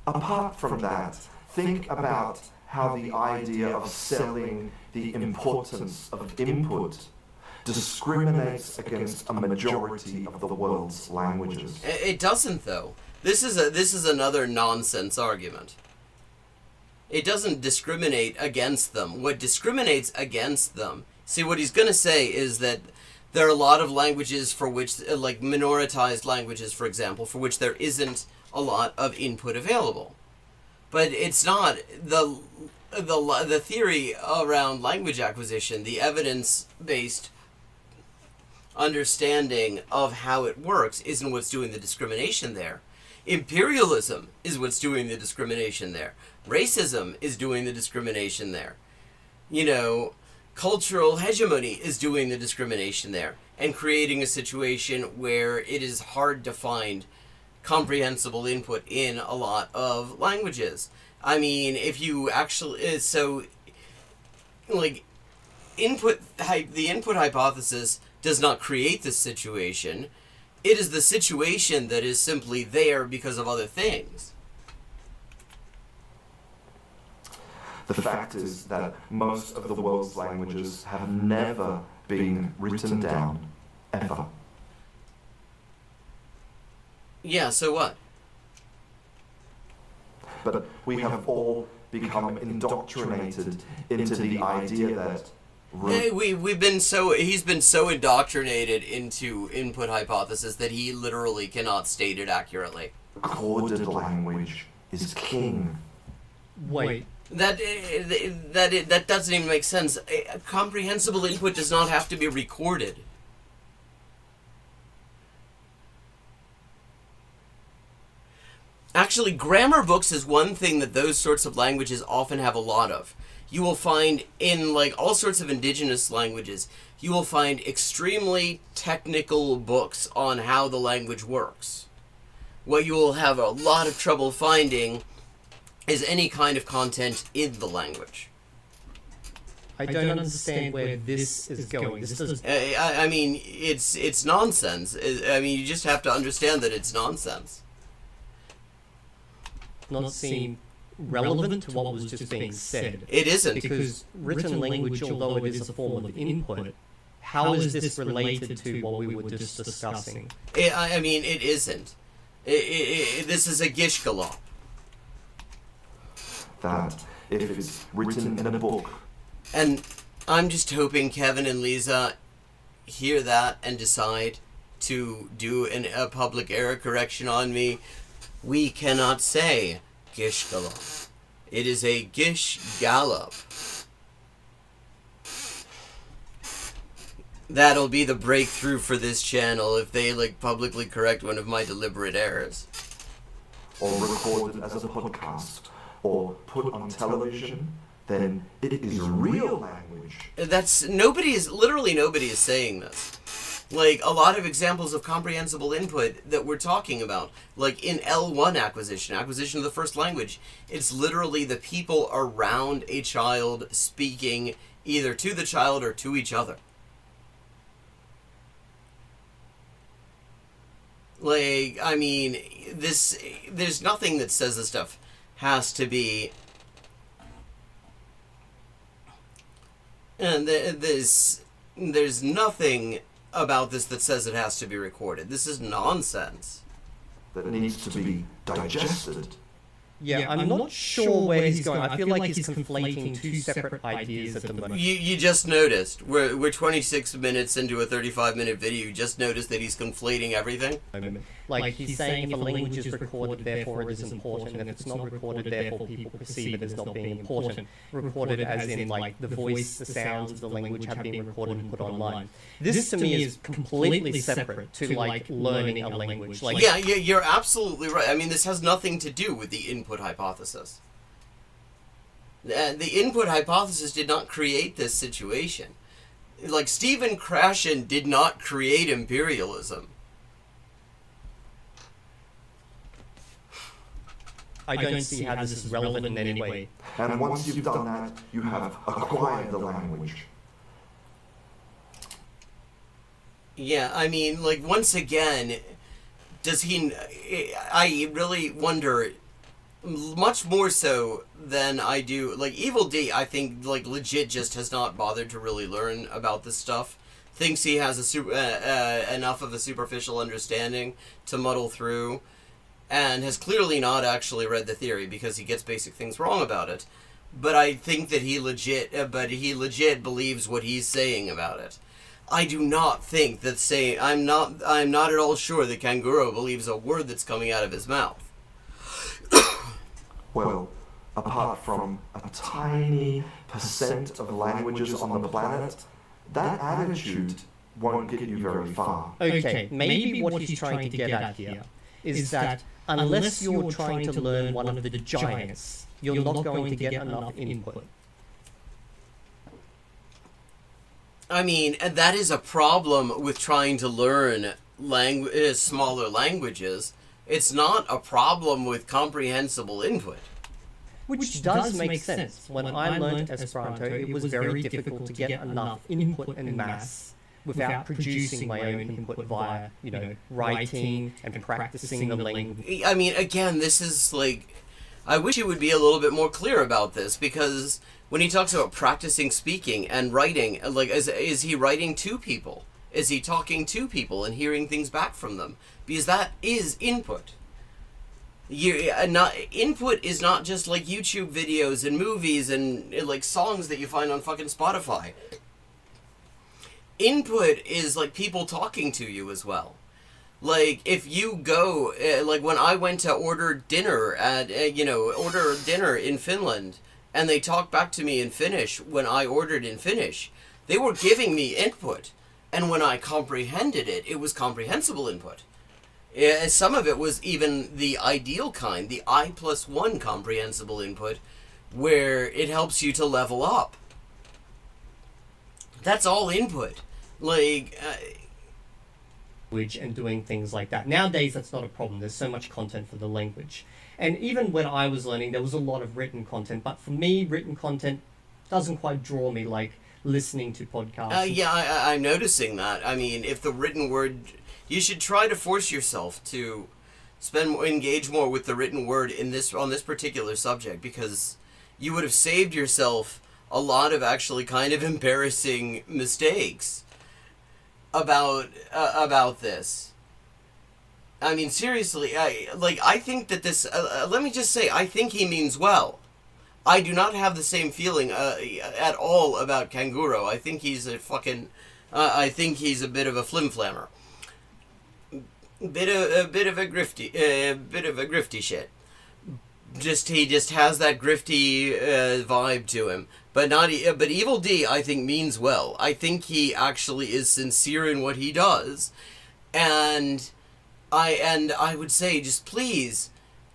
apart from that, think about how the idea of selling the importance of input discriminates against a majority of the world's languages. It doesn't, though. This is another nonsense argument. It doesn't discriminate against them. What discriminates against them... See, what he's going to say is that there are a lot of languages for which, like minoritized languages, for example, for which there isn't a lot of input available. But it's not... The theory around language acquisition, the evidence-based understanding of how it works, isn't what's doing the discrimination there. Imperialism is what's doing the discrimination there. Racism is doing the discrimination there. Cultural hegemony is doing the discrimination there. and creating a situation where it is hard to find comprehensible input in a lot of languages. I mean, if you actually, so, like, the input hypothesis does not create this situation. It is the situation that is simply there because of other things. The fact is that most of the world's languages have never been written down, ever. Yeah, so what? But we have all become indoctrinated into the idea that Hey, he's been so indoctrinated into input hypothesis that he literally cannot state it accurately. recorded language is king. Wait. That doesn't even make sense. Comprehensible input does not have to be recorded. Actually, grammar books is one thing that those sorts of languages often have a lot of. You will find in, like, all sorts of indigenous languages, you will find extremely technical books on how the language works. What you will have a lot of trouble finding is any kind of content in the language. I don't understand where this is going. This doesn't... I mean, it's nonsense. I mean, you just have to understand that it's nonsense. not seem relevant to what was just being said. It isn't. Because written language, although it is a form of input, how is this related to what we were just discussing? I mean, it isn't. This is a Gishgalop. That, if it's written in a book. And I'm just hoping Kevin and Lisa hear that and decide to do a public error correction on me. We cannot say Gishgalop. It is a Gish-Gallop. That'll be the breakthrough for this channel if they publicly correct one of my deliberate errors. Or recorded as a podcast, or put on television, then it is real language. Literally nobody is saying this. Like, a lot of examples of comprehensible input that we're talking about, like in L1 acquisition of the first language, it's literally the people around a child speaking either to the child or to each other. Like, I mean, there's nothing that says this stuff has to be... And there's nothing about this that says it has to be recorded. This is nonsense. That needs to be digested. Yeah, I'm not sure where he's going. I feel like he's conflating two separate ideas at the moment. You just noticed. We're 26 minutes into a 35-minute video. You just noticed that he's conflating everything. Like, he's saying if a language is recorded, therefore it is important, and if it's not recorded, therefore people perceive it as not being important. Recorded as in, like, the voice, the sounds of the language have been recorded and put online. This, to me, is completely separate to, like, learning a language. Like, yeah, you're absolutely right. I mean, this has nothing to do with the input hypothesis. The input hypothesis did not create this situation. Like, Stephen Krashen did not create imperialism. I don't see how this is relevant in any way. And once you've done that, you have acquired the language. Yeah, I mean, like, once again, I really wonder, much more so than I do, like, Evil D, I think, like, legit just has not bothered to really learn about this stuff. Thinks he has enough of a superficial understanding to muddle through, and has clearly not actually read the theory because he gets basic things wrong about it. But I think that he legit believes what he's saying about it. I do not think that I'm not at all sure that Kanguro believes a word that's coming out of his mouth. Well, apart from a tiny percent of languages on the planet, that attitude won't get you very far. Okay, maybe what he's trying to get at here is that unless you're trying to learn one of the giants, you're not going to get enough input. I mean, and that is a problem with trying to learn smaller languages. It's not a problem with comprehensible input. Which does make sense. When I learned Esperanto, it was very difficult to get enough input en masse without producing my own input via, writing and practicing the language. I mean, again, this is like, I wish he would be a little bit more clear about this, because when he talks about practicing speaking and writing, like, is he writing to people? Is he talking to people and hearing things back from them? Because that is input. Input is not just like YouTube videos and movies and like songs that you find on fucking Spotify. Input is like people talking to you as well. Like, if you go, like when I went to order dinner in Finland, and they talked back to me in Finnish when I ordered in Finnish, they were giving me input. And when I comprehended it, it was comprehensible input. Some of it was even the ideal kind, the I+1 comprehensible input, where it helps you to level up. That's all input. Like, language and doing things like that. Nowadays, that's not a problem. There's so much content for the language. And even when I was learning, there was a lot of written content. But for me, written content doesn't quite draw me like listening to podcasts. I'm noticing that. I mean, if the written word... You should try to force yourself to engage more with the written word on this particular subject, because you would have saved yourself a lot of actually kind of embarrassing mistakes about this. I mean, seriously, I think that this... let me just say, I think he means well. I do not have the same feeling at all about Kanguro. I think he's a fucking... I think he's a bit of a flimflammer. A bit of a grifty shit. He just has that grifty vibe to him. But Evil D, I think, means well. I think he actually is sincere in what he does, and I would say, just please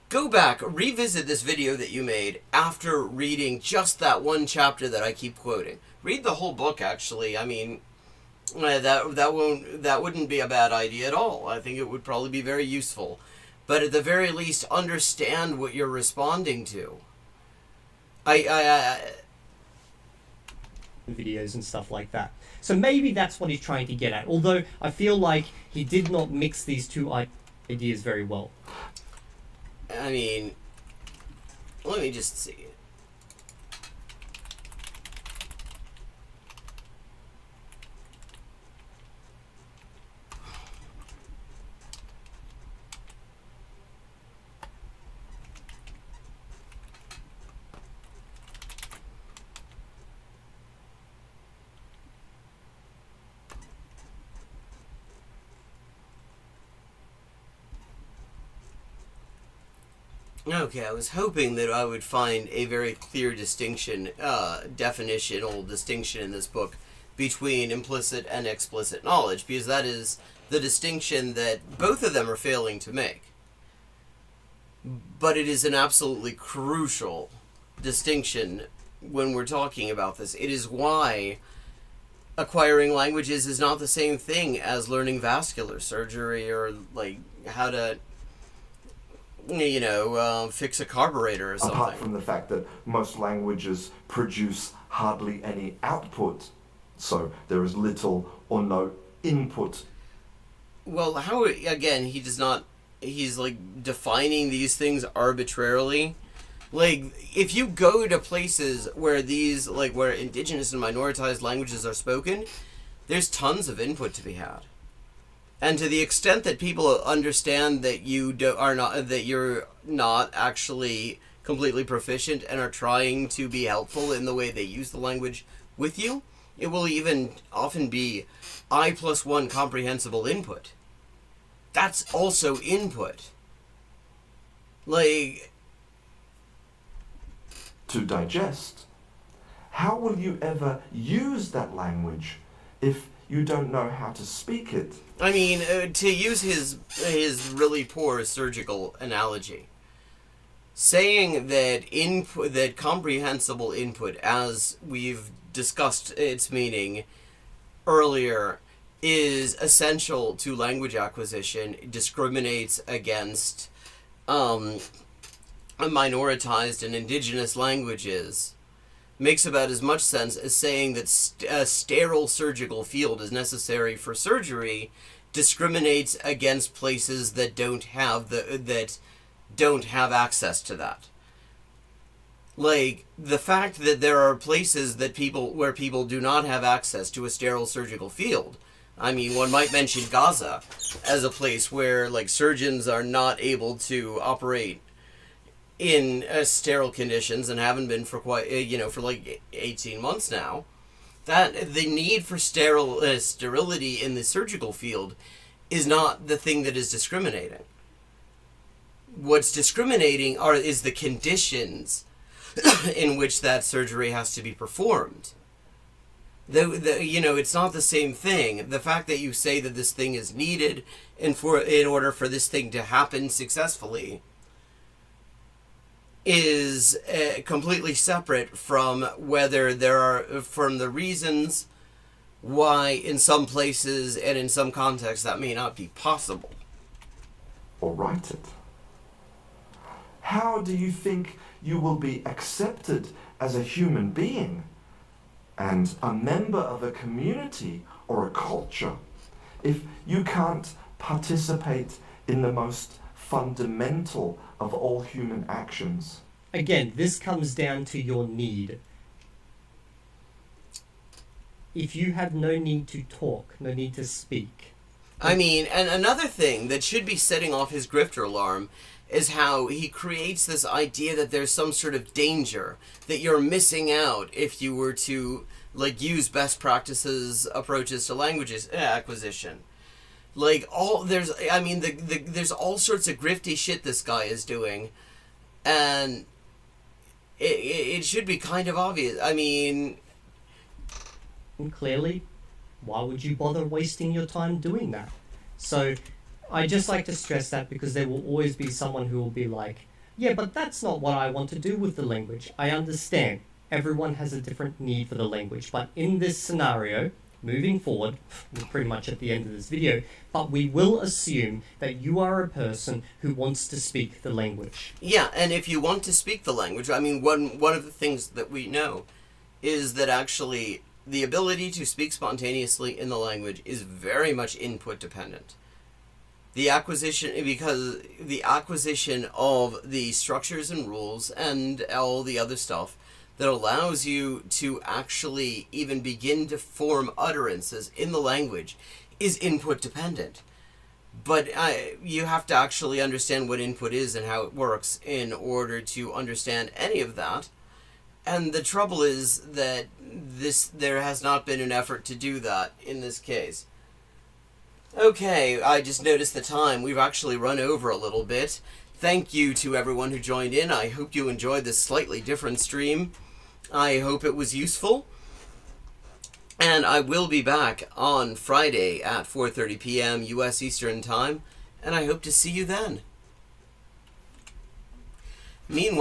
go back, revisit this video that you made after reading just that one chapter that I keep quoting. Read the whole book, actually. I mean, that wouldn't be a bad idea at all. I think it would probably be very useful. But at the very least, understand what you're responding to. Videos and stuff like that. So maybe that's what he's trying to get at. Although I feel like he did not mix these two ideas very well. I mean, let me just see. Okay, I was hoping that I would find a very clear definitional distinction in this book between implicit and explicit knowledge, because that is the distinction that both of them are failing to make. But it is an absolutely crucial distinction when we're talking about this. It is why acquiring languages is not the same thing as learning vascular surgery or like how to fix a carburetor or something. Apart from the fact that most languages produce hardly any output, so there is little or no input. Well, how, again, he's like defining these things arbitrarily. Like, if you go to places where where indigenous and minoritized languages are spoken, there's tons of input to be had. And to the extent that people understand that you're not actually completely proficient and are trying to be helpful in the way they use the language with you, it will even often be I+1 comprehensible input. That's also input. Like, to digest. How will you ever use that language if you don't know how to speak it? I mean, to use his really poor surgical analogy, saying that comprehensible input, as we've discussed its meaning, earlier is essential to language acquisition, discriminates against minoritized and indigenous languages, makes about as much sense as saying that a sterile surgical field is necessary for surgery, discriminates against places that don't have access to that. Like, the fact that there are places where people do not have access to a sterile surgical field. I mean, one might mention Gaza as a place where, like, surgeons are not able to operate in sterile conditions and haven't been for for like 18 months now. That the need for sterility in the surgical field is not the thing that is discriminating. What's discriminating is the conditions in which that surgery has to be performed. It's not the same thing. The fact that you say that this thing is needed in order for this thing to happen successfully is completely separate from from the reasons why in some places and in some contexts that may not be possible. Or write it. How do you think you will be accepted as a human being and a member of a community or a culture if you can't participate in the most fundamental of all human actions? Again, this comes down to your need. If you have no need to talk, no need to speak. I mean, and another thing that should be setting off his grifter alarm is how he creates this idea that there's some sort of danger, that you're missing out if you were to, like, use best practices approaches to language acquisition. Like, there's all sorts of grifty shit this guy is doing, and it should be kind of obvious. I mean, clearly, why would you bother wasting your time doing that? So I just like to stress that, because there will always be someone who will be like, yeah, but that's not what I want to do with the language. I understand. Everyone has a different need for the language. But in this scenario, moving forward, we're pretty much at the end of this video, but we will assume that you are a person who wants to speak the language. Yeah, and if you want to speak the language, I mean, one of the things that we know is that actually the ability to speak spontaneously in the language is very much input dependent. Because the acquisition of the structures and rules and all the other stuff that allows you to actually even begin to form utterances in the language is input dependent. But you have to actually understand what input is and how it works in order to understand any of that. And the trouble is that there has not been an effort to do that in this case. Okay, I just noticed the time. We've actually run over a little bit. Thank you to everyone who joined in. I hope you enjoyed this slightly different stream. I hope it was useful. And I will be back on Friday at 4:30 p.m. U.S. Eastern Time, and I hope to see you then. Meanwhile,